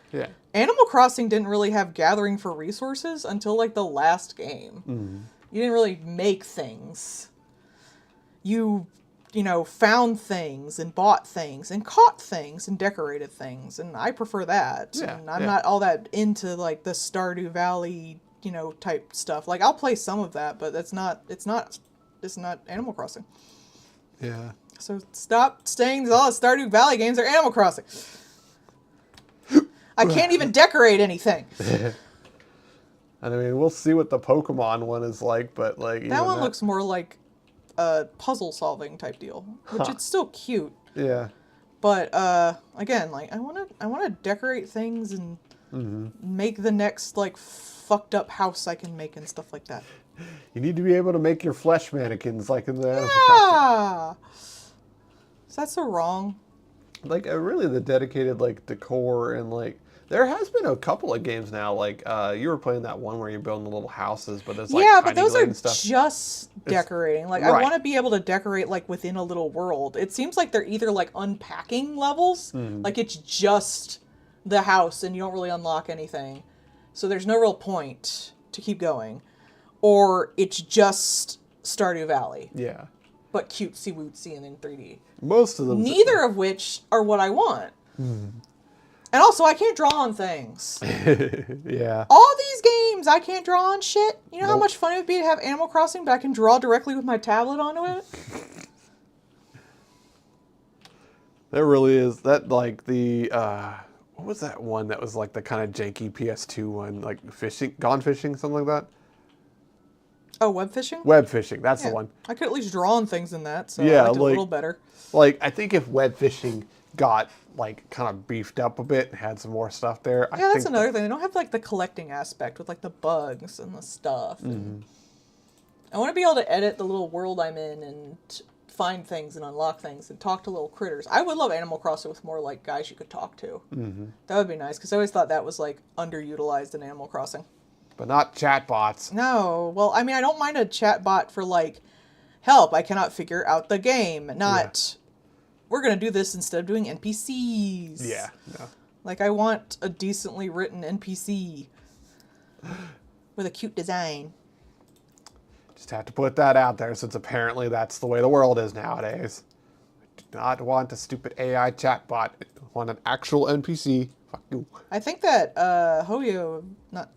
Animal Crossing didn't really have gathering for resources until like the last game. Mm-hmm. You didn't really make things. You found things and bought things and caught things and decorated things, and I prefer that. Yeah, And I'm yeah. not all that into like the Stardew Valley, type stuff. Like I'll play some of that, but it's not Animal Crossing. Yeah. So stop saying all the Stardew Valley games are Animal Crossing. I can't even decorate anything. I mean, we'll see what the Pokemon one is like, but like even That one looks more like a puzzle solving type deal, which it's still cute. Yeah. But again, like I want to decorate things and make the next like fucked up house I can make and stuff like that. You need to be able to make your flesh mannequins like in the Animal Crossing. Ah, is that so wrong? Like really the dedicated like decor and like there has been a couple of games now like you were playing that one where you're building the little houses, but it's like Yeah, tiny but those are glade stuff. just decorating. Like I right. want to be able to decorate like within a little world. It seems like they're either like unpacking levels, like it's just the house and you don't really unlock anything. So there's no real point to keep going. Or it's just Stardew Valley, Yeah. but cutesy wootsy and in 3D. Most of them. Neither of which are what I want. And also, I can't draw on things. Yeah. All these games, I can't draw on shit. You know how Nope. much fun it would be to have Animal Crossing, but I can draw directly with my tablet onto it? There really is that like the what was that one that was like the kind of janky PS2 one, like fishing, Gone Fishing, something like that? Oh, web fishing? Web fishing, that's Yeah. the one. I could at least draw on things in that, so Yeah, I liked it a like- little better. Like I think if web fishing got like kind of beefed up a bit and had some more stuff there, I Yeah, that's think another thing. They don't have like the collecting aspect with like the bugs and the stuff. And I want to be able to edit the little world I'm in and find things and unlock things and talk to little critters. I would love Animal Crossing with more like guys you could talk to. That would be nice because I always thought that was like underutilized in Animal Crossing. but not chatbots. No, well, I mean, I don't mind a chatbot for like, help, I cannot figure out the game. Not, we're gonna do this instead of doing NPCs. Yeah, no. Like, I want a decently written NPC with a cute design. Just have to put that out there since apparently that's the way the world is nowadays. I do not want a stupid AI chatbot. I want an actual NPC. Fuck you. I think that Hoyo, not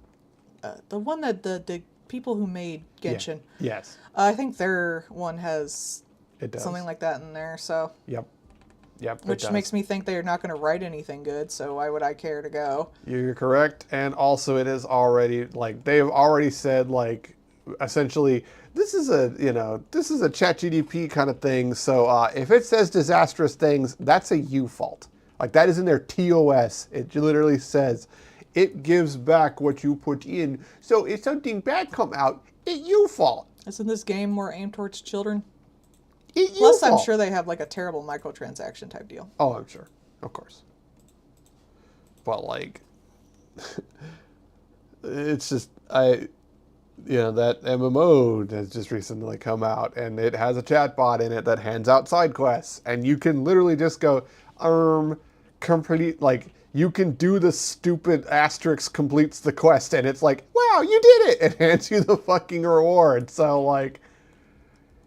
the one that the people who made Genshin, Yeah. Yes, I think their one has it does. something like that in there. So, Yep. Yep. it which does. makes me think they're not going to write anything good. So why would I care to go? You're correct, and also it is already like they have already said like essentially this is a ChatGPT kind of thing. So if it says disastrous things, that's a you fault. Like that is in their TOS. It literally says it gives back what you put in. So if something bad come out, it you fault. Isn't this game more aimed towards children? It you Plus, I'm fault. sure they have like a terrible microtransaction type deal. Oh, I'm sure, of course. But like, it's just that MMO has just recently come out, and it has a chatbot in it that hands out side quests, and you can literally just go, complete like you can do the stupid asterisk completes the quest, and it's like, wow, you did it! It hands you the fucking reward. So like.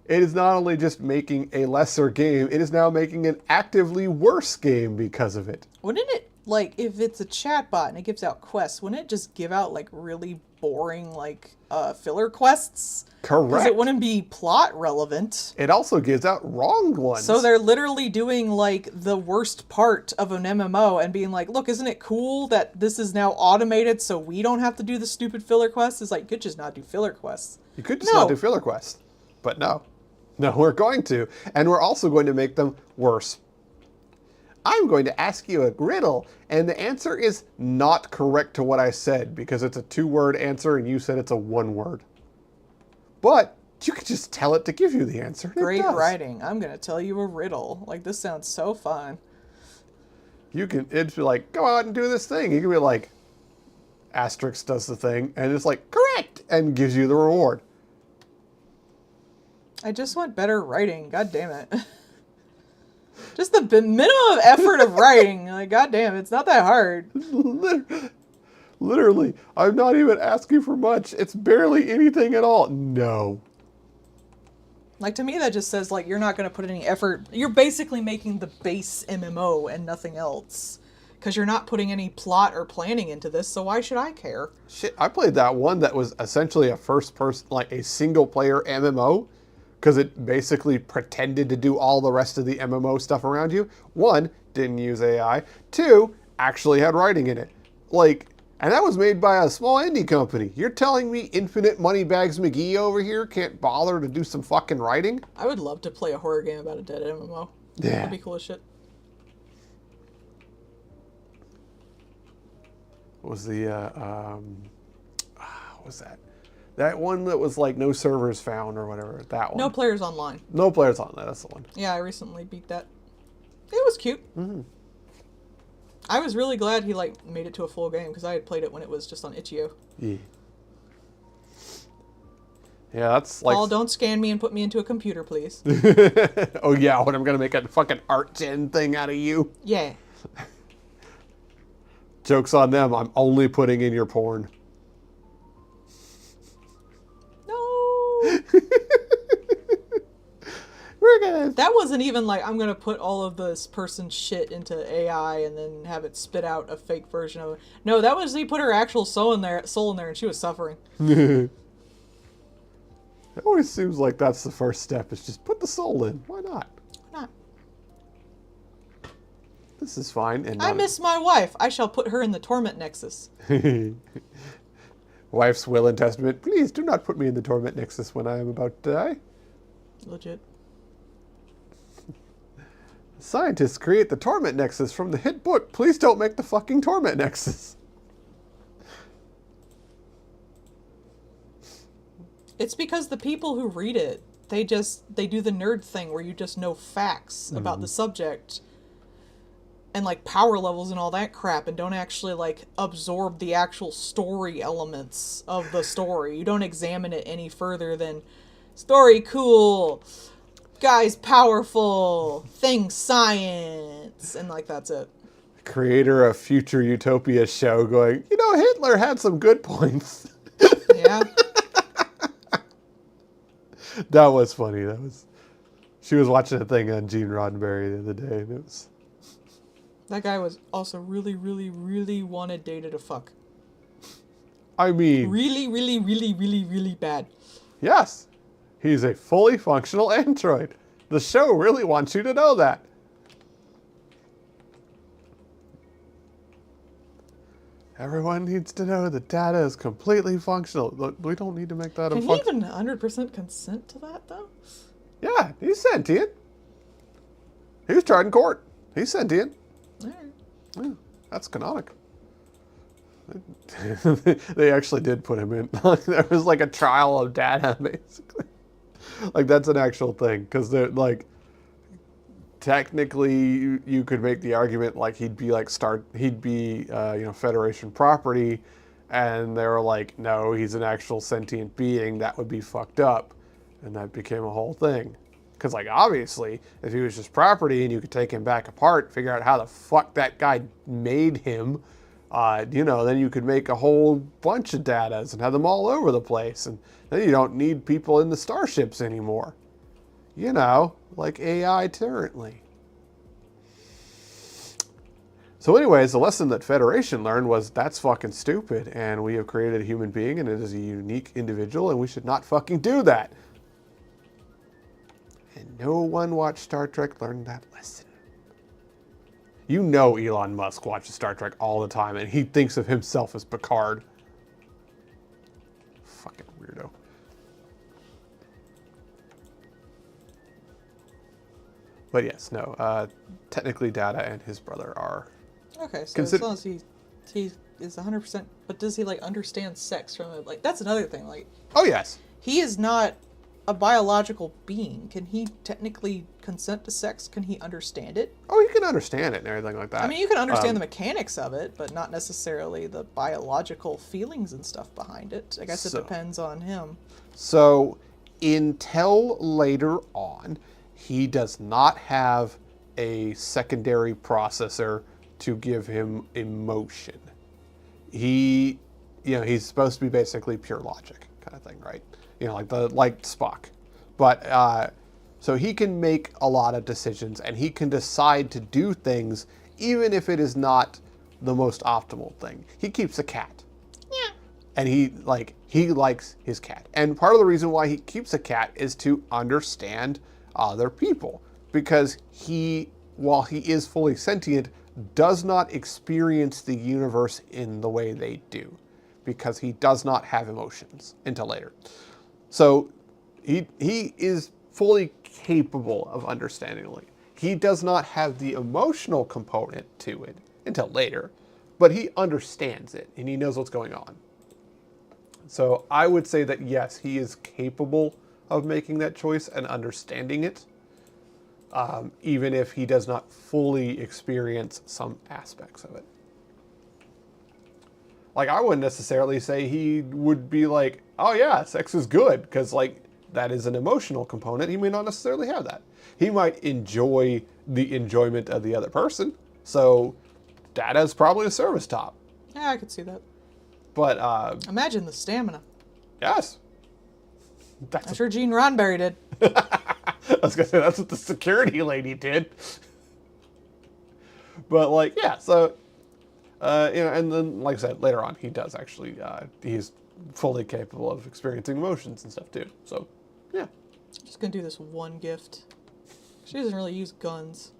It is not only just making a lesser game, it is now making an actively worse game because of it. Wouldn't it, like, if it's a chatbot and it gives out quests, wouldn't it just give out, like, really boring, like, filler quests? Because Correct. it wouldn't be plot relevant. It also gives out wrong ones. So they're literally doing, like, the worst part of an MMO and being like, look, isn't it cool that this is now automated so we don't have to do the stupid filler quests? It's like, you could just not do filler quests. You could just No. not do filler quests. But no. No, we're going to. And we're also going to make them worse. I'm going to ask you a riddle, and the answer is not correct to what I said because it's a 2-word answer and you said it's a 1-word. But you could just tell it to give you the answer. and it Great does. writing. I'm going to tell you a riddle. Like, this sounds so fun. It'd be like, go out and do this thing. You can be like, asterisk does the thing, and it's like, correct, and gives you the reward. I just want better writing. God damn it. Just the minimum effort of writing. Like, god damn, it's not that hard. Literally, I'm not even asking for much. It's barely anything at all. No. Like, to me, that just says, like, you're not going to put any effort. You're basically making the base MMO and nothing else. Because you're not putting any plot or planning into this, so why should I care? Shit, I played that one that was essentially a first person, like a single player MMO, because it basically pretended to do all the rest of the MMO stuff around you. One, didn't use AI. Two, actually had writing in it. Like, and that was made by a small indie company. You're telling me Infinite Moneybags McGee over here can't bother to do some fucking writing? I would love to play a horror game about a dead MMO. Yeah. That'd be cool as shit. What was the, what was that? That one that was like no servers found or whatever. That one. No players online. No players on that. That's the one. Yeah, I recently beat that. It was cute. Mm-hmm. I was really glad he like made it to a full game because I had played it when it was just on itch.io. Yeah. Yeah, that's like. Paul, don't scan me and put me into a computer, please. Oh yeah, when I'm gonna make a fucking art gen thing out of you. Yeah. Joke's on them. I'm only putting in your porn. No. We're gonna. That wasn't even like I'm gonna put all of this person's shit into AI and then have it spit out a fake version of it. No, that was he put her actual soul in there, and she was suffering. It always seems like that's the first step. Is just put the soul in. Why not? Why not? This is fine. And I miss my wife. I shall put her in the torment nexus. Wife's will and testament. Please do not put me in the torment nexus when I am about to die. Legit. Scientists create the torment nexus from the hit book. Please don't make the fucking torment nexus. It's because the people who read it, they do the nerd thing where you just know facts about the subject and like power levels and all that crap and don't actually like absorb the actual story elements of the story. You don't examine it any further than story cool, guy's powerful, thing science, and like that's it. Creator of Future Utopia show going, you know, Hitler had some good points. Yeah. That was funny. She was watching a thing on Gene Roddenberry the other day, and it was. That guy was also really, really, really wanted Data to fuck. I mean. Really, really, really, really, really bad. Yes. He's a fully functional android. The show really wants you to know that. Everyone needs to know that Data is completely functional. Look, we don't need to make that a Can he even 100% consent to that, though? Yeah, he's sentient. He was tried in court. He's sentient. All right. Yeah, that's canonic. They actually did put him in. There was like a trial of Data, basically. Like, that's an actual thing. Because they're like, technically, you could make the argument like he'd be Federation property, and they were like, no, he's an actual sentient being. That would be fucked up, and that became a whole thing. Because like obviously, if he was just property and you could take him back apart, figure out how the fuck that guy made him, then you could make a whole bunch of Datas and have them all over the place, and then you don't need people in the starships anymore. You know, like AI currently. So anyways, the lesson that Federation learned was that's fucking stupid, and we have created a human being, and it is a unique individual, and we should not fucking do that. And no one watched Star Trek learned that lesson. You know Elon Musk watches Star Trek all the time, and he thinks of himself as Picard. Fucking weirdo. But yes, no. Technically, Data and his brother are. Okay, so as long as he is 100%, but does he like understand sex from it? Like that's another thing. Like, oh yes, he is not a biological being. Can he technically consent to sex? Can he understand it? Oh, he can understand it and everything like that. I mean, you can understand the mechanics of it, but not necessarily the biological feelings and stuff behind it. I guess it depends on him. So, until later on, he does not have a secondary processor to give him emotion. He's supposed to be basically pure logic kind of thing, right? Like Spock. But so he can make a lot of decisions, and he can decide to do things even if it is not the most optimal thing. He keeps a cat. Yeah. And he likes his cat. And part of the reason why he keeps a cat is to understand other people, because while he is fully sentient, does not experience the universe in the way they do, because he does not have emotions until later. So he is fully capable of understanding it. He does not have the emotional component to it until later, but he understands it and he knows what's going on. So I would say that yes, he is capable of making that choice and understanding it, even if he does not fully experience some aspects of it. Like, I wouldn't necessarily say he would be like, oh yeah, sex is good, because like that is an emotional component. He may not necessarily have that. He might enjoy the enjoyment of the other person. So that is probably a service top. Yeah, I could see that. But imagine the stamina. yes. I'm sure Gene Roddenberry did. I was gonna say that's what the security lady did. But like, yeah, so and then like I said, later on he does actually he's fully capable of experiencing emotions and stuff too. So yeah. I'm just gonna do this one gift. She doesn't really use guns.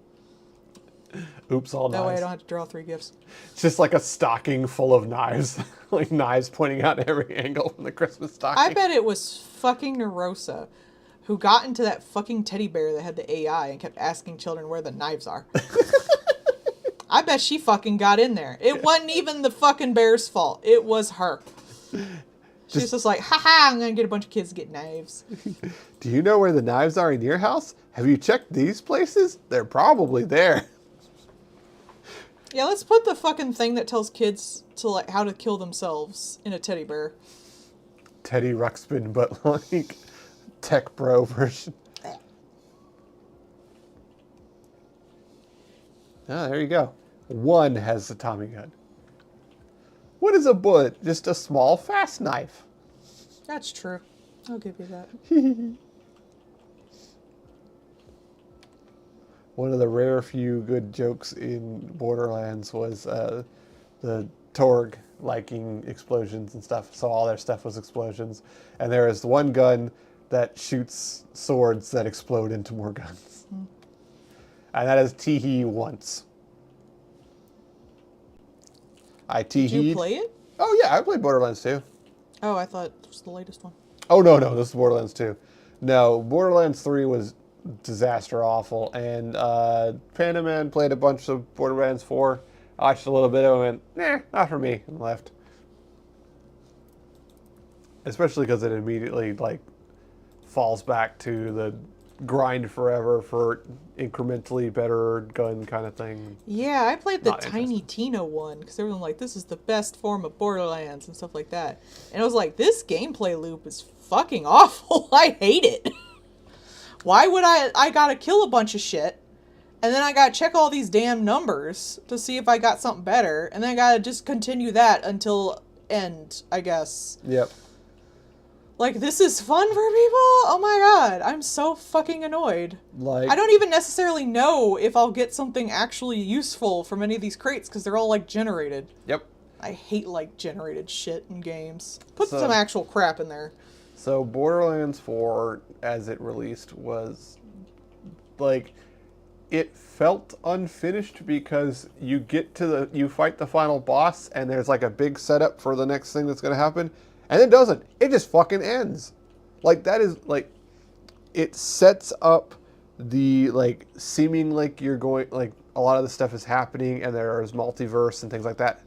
Oops, all That knives. way I don't have to draw 3 gifts. It's just like a stocking full of knives. Like knives pointing out every angle from the Christmas stocking. I bet it was fucking Nerosa who got into that fucking teddy bear that had the AI and kept asking children where the knives are. I bet she fucking got in there. It wasn't even the fucking bear's fault. It was her. She's just like, haha, I'm gonna get a bunch of kids to get knives. Do you know where the knives are in your house? Have you checked these places? They're probably there. Yeah, let's put the fucking thing that tells kids to like how to kill themselves in a teddy bear. Teddy Ruxpin, but like tech bro version. Ah, there you go. One has the Tommy gun. What is a bullet? Just a small fast knife. That's true. I'll give you that. One of the rare few good jokes in Borderlands was the Torg liking explosions and stuff. So all their stuff was explosions. And there is one gun that shoots swords that explode into more guns. And that is Teehee once. Did you play it? Oh yeah, I played Borderlands 2. Oh, I thought it was the latest one. Oh no, this is Borderlands 2. No, Borderlands 3 was disaster awful, and Panda Man played a bunch of Borderlands 4. I watched a little bit of it and went, not for me, and left. Especially because it immediately like falls back to the grind forever for incrementally better gun kind of thing. Yeah, I played the Not Tiny Tina one because everyone like, this is the best form of Borderlands and stuff like that. And I was like, this gameplay loop is fucking awful. I hate it. Why would I gotta kill a bunch of shit, and then I gotta check all these damn numbers to see if I got something better, and then I gotta just continue that until end, I guess. Yep. Like, this is fun for people? Oh my god, I'm so fucking annoyed. Like, I don't even necessarily know if I'll get something actually useful from any of these crates, because they're all, like, generated. Yep. I hate, like, generated shit in games. Put some actual crap in there. So Borderlands 4, as it released, was, like, it felt unfinished because you fight the final boss, and there's, like, a big setup for the next thing that's going to happen. And it doesn't. It just fucking ends. Like, that is, like, it sets up the, like, seeming like you're going, like, a lot of the stuff is happening and there's multiverse and things like that.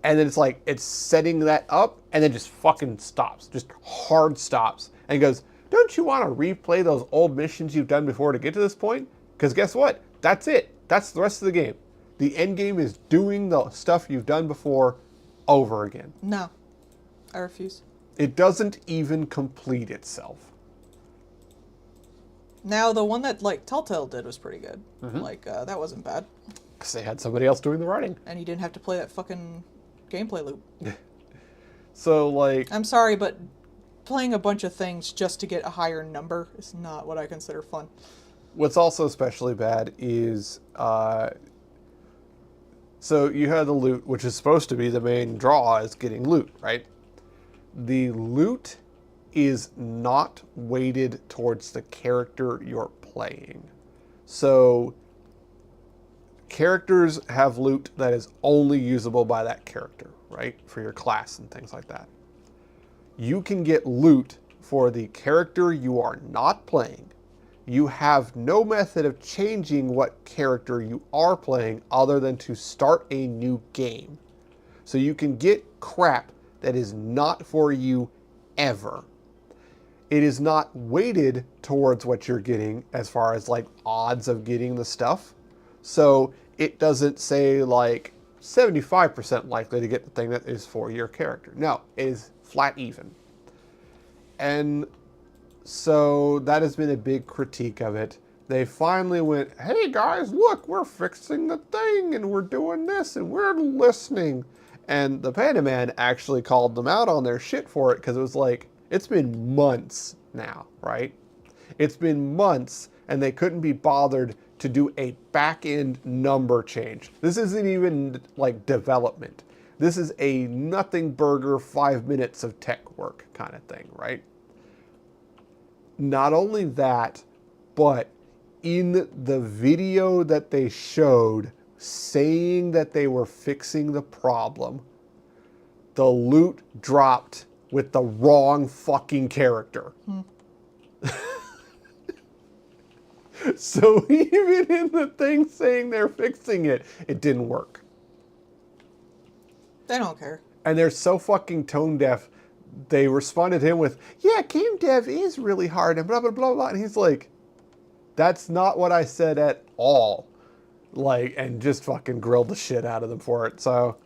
And then it's like, it's setting that up and then just fucking stops. Just hard stops. And goes, don't you want to replay those old missions you've done before to get to this point? Because guess what? That's it. That's the rest of the game. The end game is doing the stuff you've done before over again. No. I refuse. It doesn't even complete itself. Now, the one that, like, Telltale did was pretty good. Like, that wasn't bad. Because they had somebody else doing the writing. And you didn't have to play that fucking gameplay loop. So, like... I'm sorry, but playing a bunch of things just to get a higher number is not what I consider fun. What's also especially bad is... so you had the loot, which is supposed to be the main draw, is getting loot, right? The loot is not weighted towards the character you're playing. So characters have loot that is only usable by that character, right? For your class and things like that. You can get loot for the character you are not playing. You have no method of changing what character you are playing other than to start a new game. So you can get crap that is not for you ever. It is not weighted towards what you're getting as far as like odds of getting the stuff. So it doesn't say like 75% likely to get the thing that is for your character. No, it is flat even. And so that has been a big critique of it. They finally went, hey guys, look, we're fixing the thing and we're doing this and we're listening. And the Panda Man actually called them out on their shit for it because it was like, it's been months now, right? It's been months and they couldn't be bothered to do a back-end number change. This isn't even like development. This is a nothing burger 5 minutes of tech work kind of thing, right? Not only that, but in the video that they showed saying that they were fixing the problem, the loot dropped with the wrong fucking character. So even in the thing saying they're fixing it, it didn't work. They don't care. And they're so fucking tone deaf. They responded to him with, yeah, game dev is really hard and blah, blah, blah, blah. And he's like, that's not what I said at all. Like, and just fucking grilled the shit out of them for it. So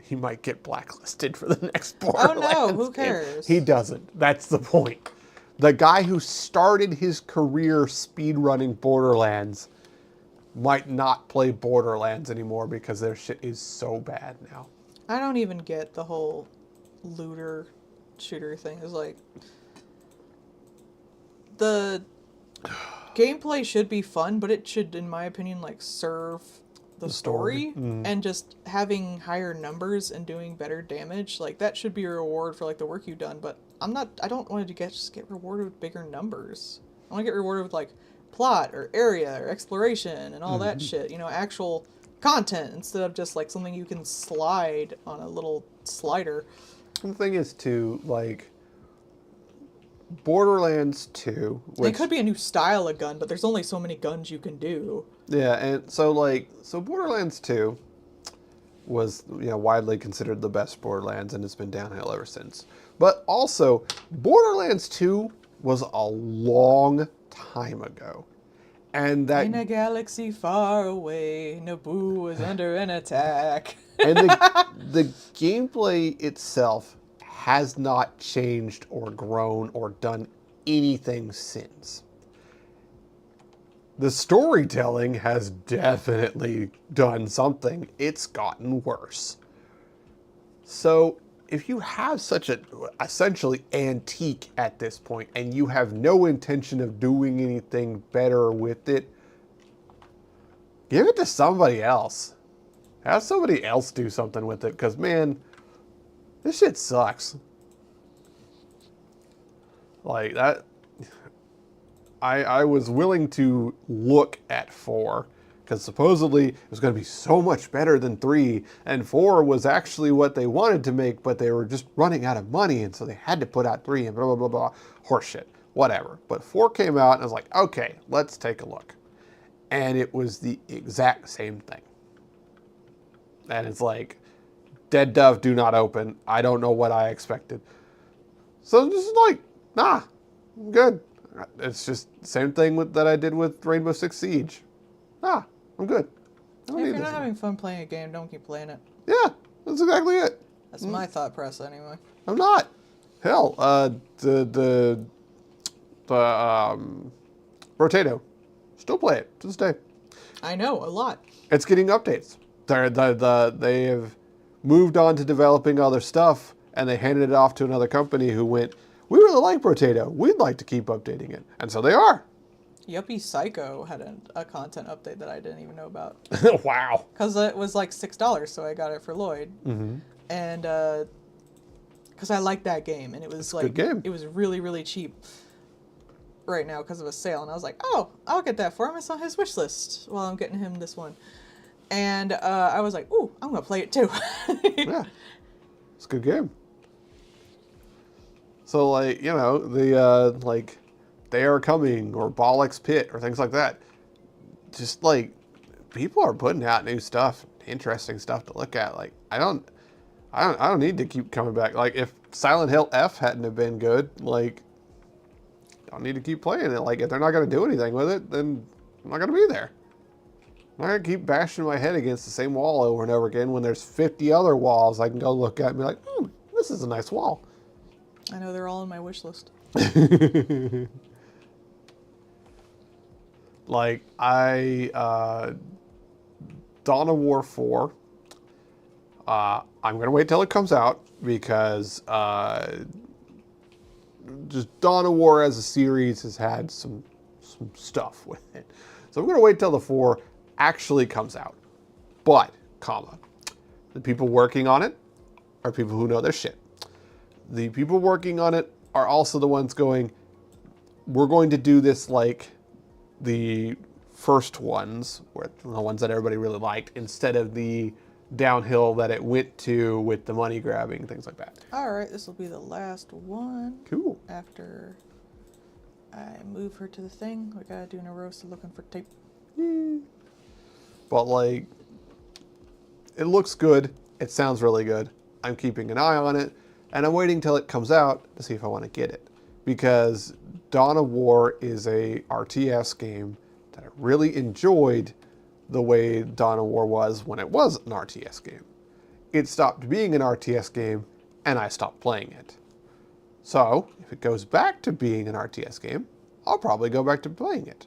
he might get blacklisted for the next Borderlands. Oh no, who game. cares? He doesn't. That's the point. The guy who started his career speedrunning Borderlands might not play Borderlands anymore because their shit is so bad now. I don't even get the whole looter shooter thing. It's like, the gameplay should be fun, but it should, in my opinion, like serve the story. And just having higher numbers and doing better damage, like that should be a reward for like the work you've done. But I don't want to just get rewarded with bigger numbers. I want to get rewarded with like plot or area or exploration and all that shit, you know, actual content instead of just like something you can slide on a little slider. The thing is too, like, Borderlands 2, which... It could be a new style of gun, but there's only so many guns you can do. Yeah, and so Borderlands 2 was, you know, widely considered the best Borderlands, and it's been downhill ever since. But also, Borderlands 2 was a long time ago. And that... In a galaxy far away, Naboo was under an attack. And the gameplay itself has not changed or grown or done anything since. The storytelling has definitely done something. It's gotten worse. So if you have such a essentially antique at this point and you have no intention of doing anything better with it, give it to somebody else. Have somebody else do something with it, because, man, this shit sucks. Like, that... I was willing to look at 4, because supposedly it was going to be so much better than 3, and 4 was actually what they wanted to make, but they were just running out of money, and so they had to put out 3, and blah, blah, blah, blah. Horseshit. Whatever. But 4 came out, and I was like, okay, let's take a look. And it was the exact same thing. And it's like, Dead Dove do not open. I don't know what I expected. So I'm just like, nah, I'm good. It's just the same thing that I did with Rainbow Six Siege. Nah, I'm good. If you're not having fun playing a game, don't keep playing it. Yeah, that's exactly it. That's my thought process anyway. I'm not. Hell, Brotato. Still play it to this day. I know, a lot. It's getting updates. They have moved on to developing other stuff, and they handed it off to another company who went, we really like Brotato. We'd like to keep updating it. And so they are. Yuppie Psycho had a content update that I didn't even know about. Wow. Because it was like $6, so I got it for Lloyd. Mm-hmm. And because I liked that game, and it was like, a good game. It was really, really cheap right now because of a sale. And I was like, oh, I'll get that for him. It's on his wish list while I'm getting him this one. And I was like, ooh, I'm going to play it too. Yeah. It's a good game. So, like, you know, the, like, They Are Coming or Bollock's Pit or things like that. Just, like, people are putting out new stuff, interesting stuff to look at. Like, I don't need to keep coming back. Like, if Silent Hill F hadn't have been good, like, I don't need to keep playing it. Like, if they're not going to do anything with it, then I'm not going to be there. I'm not going to keep bashing my head against the same wall over and over again when there's 50 other walls I can go look at and be like, this is a nice wall. I know, they're all on my wish list. Like, Dawn of War 4, I'm going to wait till it comes out because just Dawn of War as a series has had some stuff with it. So I'm going to wait till the 4 actually comes out. But, the people working on it are people who know their shit. The people working on it are also the ones going, we're going to do this like the first ones, or the ones that everybody really liked, instead of the downhill that it went to with the money grabbing, things like that. All right, this will be the last one. Cool. After I move her to the thing, we gotta do Neurosa looking for tape. But, like, it looks good. It sounds really good. I'm keeping an eye on it, and I'm waiting till it comes out to see if I want to get it. Because Dawn of War is a RTS game that I really enjoyed the way Dawn of War was when it was an RTS game. It stopped being an RTS game, and I stopped playing it. So, if it goes back to being an RTS game, I'll probably go back to playing it.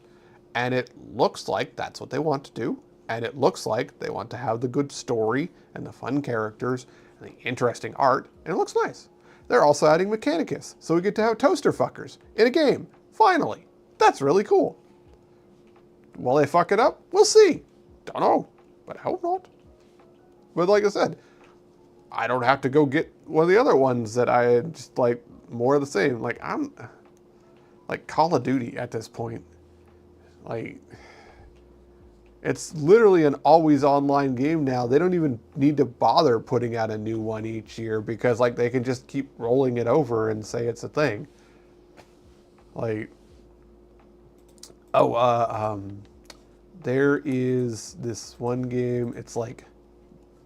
And it looks like that's what they want to do. And it looks like they want to have the good story and the fun characters and the interesting art. And it looks nice. They're also adding Mechanicus, so we get to have toaster fuckers in a game. Finally. That's really cool. Will they fuck it up? We'll see. Don't know, but I hope not. But like I said, I don't have to go get one of the other ones that I just like more of the same. Like, I'm like Call of Duty at this point. Like, it's literally an always online game now. They don't even need to bother putting out a new one each year because, like, they can just keep rolling it over and say it's a thing. Like, there is this one game. It's like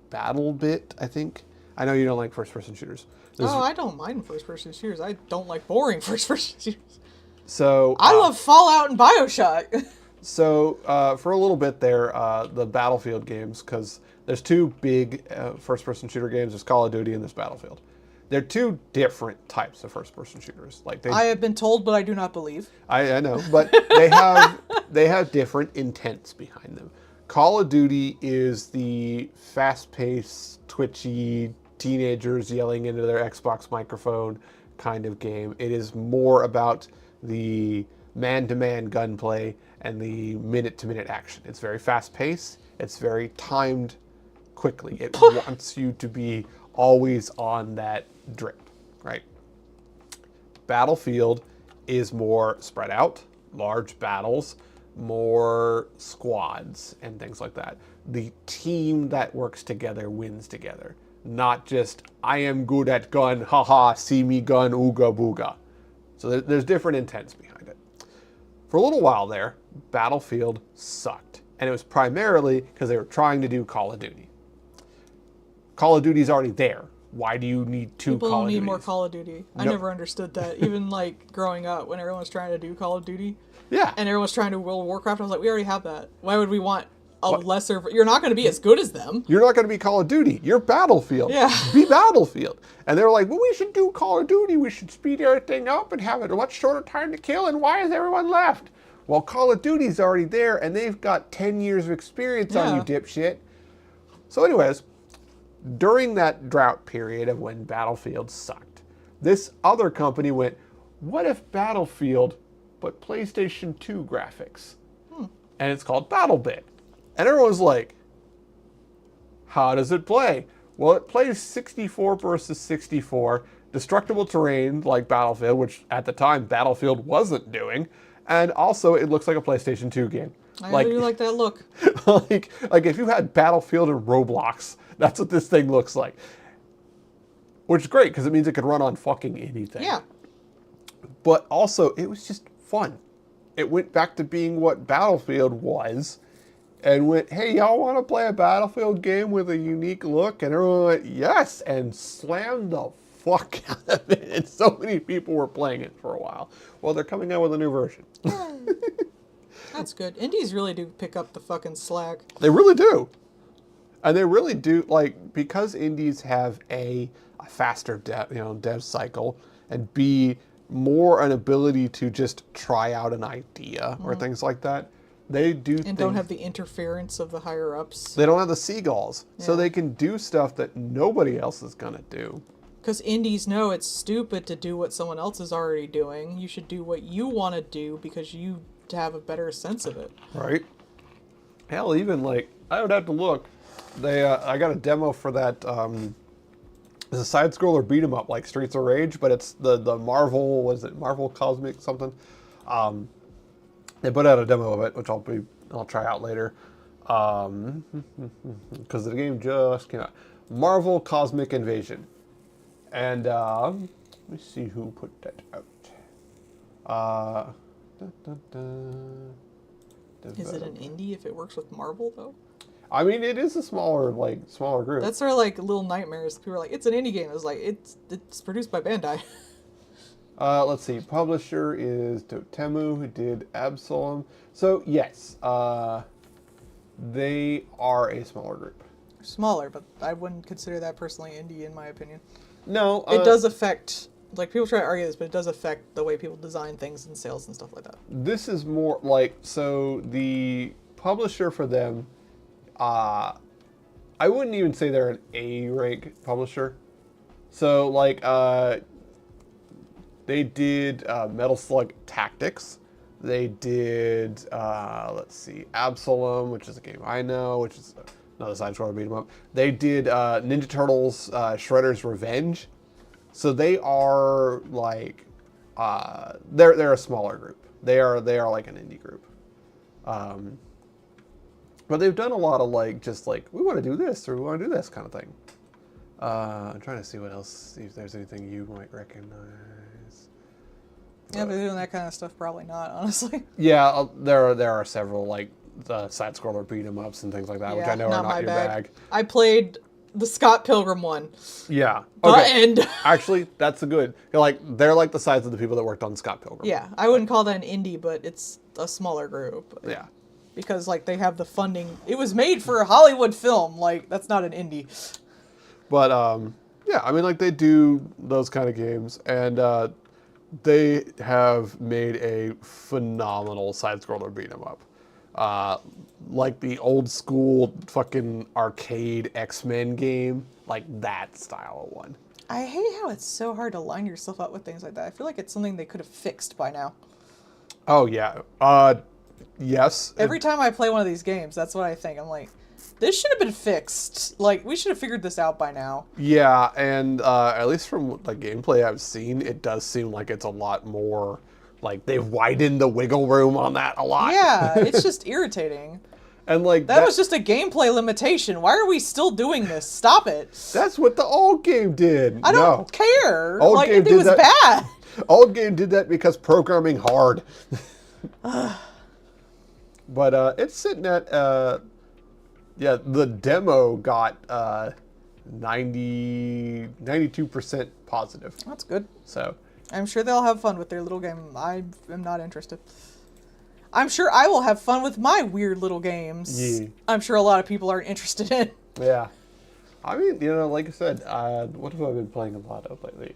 BattleBit, I think. I know you don't like first-person shooters. I don't mind first-person shooters. I don't like boring first-person shooters. So I love Fallout and BioShock. So for a little bit there, the Battlefield games, because there's two big first-person shooter games. There's Call of Duty and there's Battlefield. They're two different types of first-person shooters. Like I have been told, but I do not believe. I know, but they have different intents behind them. Call of Duty is the fast-paced, twitchy, teenagers yelling into their Xbox microphone kind of game. It is more about the man-to-man gunplay and the minute-to-minute action. It's very fast-paced. It's very timed quickly. It wants you to be always on that drip, right? Battlefield is more spread out, large battles, more squads and things like that. The team that works together wins together. Not just, I am good at gun, haha, see me gun, ooga booga. So there's different intents behind it. For a little while there, Battlefield sucked. And it was primarily because they were trying to do Call of Duty. Call of Duty's already there. Why do you need two People Call of don't need Duties? more Call of Duty. I No. never understood that. Even like growing up, when everyone was trying to do Call of Duty, Yeah. and everyone was trying to do World of Warcraft, I was like, we already have that. Why would we want a lesser? You're not going to be as good as them. You're not going to be Call of Duty. You're Battlefield. Yeah. Be Battlefield. And they were like, well, we should do Call of Duty. We should speed everything up and have it a much shorter time to kill. And why is everyone left? Well, Call of Duty's already there, and they've got 10 years of experience on you, Yeah. dipshit. So anyways, during that drought period of when Battlefield sucked, this other company went, what if Battlefield, but PlayStation 2 graphics? And it's called BattleBit. And everyone's like, how does it play? Well, it plays 64 versus 64, destructible terrain like Battlefield, which at the time Battlefield wasn't doing, and also it looks like a PlayStation 2 game. I do like that look. like if you had Battlefield and Roblox, that's what this thing looks like. Which is great because it means it could run on fucking anything. Yeah. But also, it was just fun. It went back to being what Battlefield was, and went, hey, y'all want to play a Battlefield game with a unique look? And everyone went, yes, and slammed the fuck out of it. And so many people were playing it for a while. Well, they're coming out with a new version. That's good. Indies really do pick up the fucking slack. They really do. And they really do, like, because indies have a faster dev cycle, and B, more an ability to just try out an idea or things like that. They do And don't have the interference of the higher ups. They don't have the seagulls, so Yeah. they can do stuff that nobody else is gonna do. Because indies know it's stupid to do what someone else is already doing. You should do what you want to do because you have a better sense of it. Right. Hell, even like I would have to look. They I got a demo for that. It's a side scroller beat 'em up like Streets of Rage, but it's the Marvel. Was it Marvel Cosmic something? They put out a demo of it, which I'll try out later. Because the game just came out. Marvel Cosmic Invasion, and let me see who put that out. Is it an indie if it works with Marvel though? I mean, it is a smaller group. That's our like little nightmares. People are like, it's an indie game. I was like, it's produced by Bandai. Let's see. Publisher is Dotemu, who did Absalom. So yes, they are a smaller group. Smaller, but I wouldn't consider that personally indie in my opinion. No, It does affect, like people try to argue this, but it does affect the way people design things and sales and stuff like that. This is more like, so the publisher for them, I wouldn't even say they're an A rank publisher. So like, they did Metal Slug Tactics. They did, let's see, Absalom, which is a game I know, which is another side-scroller beat 'em up. They did Ninja Turtles Shredder's Revenge. So they are like, they're a smaller group. They are like an indie group. But they've done a lot of like, just like, we want to do this or we want to do this kind of thing. I'm trying to see what else, see if there's anything you might recognize. Yeah, but doing that kind of stuff, probably not, honestly. Yeah, there are several like the side scroller beat 'em ups and things like that, which I know are not your bag. I played the Scott Pilgrim one. Yeah. The Okay. end. Actually, that's a good. They're like the size of the people that worked on Scott Pilgrim. Yeah, I wouldn't call that an indie, but it's a smaller group. Yeah. Because like they have the funding. It was made for a Hollywood film. Like that's not an indie. But yeah, I mean, like they do those kind of games, and they have made a phenomenal side scroller beat 'em up. Like the old school fucking arcade X-Men game, like that style of one. I hate how it's so hard to line yourself up with things like that. I feel like it's something they could have fixed by now. Oh yeah. Yes. Every time I play one of these games, that's what I think. I'm like, this should have been fixed. Like, we should have figured this out by now. Yeah, and at least from the gameplay I've seen, it does seem like it's a lot more, like they've widened the wiggle room on that a lot. Yeah, it's just irritating. And like That was just a gameplay limitation. Why are we still doing this? Stop it. that's what the old game did. I don't care. Old like, game it did was that- bad. Old game did that because programming hard. But it's sitting at yeah, the demo got 92% positive. That's good. So I'm sure they'll have fun with their little game. I am not interested. I'm sure I will have fun with my weird little games. Yeah. I'm sure a lot of people aren't interested in. yeah, I mean, like I said, what have I been playing a lot of lately?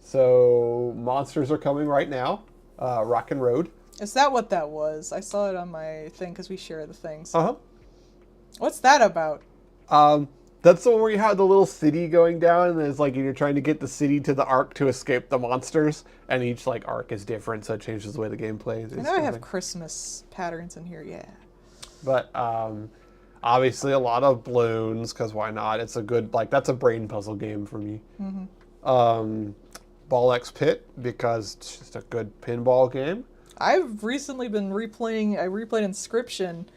So monsters are coming right now. Rock and Road. Is that what that was? I saw it on my thing because we share the things. Uh-huh. What's that about? That's the one where you have the little city going down, and it's like you're trying to get the city to the arc to escape the monsters, and each like arc is different, so it changes the way the game plays. I know I have Christmas patterns in here, yeah. But obviously a lot of balloons, because why not? It's a good, like, that's a brain puzzle game for me. Ball X Pit, because it's just a good pinball game. I've recently been replaying. I replayed Inscription,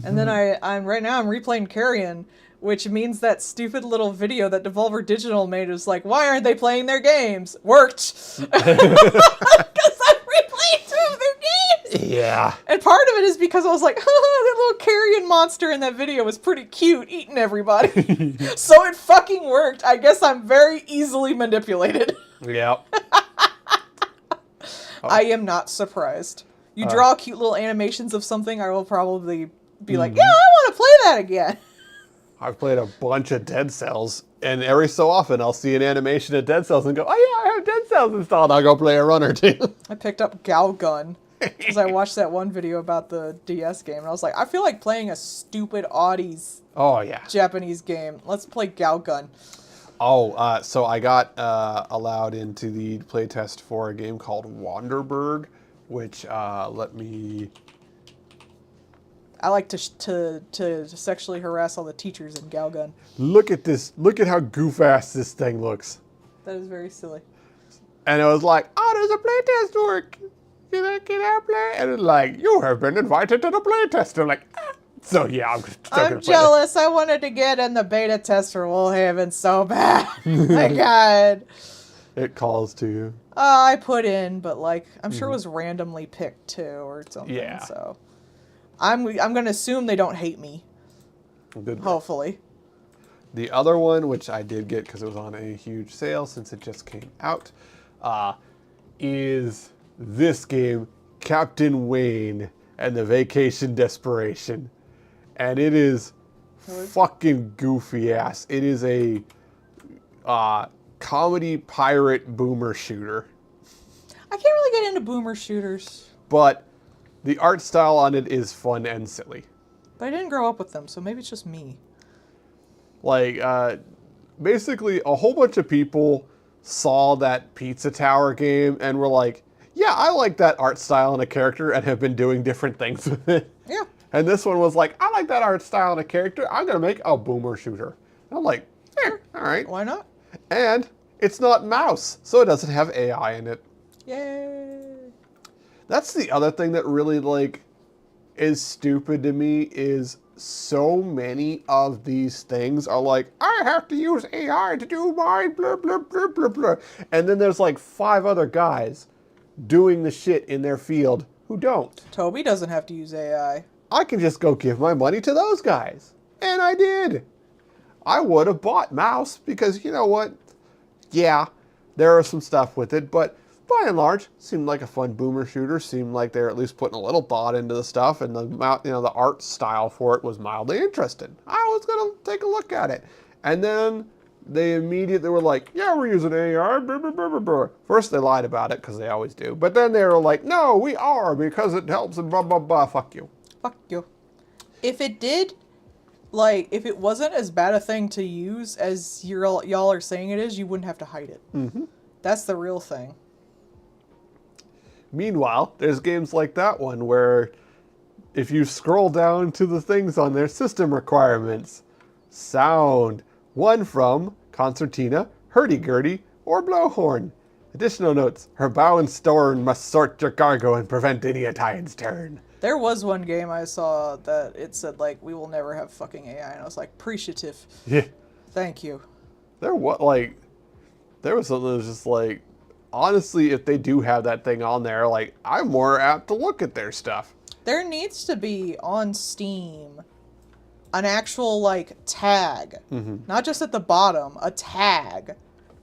and then I'm right now I'm replaying Carrion, which means that stupid little video that Devolver Digital made was like, why aren't they playing their games? Worked, because I'm replaying 2 of their games. Yeah. And part of it is because I was like, that little Carrion monster in that video was pretty cute, eating everybody. So it fucking worked. I guess I'm very easily manipulated. Yep. I am not surprised. You draw cute little animations of something, I will probably be like, yeah, I want to play that again. I've played a bunch of Dead Cells, and every so often I'll see an animation of Dead Cells and go, oh yeah, I have Dead Cells installed. I'll go play a run or two. I picked up Galgun because I watched that one video about the DS game, and I was like, I feel like playing a stupid Audie's Oh yeah. Japanese game. Let's play Galgun. Oh, so I got allowed into the playtest for a game called Wanderberg, which let me... I like to sexually harass all the teachers in Galgun. Look at this. Look at how goof-ass this thing looks. That is very silly. And it was like, oh, there's a playtest work. Can I play? And it's like, you have been invited to the playtest. I'm like, ah. So yeah, I'm jealous. I wanted to get in the beta test for Woolhaven so bad. My God. It calls to you. I put in, but like, I'm sure it was randomly picked too or something. Yeah. So I'm gonna assume they don't hate me. Good. Hopefully. The other one, which I did get because it was on a huge sale since it just came out, is this game, Captain Wayne and the Vacation Desperation. And it is fucking goofy ass. It is a comedy pirate boomer shooter. I can't really get into boomer shooters. But the art style on it is fun and silly. But I didn't grow up with them, so maybe it's just me. Like, basically a whole bunch of people saw that Pizza Tower game and were like, yeah, I like that art style and a character, and have been doing different things with it. Yeah. And this one was like, I like that art style and a character. I'm going to make a boomer shooter. And I'm like, all right. Why not? And it's not mouse, so it doesn't have AI in it. Yay. That's the other thing that really, like, is stupid to me is so many of these things are like, I have to use AI to do my blah, blah, blah, blah, blah. And then there's like 5 other guys doing the shit in their field who don't. Toby doesn't have to use AI. I can just go give my money to those guys. And I did. I would have bought Mouse because, you know what? Yeah, there are some stuff with it, but by and large, seemed like a fun boomer shooter. Seemed like they're at least putting a little thought into the stuff, and the art style for it was mildly interesting. I was gonna take a look at it, and then they immediately were like, "Yeah, we're using AI." Blah, blah, blah, blah, blah. First, they lied about it because they always do, but then they were like, "No, we are because it helps." And blah blah blah. Fuck you. Fuck you. If it did, like, if it wasn't as bad a thing to use as y'all are saying it is, you wouldn't have to hide it. Mm-hmm. That's the real thing. Meanwhile, there's games like that one where if you scroll down to the things on their system requirements, sound, one from concertina, hurdy-gurdy, or blowhorn. Additional notes, her bow and stern must sort your cargo and prevent any Italian's turn. There was one game I saw that it said, like, we will never have fucking AI, and I was like, appreciative. Yeah. Thank you. There was something that was just like, honestly, if they do have that thing on there, like, I'm more apt to look at their stuff. There needs to be on Steam an actual, like, tag. Mm-hmm. Not just at the bottom, a tag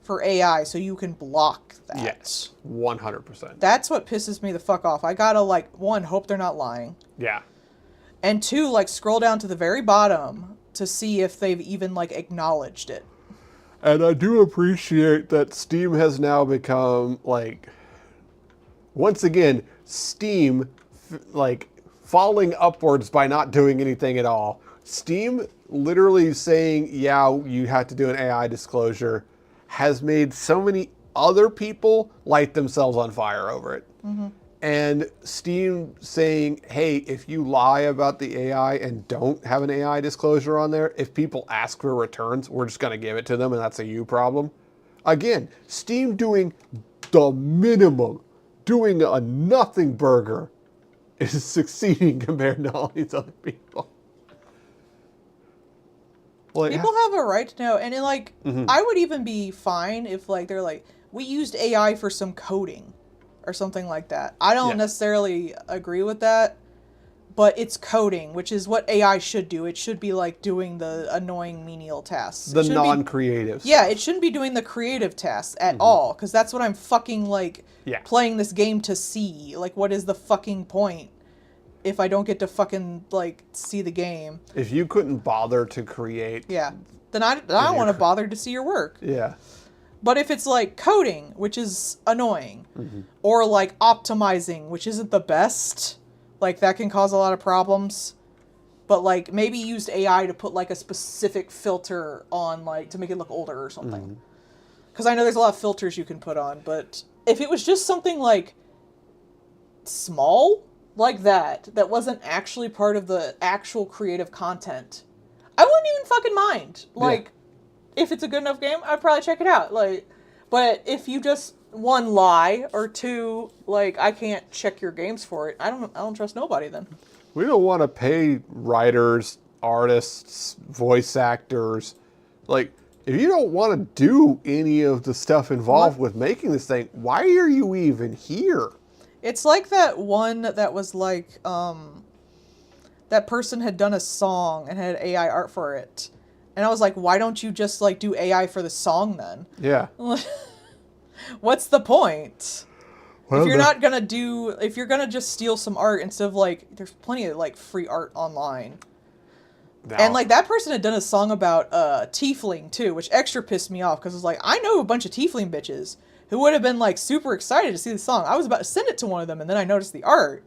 for AI so you can block that. Yes, 100%. That's what pisses me the fuck off. I gotta, like, 1, hope they're not lying. Yeah. And 2, like, scroll down to the very bottom to see if they've even, like, acknowledged it. And I do appreciate that Steam has now become, like, once again, Steam like falling upwards by not doing anything at all. Steam literally saying, yeah, you have to do an AI disclosure, has made so many other people light themselves on fire over it. And Steam saying, hey, if you lie about the AI and don't have an AI disclosure on there, if people ask for returns, we're just going to give it to them, and that's a you problem. Again, Steam doing the minimum, doing a nothing burger, is succeeding compared to all these other people. Like, People have a right to know, and it, like, I would even be fine if, like, they're like, we used AI for some coding or something like that. I don't necessarily agree with that, but it's coding, which is what AI should do. It should be, like, doing the annoying menial tasks. the non-creative. Yeah, it shouldn't be doing the creative tasks at all, because that's what I'm fucking, like, playing this game to see. Like, what is the fucking point if I don't get to fucking, like, see the game? If you couldn't bother to create... Yeah. Then I don't want to bother to see your work. Yeah. But if it's, like, coding, which is annoying, or, like, optimizing, which isn't the best, like, that can cause a lot of problems. But, like, maybe used AI to put, like, a specific filter on, like, to make it look older or something. Because I know there's a lot of filters you can put on, but if it was just something, like, small like that wasn't actually part of the actual creative content, I wouldn't even fucking mind. Like, if it's a good enough game, I'd probably check it out. Like, but if you just, one, lie, or two, like, I can't check your games for it, I don't trust nobody then. We don't want to pay writers, artists, voice actors. Like, if you don't want to do any of the stuff involved with making this thing, why are you even here? It's like that one that was like, that person had done a song and had AI art for it. And I was like, why don't you just, like, do AI for the song then? Yeah. What's the point? Well, if you're gonna just steal some art instead of, like, there's plenty of, like, free art online. No. And, like, that person had done a song about tiefling too, which extra pissed me off because it's like, I know a bunch of tiefling bitches who would have been, like, super excited to see the song. I was about to send it to one of them, and then I noticed the art.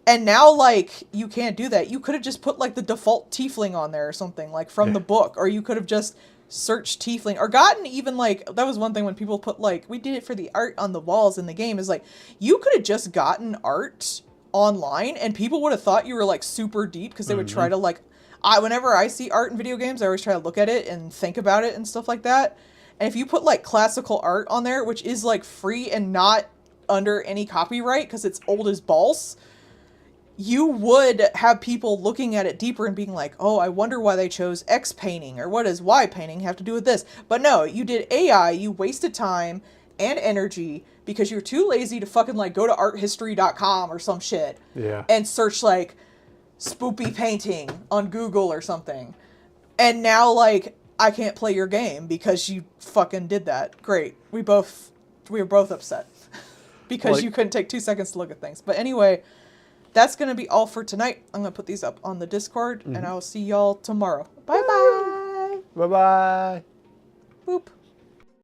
And now, like, you can't do that. You could have just put, like, the default tiefling on there or something, like, from the book. Or you could have just searched tiefling. Or gotten even, like, that was one thing when people put, like, we did it for the art on the walls in the game. Is like, you could have just gotten art online, and people would have thought you were, like, super deep. Because they would try to, like, whenever I see art in video games, I always try to look at it and think about it and stuff like that. And if you put, like, classical art on there, which is, like, free and not under any copyright because it's old as balls, you would have people looking at it deeper and being like, oh, I wonder why they chose X painting, or what does Y painting have to do with this? But no, you did AI, you wasted time and energy because you're too lazy to fucking, like, go to arthistory.com or some shit. Yeah. And search, like, spoopy painting on Google or something. And now, like, I can't play your game because you fucking did that. Great. We were both upset because you couldn't take 2 seconds to look at things. But anyway, that's going to be all for tonight. I'm going to put these up on the Discord, and I will see y'all tomorrow. Bye-bye. Bye-bye. Boop.